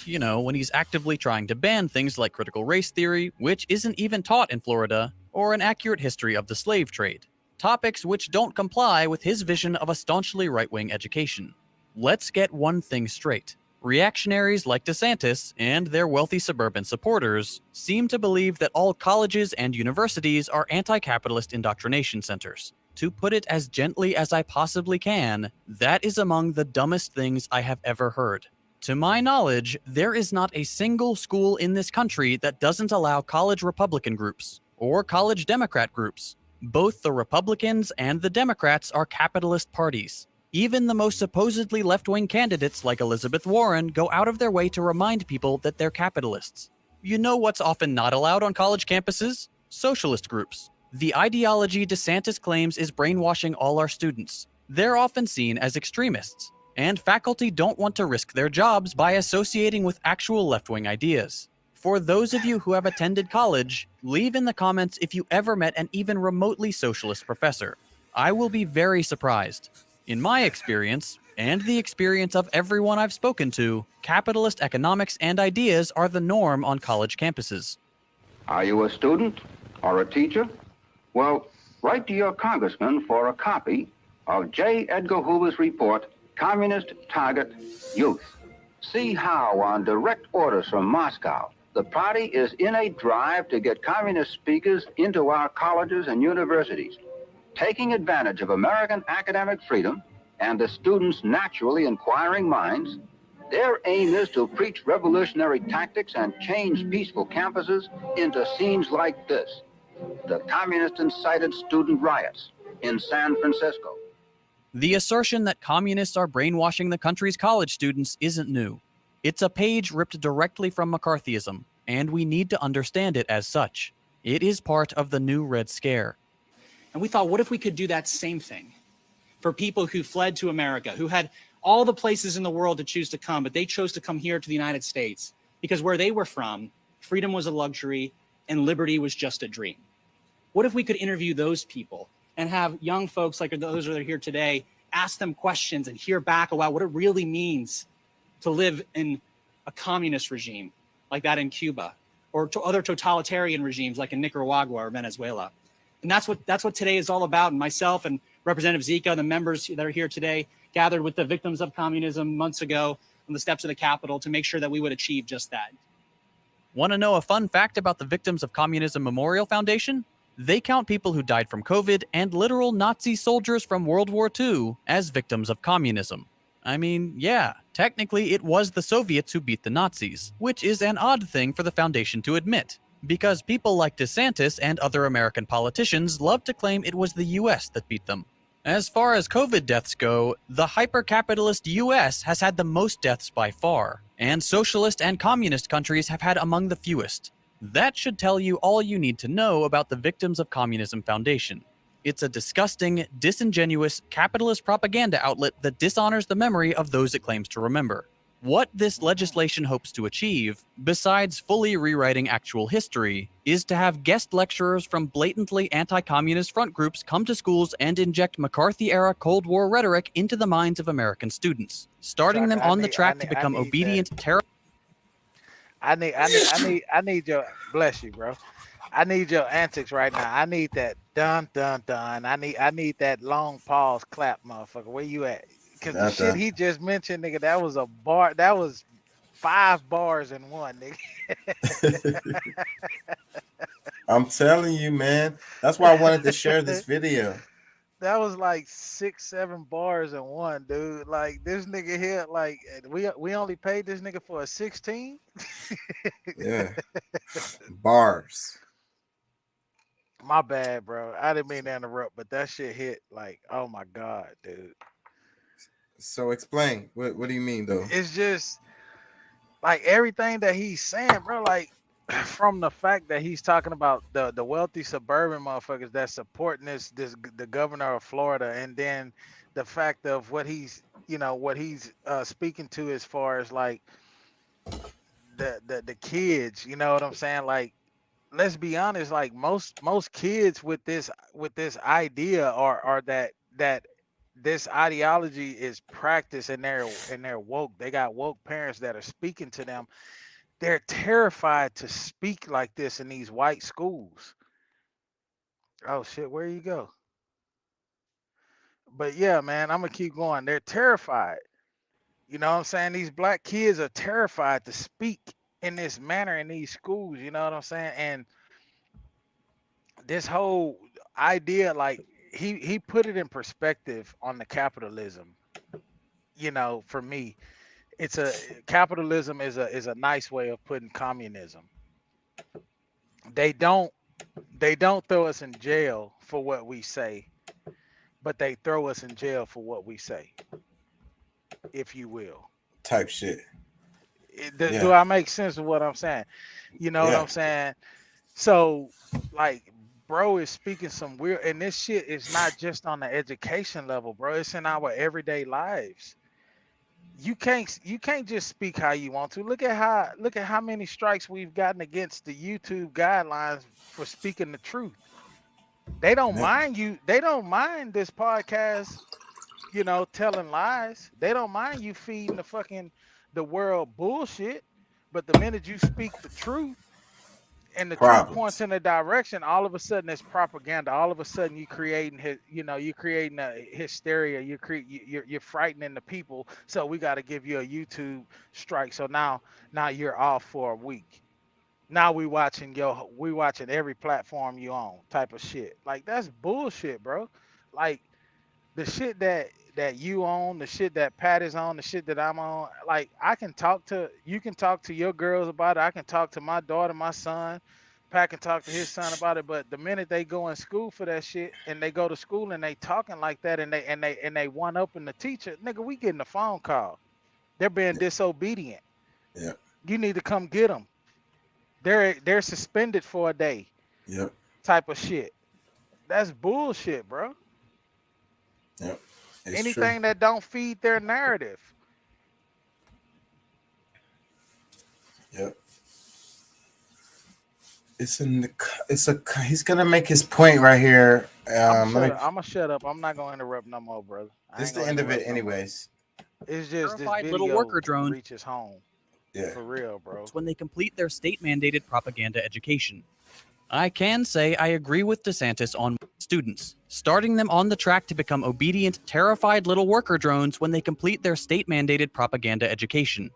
You know, when he's actively trying to ban things like critical race theory, which isn't even taught in Florida, or an accurate history of the slave trade. Topics which don't comply with his vision of a staunchly right-wing education. Let's get one thing straight. Reactionaries like DeSantis and their wealthy suburban supporters seem to believe that all colleges and universities are anti-capitalist indoctrination centers. To put it as gently as I possibly can, that is among the dumbest things I have ever heard. To my knowledge, there is not a single school in this country that doesn't allow college Republican groups or college Democrat groups. Both the Republicans and the Democrats are capitalist parties. Even the most supposedly left-wing candidates like Elizabeth Warren go out of their way to remind people that they're capitalists. You know what's often not allowed on college campuses? Socialist groups. The ideology DeSantis claims is brainwashing all our students. They're often seen as extremists, and faculty don't want to risk their jobs by associating with actual left-wing ideas. For those of you who have attended college, leave in the comments if you ever met an even remotely socialist professor. I will be very surprised. In my experience, and the experience of everyone I've spoken to, capitalist economics and ideas are the norm on college campuses. Are you a student or a teacher? Well, write to your congressman for a copy of J. Edgar Hoover's report, Communist Target Youth. See how, on direct orders from Moscow, the party is in a drive to get communist speakers into our colleges and universities, taking advantage of American academic freedom and the students' naturally inquiring minds. Their aim is to preach revolutionary tactics and change peaceful campuses into scenes like this, the communist-incited student riots in San Francisco. The assertion that communists are brainwashing the country's college students isn't new. It's a page ripped directly from McCarthyism, and we need to understand it as such. It is part of the new Red Scare. And we thought, what if we could do that same thing for people who fled to America, who had all the places in the world to choose to come, but they chose to come here to the United States because where they were from, freedom was a luxury and liberty was just a dream. What if we could interview those people and have young folks like those that are here today, ask them questions and hear back about what it really means to live in a communist regime like that in Cuba, or to other totalitarian regimes like in Nicaragua or Venezuela. And that's what today is all about. And myself and Representative Zika, the members that are here today, gathered with the victims of communism months ago on the steps of the Capitol to make sure that we would achieve just that. Want to know a fun fact about the Victims of Communism Memorial Foundation? They count people who died from COVID and literal Nazi soldiers from World War II as victims of communism. I mean, yeah, technically it was the Soviets who beat the Nazis, which is an odd thing for the foundation to admit, because people like DeSantis and other American politicians love to claim it was the US that beat them. As far as COVID deaths go, the hyper-capitalist US has had the most deaths by far, and socialist and communist countries have had among the fewest. That should tell you all you need to know about the Victims of Communism Foundation. It's a disgusting, disingenuous, capitalist propaganda outlet that dishonors the memory of those it claims to remember. What this legislation hopes to achieve, besides fully rewriting actual history, is to have guest lecturers from blatantly anti-communist front groups come to schools and inject McCarthy-era Cold War rhetoric into the minds of American students, starting them on the track to become obedient terror. I need your, bless you, bro. I need your antics right now. I need that dun dun dun. I need that long pause clap, motherfucker. Where you at? Because the shit he just mentioned, nigga, that was a bar. That was 5 bars in one, nigga. I'm telling you, man. That's why I wanted to share this video. That was like 6-7 bars in one, dude. Like this nigga here, like we only paid this nigga for a 16. Yeah. Bars. My bad, bro. I didn't mean to interrupt, but that shit hit like, oh my god, dude. So explain. What do you mean though? It's just like everything that he's saying, bro. Like from the fact that he's talking about the wealthy suburban motherfuckers that supporting the governor of Florida, and then the fact of what he's speaking to as far as like the kids, you know what I'm saying? Like, let's be honest, like most kids with this idea are that this ideology is practiced and they're woke. They got woke parents that are speaking to them. They're terrified to speak like this in these white schools. Oh shit, where you go? But yeah, man, I'm gonna keep going. They're terrified. You know what I'm saying? These black kids are terrified to speak in this manner in these schools. You know what I'm saying? And this whole idea, like he put it in perspective on the capitalism. You know, for me, it's capitalism is a nice way of putting communism. They don't throw us in jail for what we say, but they throw us in jail for what we say, if you will. Type shit. Do I make sense of what I'm saying? You know what I'm saying? So, like, bro is speaking some weird, and this shit is not just on the education level, bro. It's in our everyday lives. You can't just speak how you want to. Look at how many strikes we've gotten against the YouTube guidelines for speaking the truth. They don't mind you. They don't mind this podcast, you know, telling lies. They don't mind you feeding the world bullshit. But the minute you speak the truth and the truth points in a direction, all of a sudden it's propaganda. All of a sudden you're creating a hysteria. You're frightening the people. So we got to give you a YouTube strike. So now you're off for a week. Now we watching every platform you own type of shit. Like, that's bullshit, bro. Like, the shit that you own, the shit that Pat is on, the shit that I'm on, like, you can talk to your girls about it. I can talk to my daughter, my son. Pat can talk to his son about it. But the minute they go in school for that shit, and they go to school and they talking like that, and they one up in the teacher, nigga, we getting a phone call. They're being disobedient. Yeah. You need to come get them. They're suspended for a day. Yep. Type of shit. That's bullshit, bro. Yep. Anything that don't feed their narrative. Yep. He's gonna make his point right here. I'm gonna shut up. I'm not gonna interrupt no more, brother. This is the end of it, anyways. It's just this Terrified video little worker drones reaches home. Yeah. For real, bro. when they complete their state-mandated propaganda education. I can say I agree with DeSantis on students, starting them on the track to become obedient, terrified little worker drones when they complete their state-mandated propaganda education.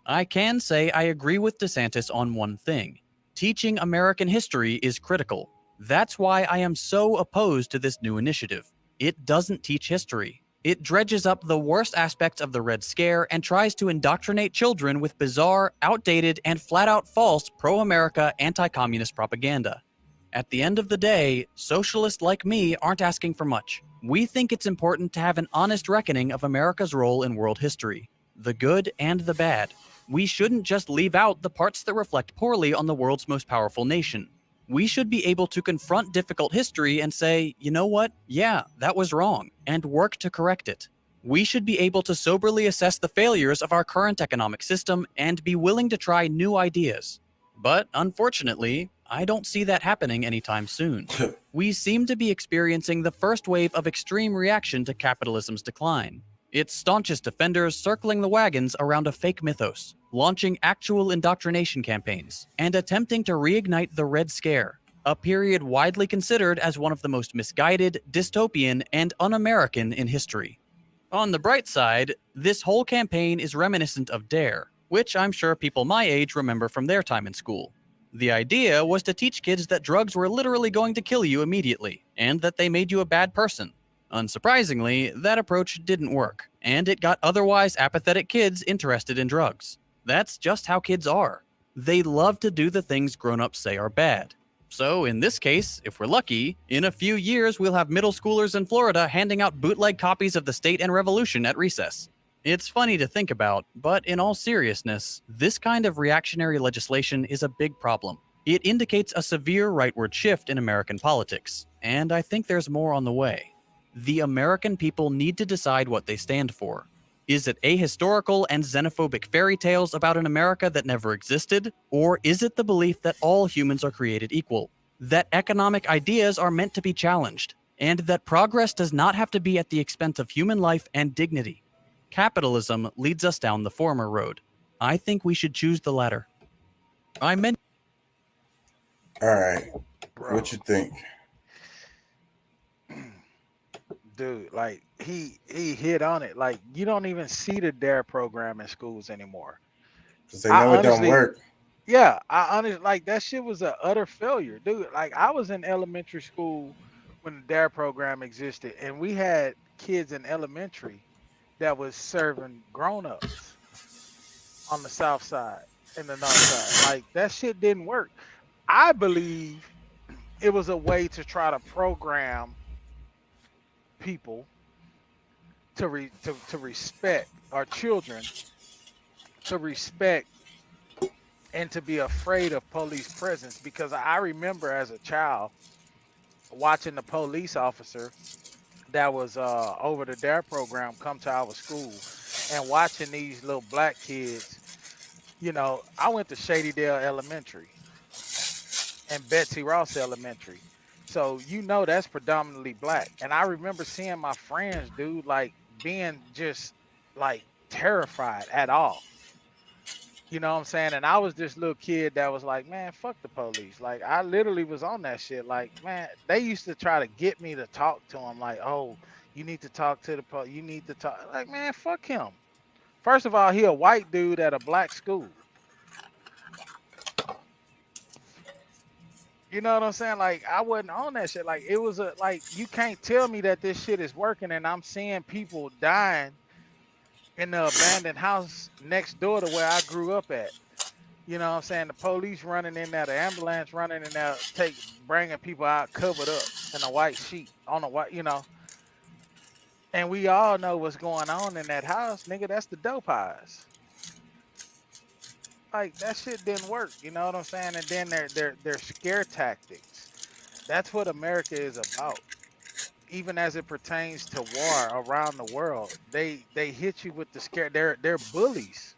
I can say I agree with DeSantis on one thing. Teaching American history is critical. That's why I am so opposed to this new initiative. It doesn't teach history. It dredges up the worst aspects of the Red Scare and tries to indoctrinate children with bizarre, outdated, and flat-out false pro-America, anti-communist propaganda. At the end of the day, socialists like me aren't asking for much. We think it's important to have an honest reckoning of America's role in world history, the good and the bad. We shouldn't just leave out the parts that reflect poorly on the world's most powerful nation. We should be able to confront difficult history and say, you know what? Yeah, that was wrong, and work to correct it. We should be able to soberly assess the failures of our current economic system and be willing to try new ideas. But unfortunately, I don't see that happening anytime soon. We seem to be experiencing the first wave of extreme reaction to capitalism's decline. Its staunchest defenders circling the wagons around a fake mythos, launching actual indoctrination campaigns, and attempting to reignite the Red Scare, a period widely considered as one of the most misguided, dystopian, and un-American in history. On the bright side, this whole campaign is reminiscent of DARE, which I'm sure people my age remember from their time in school. The idea was to teach kids that drugs were literally going to kill you immediately, and that they made you a bad person. Unsurprisingly, that approach didn't work, and it got otherwise apathetic kids interested in drugs. That's just how kids are. They love to do the things grown-ups say are bad. So in this case, if we're lucky, in a few years we'll have middle schoolers in Florida handing out bootleg copies of The State and Revolution at recess. It's funny to think about, but in all seriousness, this kind of reactionary legislation is a big problem. It indicates a severe rightward shift in American politics, and I think there's more on the way. The American people need to decide what they stand for. Is it ahistorical and xenophobic fairy tales about an America that never existed? Or is it the belief that all humans are created equal? That economic ideas are meant to be challenged? And that progress does not have to be at the expense of human life and dignity? Capitalism leads us down the former road. I think we should choose the latter. All right. What you think? Dude, like he hit on it. Like you don't even see the DARE program in schools anymore. Because they know it don't work. Yeah, I honestly like that shit was an utter failure, dude. Like I was in elementary school when the DARE program existed, and we had kids in elementary that was serving grown-ups on the south side and the north side. Like that shit didn't work. I believe it was a way to try to program people to respect our children, to respect and to be afraid of police presence. Because I remember as a child watching the police officer that was over the DARE program come to our school and watching these little black kids. You know, I went to Shadydale Elementary and Betsy Ross Elementary. So, you know, that's predominantly black. And I remember seeing my friends, dude, like being just like terrified at all. You know what I'm saying? And I was this little kid that was like, man, fuck the police. Like, I literally was on that shit. Like, man, they used to try to get me to talk to him. Like, oh, you need to talk to the police. You need to talk. Like, man, fuck him. First of all, he a white dude at a black school. You know what I'm saying? Like, I wasn't on that shit. Like, it was like, you can't tell me that this shit is working and I'm seeing people dying in the abandoned house next door to where I grew up at. You know what I'm saying? The police running in there, the ambulance running in there, bringing people out covered up in a white sheet on a white, you know. And we all know what's going on in that house, nigga. That's the dope eyes. Like, that shit didn't work, you know what I'm saying? And then their scare tactics. That's what America is about. Even as it pertains to war around the world, they hit you with the scare. They're bullies.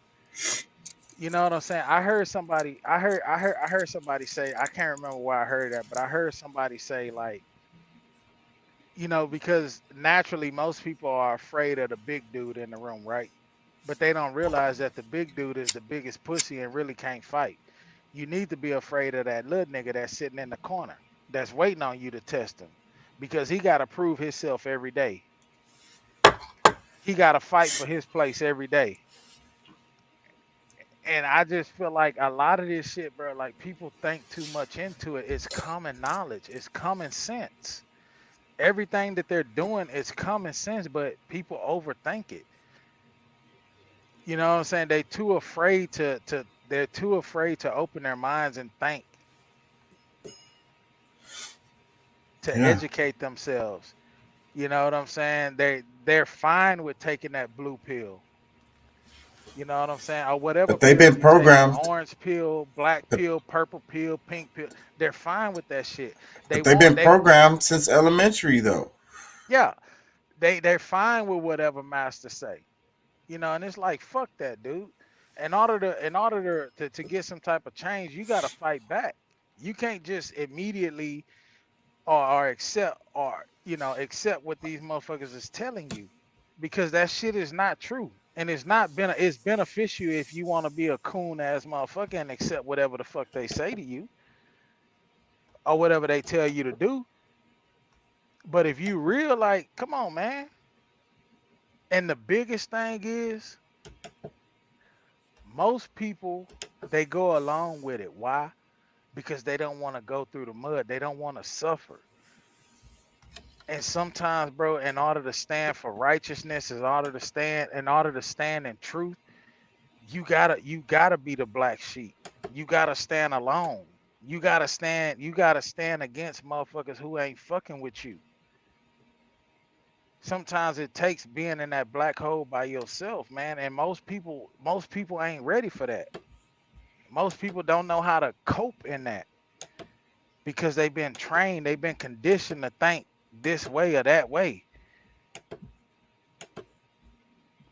You know what I'm saying? I heard somebody say, I can't remember where I heard that, but I heard somebody say, like, you know, because naturally most people are afraid of the big dude in the room, right? But they don't realize that the big dude is the biggest pussy and really can't fight. You need to be afraid of that little nigga that's sitting in the corner, that's waiting on you to test him, because he got to prove himself every day. He got to fight for his place every day. And I just feel like a lot of this shit, bro, like people think too much into it. It's common knowledge. It's common sense. Everything that they're doing is common sense, but people overthink it. You know what I'm saying? They're too afraid to open their minds and think, to educate themselves. You know what I'm saying? They're fine with taking that blue pill. You know what I'm saying? Or whatever. But they've been programmed. Orange pill, black pill, purple pill, pink pill. They're fine with that shit. They've been programmed since elementary, though. Yeah, they're fine with whatever master say. You know, and it's like, fuck that, dude. In order to get some type of change, you got to fight back. You can't just immediately or accept what these motherfuckers is telling you, because that shit is not true. And it's beneficial if you want to be a coon ass motherfucker and accept whatever the fuck they say to you or whatever they tell you to do. But if you real, like, come on, man. And the biggest thing is, most people, they go along with it. Why? Because they don't want to go through the mud. They don't want to suffer. And sometimes, bro, in order to stand for righteousness, in order to stand in truth, you gotta be the black sheep. You gotta stand alone. You gotta stand against motherfuckers who ain't fucking with you. Sometimes it takes being in that black hole by yourself, man. And most people ain't ready for that. Most people don't know how to cope in that because they've been trained, they've been conditioned to think this way or that way.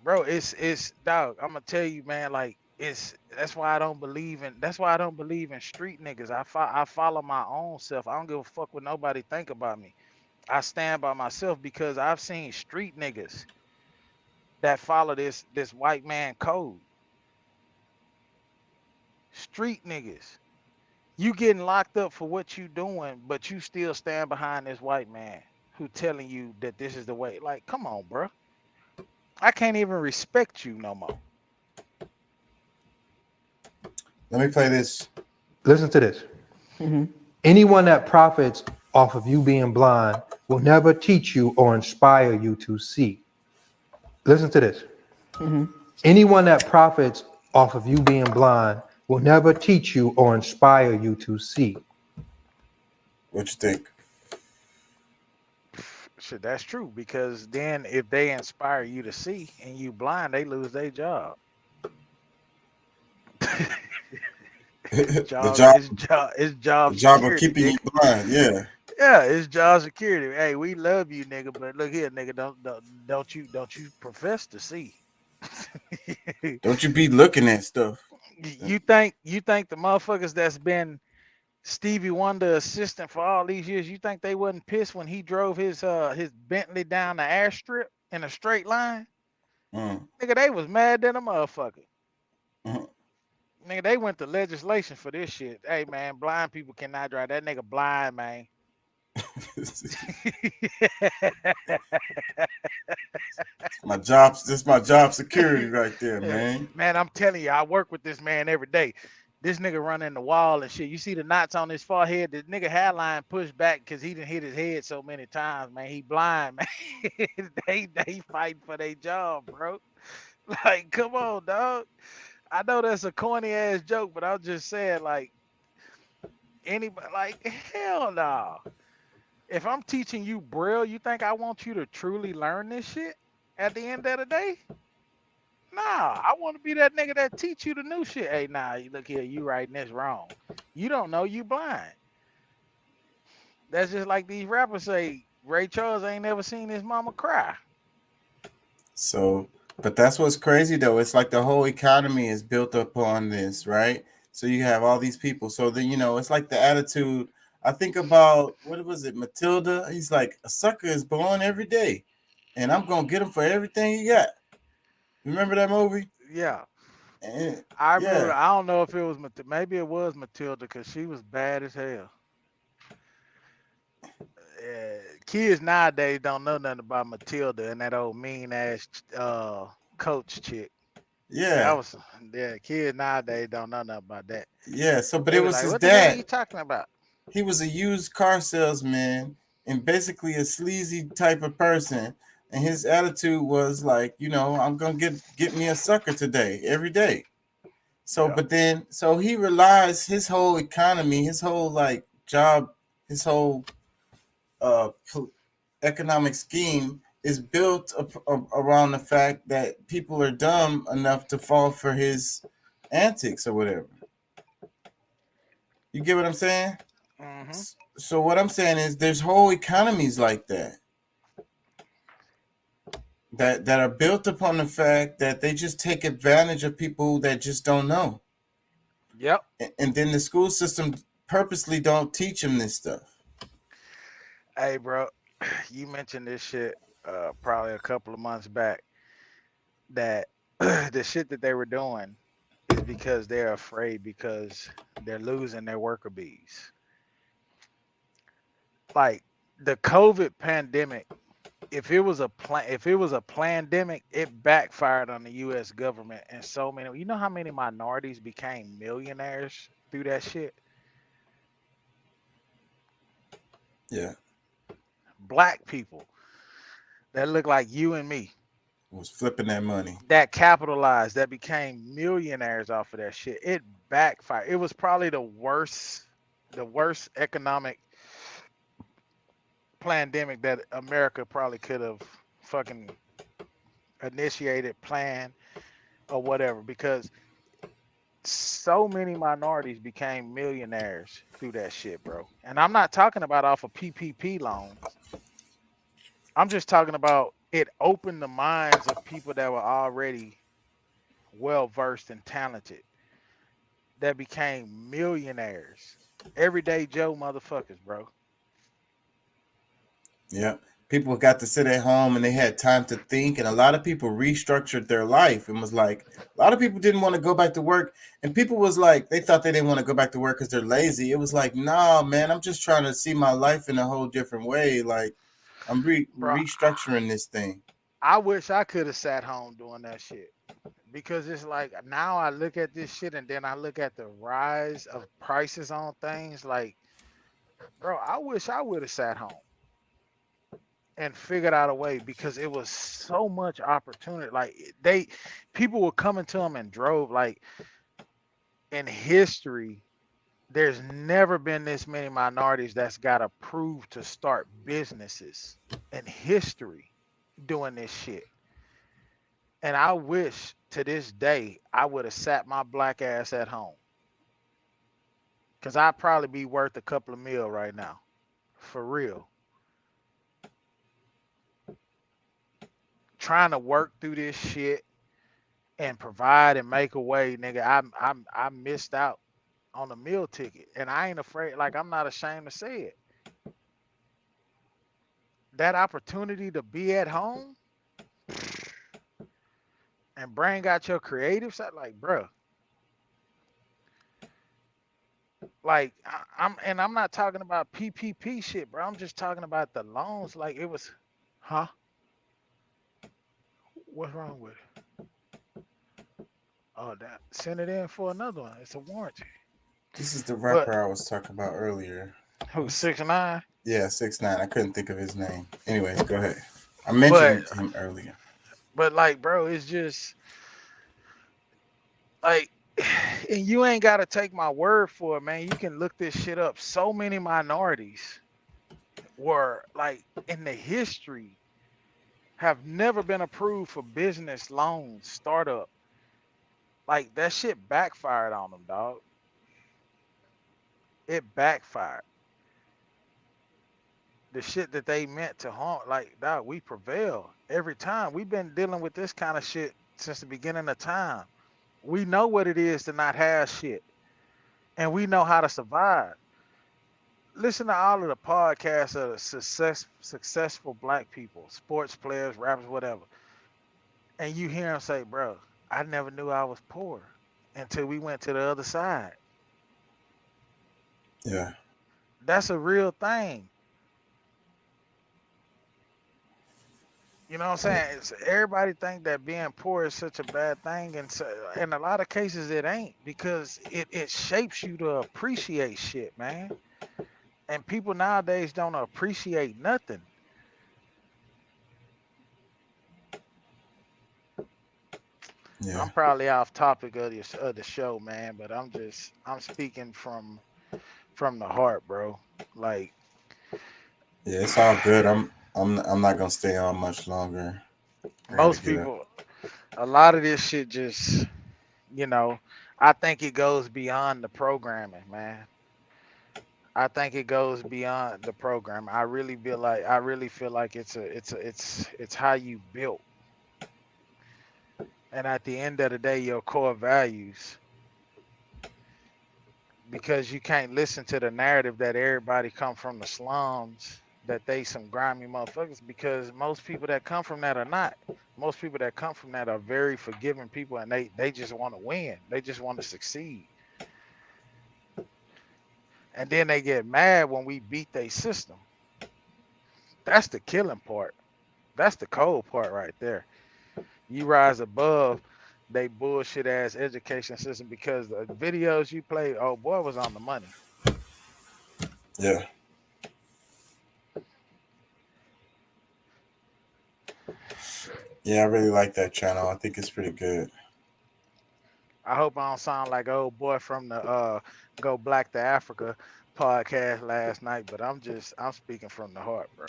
Bro, it's dog. I'm gonna tell you, man, like that's why I don't believe in street niggas. I follow my own self. I don't give a fuck what nobody think about me. I stand by myself because I've seen street niggas that follow this white man code. Street niggas. You getting locked up for what you doing, but you still stand behind this white man who telling you that this is the way. Like, come on, bro. I can't even respect you no more. Let me play this. Listen to this. Anyone that profits off of you being blind will never teach you or inspire you to see. Listen to this. Anyone that profits off of you being blind will never teach you or inspire you to see. What you think? Shit, that's true, because then if they inspire you to see and you blind, they lose their job. The job job security, of keeping you nigga. blind. Yeah. Yeah, it's job security. Hey, we love you, nigga, but look here, nigga, don't you profess to see. Don't you be looking at stuff. You think the motherfuckers that's been Stevie Wonder assistant for all these years, you think they wasn't pissed when he drove his Bentley down the airstrip in a straight line? Nigga, they was mad than a motherfucker. Nigga, they went to legislation for this shit. Hey man, blind people cannot drive. That nigga blind, man. This is my job security right there, man. Man, I'm telling you, I work with this man every day. This nigga running the wall and shit. You see the knots on his forehead? The nigga hairline pushed back because he done hit his head so many times, man. He blind, man. they fighting for their job, bro. Like, come on, dog. I know that's a corny ass joke, but I'm just saying, like, anybody, like, hell no. If I'm teaching you Braille, you think I want you to truly learn this shit at the end of the day? Nah, I want to be that nigga that teach you the new shit. Hey, nah, you look here, you writing this wrong. You don't know, you blind. That's just like these rappers say, Ray Charles ain't never seen his mama cry. So, but that's what's crazy though. It's like the whole economy is built upon this, right? So you have all these people. So then, it's like the attitude. I think about, what was it, Matilda? He's like, a sucker is born every day, and I'm gonna get him for everything he got. Remember that movie? Yeah. And, I remember. I don't know if it was maybe it was Matilda because she was bad as hell. Kids nowadays don't know nothing about Matilda and that old mean ass coach chick. Yeah. Kids nowadays don't know nothing about that. Yeah. So, but They it was was like, his what the hell dad. are you talking about? He was a used car salesman and basically a sleazy type of person. And his attitude was like, I'm gonna get me a sucker today, every day. So, but then, so he realized his whole economy, his whole like job, his whole economic scheme is built around the fact that people are dumb enough to fall for his antics or whatever. You get what I'm saying? So what I'm saying is there's whole economies like that are built upon the fact that they just take advantage of people that just don't know. Yep. And then the school system purposely don't teach them this stuff. Hey, bro, you mentioned this shit probably a couple of months back, that the shit that they were doing is because they're afraid because they're losing their worker bees. Like the COVID pandemic, if it was a pandemic, it backfired on the U.S. government and so many. You know how many minorities became millionaires through that shit? Yeah. black people that look like you and me Was flipping that money. that capitalized, that became millionaires off of that shit. It backfired. It was probably the worst economic pandemic that America probably could have fucking initiated, planned, or whatever, because so many minorities became millionaires through that shit, bro. And I'm not talking about off of PPP loans. I'm just talking about it opened the minds of people that were already well versed and talented that became millionaires. Everyday Joe motherfuckers, bro. Yeah. People got to sit at home and they had time to think, and a lot of people restructured their life and was like, a lot of people didn't want to go back to work, and people was like, they thought they didn't want to go back to work because they're lazy. It was like, nah, man, I'm just trying to see my life in a whole different way. Like, I'm restructuring this thing. I wish I could have sat home doing that shit, because it's like now I look at this shit and then I look at the rise of prices on things. Like, bro, I wish I would have sat home and figured out a way, because it was so much opportunity. Like, people were coming to them and drove. Like, in history, there's never been this many minorities that's got approved to start businesses in history doing this shit. And I wish to this day I would have sat my black ass at home, because I'd probably be worth a couple of mil right now, for real. Trying to work through this shit and provide and make a way, nigga. I missed out on the meal ticket, and I ain't afraid. Like, I'm not ashamed to say it. That opportunity to be at home and bring out your creative side, like, bro. Like, I'm not talking about PPP shit, bro. I'm just talking about the loans. Like, it was, huh? What's wrong with it? Oh, that send it in for another one. It's a warranty. This is the rapper I was talking about earlier. Who's 6ix9ine? Yeah, 6ix9ine. I couldn't think of his name. Anyways, go ahead. I mentioned him earlier. But like, bro, it's just like, and you ain't gotta take my word for it, man. You can look this shit up. So many minorities were like in the history have never been approved for business loans, startup. Like, that shit backfired on them, dog. It backfired. The shit that they meant to harm, like, dog, we prevail every time. We've been dealing with this kind of shit since the beginning of time. We know what it is to not have shit, and we know how to survive. Listen to all of the podcasts of the successful black people, sports players, rappers, whatever, and you hear them say, bro, I never knew I was poor until we went to the other side. Yeah. That's a real thing. You know what I'm saying? Everybody think that being poor is such a bad thing, and so, in a lot of cases it ain't, because it shapes you to appreciate shit, man. And people nowadays don't appreciate nothing. Yeah. I'm probably off topic of the show, man, but I'm speaking from the heart, bro. Like, Yeah, it's all good. I'm not gonna stay on much longer. Most people, a lot of this shit just, I think it goes beyond the programming, man. I think it goes beyond the program. I really feel like it's how you built. And at the end of the day, your core values. Because you can't listen to the narrative that everybody come from the slums, that they some grimy motherfuckers, because most people that come from that are not. Most people that come from that are very forgiving people, and they just want to win. They just want to succeed. And then they get mad when we beat their system. That's the killing part. That's the cold part right there. You rise above they bullshit ass education system, because the videos you play, oh boy, was on the money. Yeah. Yeah, I really like that channel. I think it's pretty good. I hope I don't sound like old boy from the Go Black to Africa podcast last night, but I'm speaking from the heart, bro.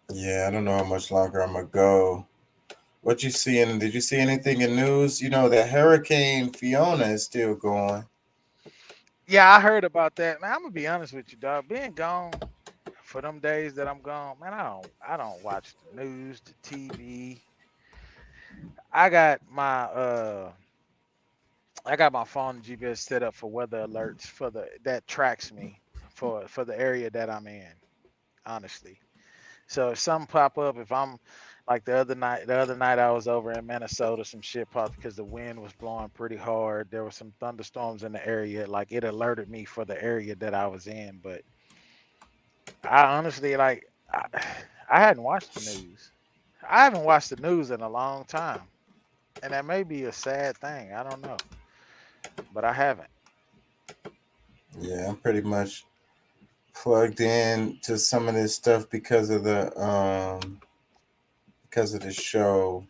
Yeah, I don't know how much longer I'm gonna go. What you seeing? Did you see anything in news? You know that Hurricane Fiona is still going. Yeah, I heard about that, man. I'm gonna be honest with you, dog. Being gone for them days that I'm gone, man, I don't watch the news, the TV. I got my phone GPS set up for weather alerts that tracks me for the area that I'm in, honestly. So if something pop up, if I'm like the other night I was over in Minnesota, some shit popped because the wind was blowing pretty hard. There were some thunderstorms in the area. Like it alerted me for the area that I was in. But I honestly I hadn't watched the news. I haven't watched the news in a long time. And that may be a sad thing. I don't know. But I haven't. Yeah, I'm pretty much plugged in to some of this stuff because of the show.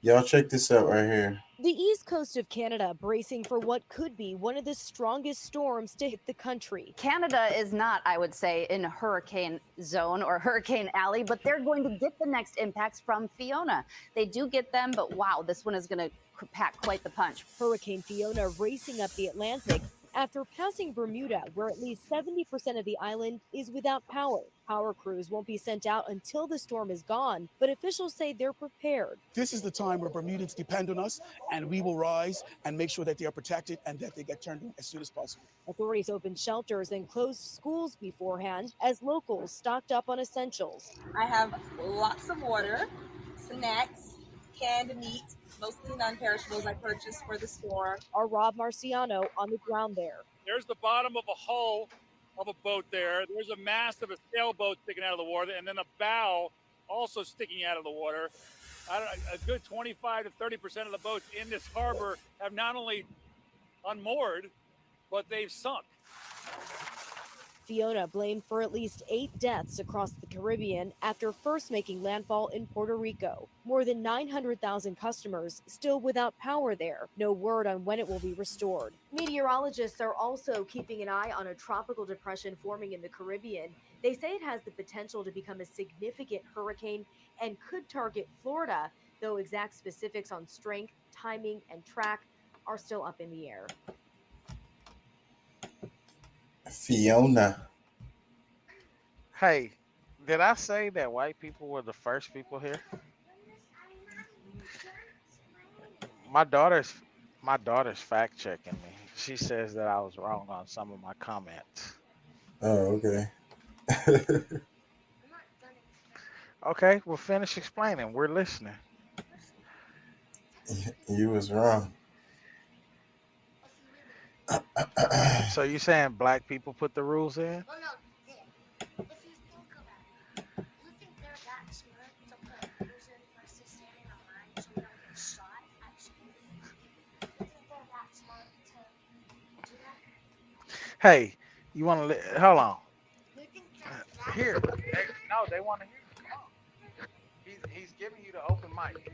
Y'all check this out right here. The east coast of Canada bracing for what could be one of the strongest storms to hit the country. Canada is not, I would say, in hurricane zone or hurricane alley, but they're going to get the next impacts from Fiona. They do get them, but wow, this one is going to pack quite the punch. Hurricane Fiona racing up the Atlantic after passing Bermuda, where at least 70% of the island is without power. Power crews won't be sent out until the storm is gone, but officials say they're prepared. This is the time where Bermudans depend on us, and we will rise and make sure that they are protected and that they get turned in as soon as possible. Authorities opened shelters and closed schools beforehand as locals stocked up on essentials. I have lots of water, snacks, canned meat, mostly non-perishables I purchased for the store. Our Rob Marciano on the ground there. There's the bottom of a hull of a boat there. There's a mast of a sailboat sticking out of the water, and then a bow also sticking out of the water. A good 25 to 30% of the boats in this harbor have not only unmoored, but they've sunk. Fiona blamed for at least 8 deaths across the Caribbean after first making landfall in Puerto Rico. More than 900,000 customers still without power there. No word on when it will be restored. Meteorologists are also keeping an eye on a tropical depression forming in the Caribbean. They say it has the potential to become a significant hurricane and could target Florida, though exact specifics on strength, timing, and track are still up in the air. Fiona. Hey, did I say that white people were the first people here? My daughter's fact checking me. She says that I was wrong on some of my comments. Oh, okay. Okay, well finish explaining. We're listening. You was wrong. So you saying black people put the rules in? Well, no, if you think about it, you think they're that smart to put rules in versus standing online so you don't get shot at school? You think they're that smart to do that? Hey, you want to hold on? You think they're that Here, no, they want to hear you. Come on. He's giving you the open mic.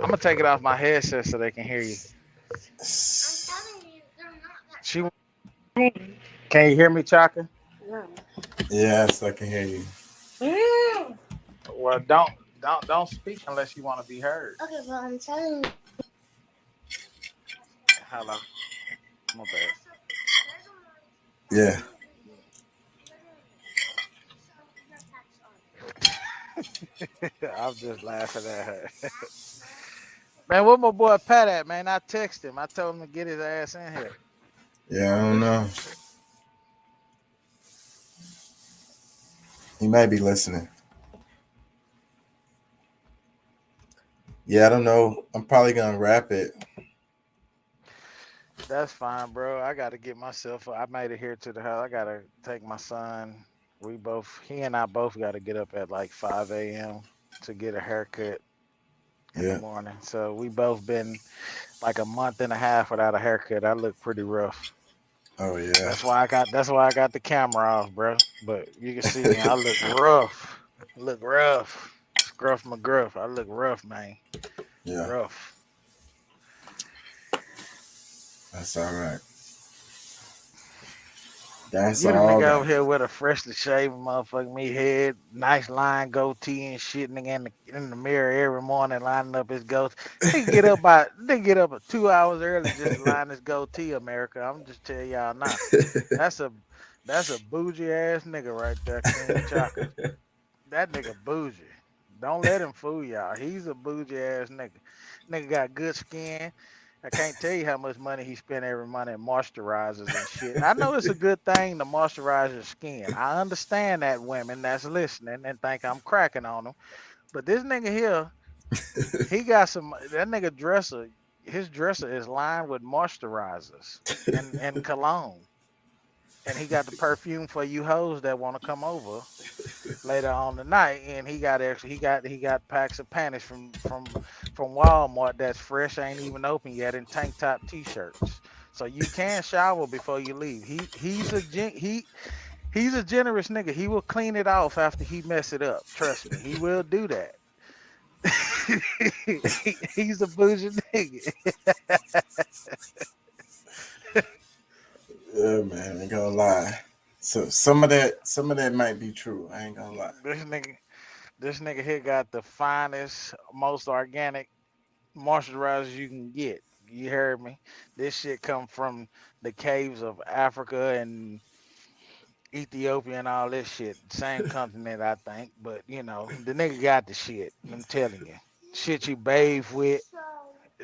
I'm gonna take it off my headset so they can hear you. She can you hear me, Chaka? Yes, I can hear you. Well, don't speak unless you want to be heard. Okay, well, I'm telling you. Hello. My bad. Yeah. I'm just laughing at her. Man, where my boy Pat at, man? I texted him. I told him to get his ass in here. Yeah, I don't know. He might be listening. Yeah, I don't know. I'm probably gonna wrap it. That's fine, bro. I gotta get myself. I made it here to the house. I gotta take my son. He and I both gotta get up at like 5 a.m. to get a haircut in the morning. So we both been like a month and a half without a haircut. I look pretty rough. Oh yeah. That's why I got the camera off, bro. But you can see me. I look rough. Scruff McGruff. I look rough, man. Yeah. Rough. That's all right. That's You the all nigga right. over here with a freshly shaven motherfucking me head, nice line goatee and shit, nigga in the mirror every morning lining up his goatee. They get up 2 hours early just to line his goatee, America. I'm just telling y'all now. That's a bougie ass nigga right there, King Chaka. That nigga bougie. Don't let him fool y'all. He's a bougie ass nigga. Nigga got good skin. I can't tell you how much money he spent every month in moisturizers and shit. I know it's a good thing to moisturize your skin. I understand that women that's listening and think I'm cracking on them. But this nigga here, he got that nigga dresser. His dresser is lined with moisturizers and cologne. And he got the perfume for you hoes that want to come over later on the night. And he got packs of panties from Walmart that's fresh, ain't even open yet, in tank top t-shirts. So you can shower before you leave. He's a generous nigga. He will clean it off after he mess it up. Trust me, he will do that. He's a bougie nigga. Yeah, man, I ain't gonna lie. So some of that might be true. I ain't gonna lie. This nigga here got the finest, most organic moisturizers you can get. You heard me? This shit come from the caves of Africa and Ethiopia and all this shit. Same continent, I think. But you know, the nigga got the shit. I'm telling you. Shit you bathe with.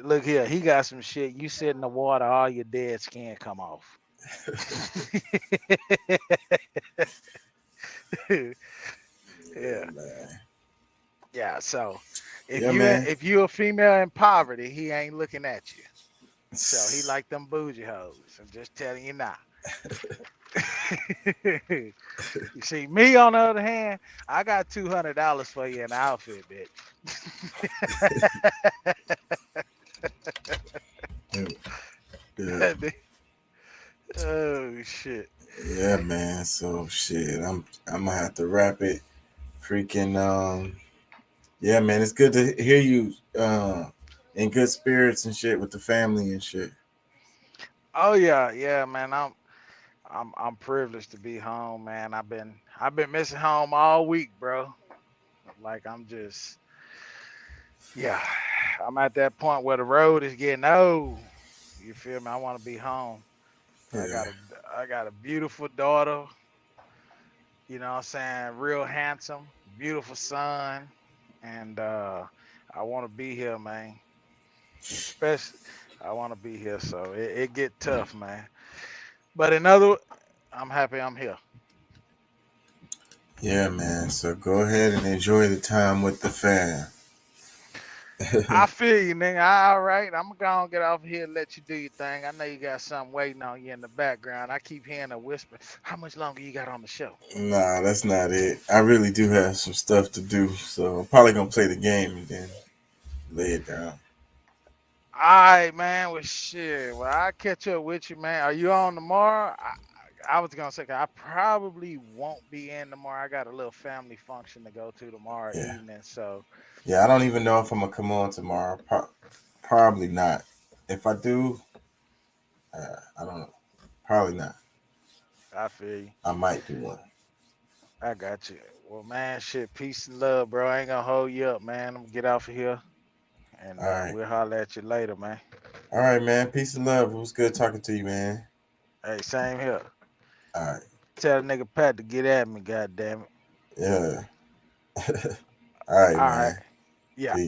Look here, he got some shit. You sit in the water, all your dead skin come off. Yeah. Yeah, so if you're a female in poverty, he ain't looking at you. So he like them bougie hoes. I'm just telling you now. You see, me on the other hand, I got $200 for you in an outfit, bitch. Yeah. Oh shit. Yeah, man. So shit, I'm gonna have to wrap it. Freaking yeah, man. It's good to hear you in good spirits and shit with the family and shit. Oh yeah, man. I'm privileged to be home, man. I've been missing home all week, bro. Like I'm at that point where the road is getting old. You feel me? I want to be home. Yeah. I got a beautiful daughter. You know what I'm saying? Real handsome, beautiful son. And I want to be here, man. Especially I want to be here. So it get tough, man. But I'm happy I'm here. Yeah, man. So go ahead and enjoy the time with the fam. I feel you, nigga. All right. I'm going to get off here and let you do your thing. I know you got something waiting on you in the background. I keep hearing a whisper. How much longer you got on the show? Nah, that's not it. I really do have some stuff to do. So I'm probably going to play the game and then lay it down. All right, man. Well, shit. Well, I'll catch up with you, man. Are you on tomorrow? I was going to say, I probably won't be in tomorrow. I got a little family function to go to tomorrow evening. So. Yeah, I don't even know if I'm going to come on tomorrow. Probably not. If I do, I don't know. Probably not. I feel you. I might do one. I got you. Well, man, shit, peace and love, bro. I ain't gonna hold you up, man. I'm gonna get off of here, and right. We'll holler at you later, man. All right, man. Peace and love. It was good talking to you, man. Hey, same here. All right. Tell the nigga Pat to get at me, goddamn it. Yeah. All right, man. Yeah. Peace.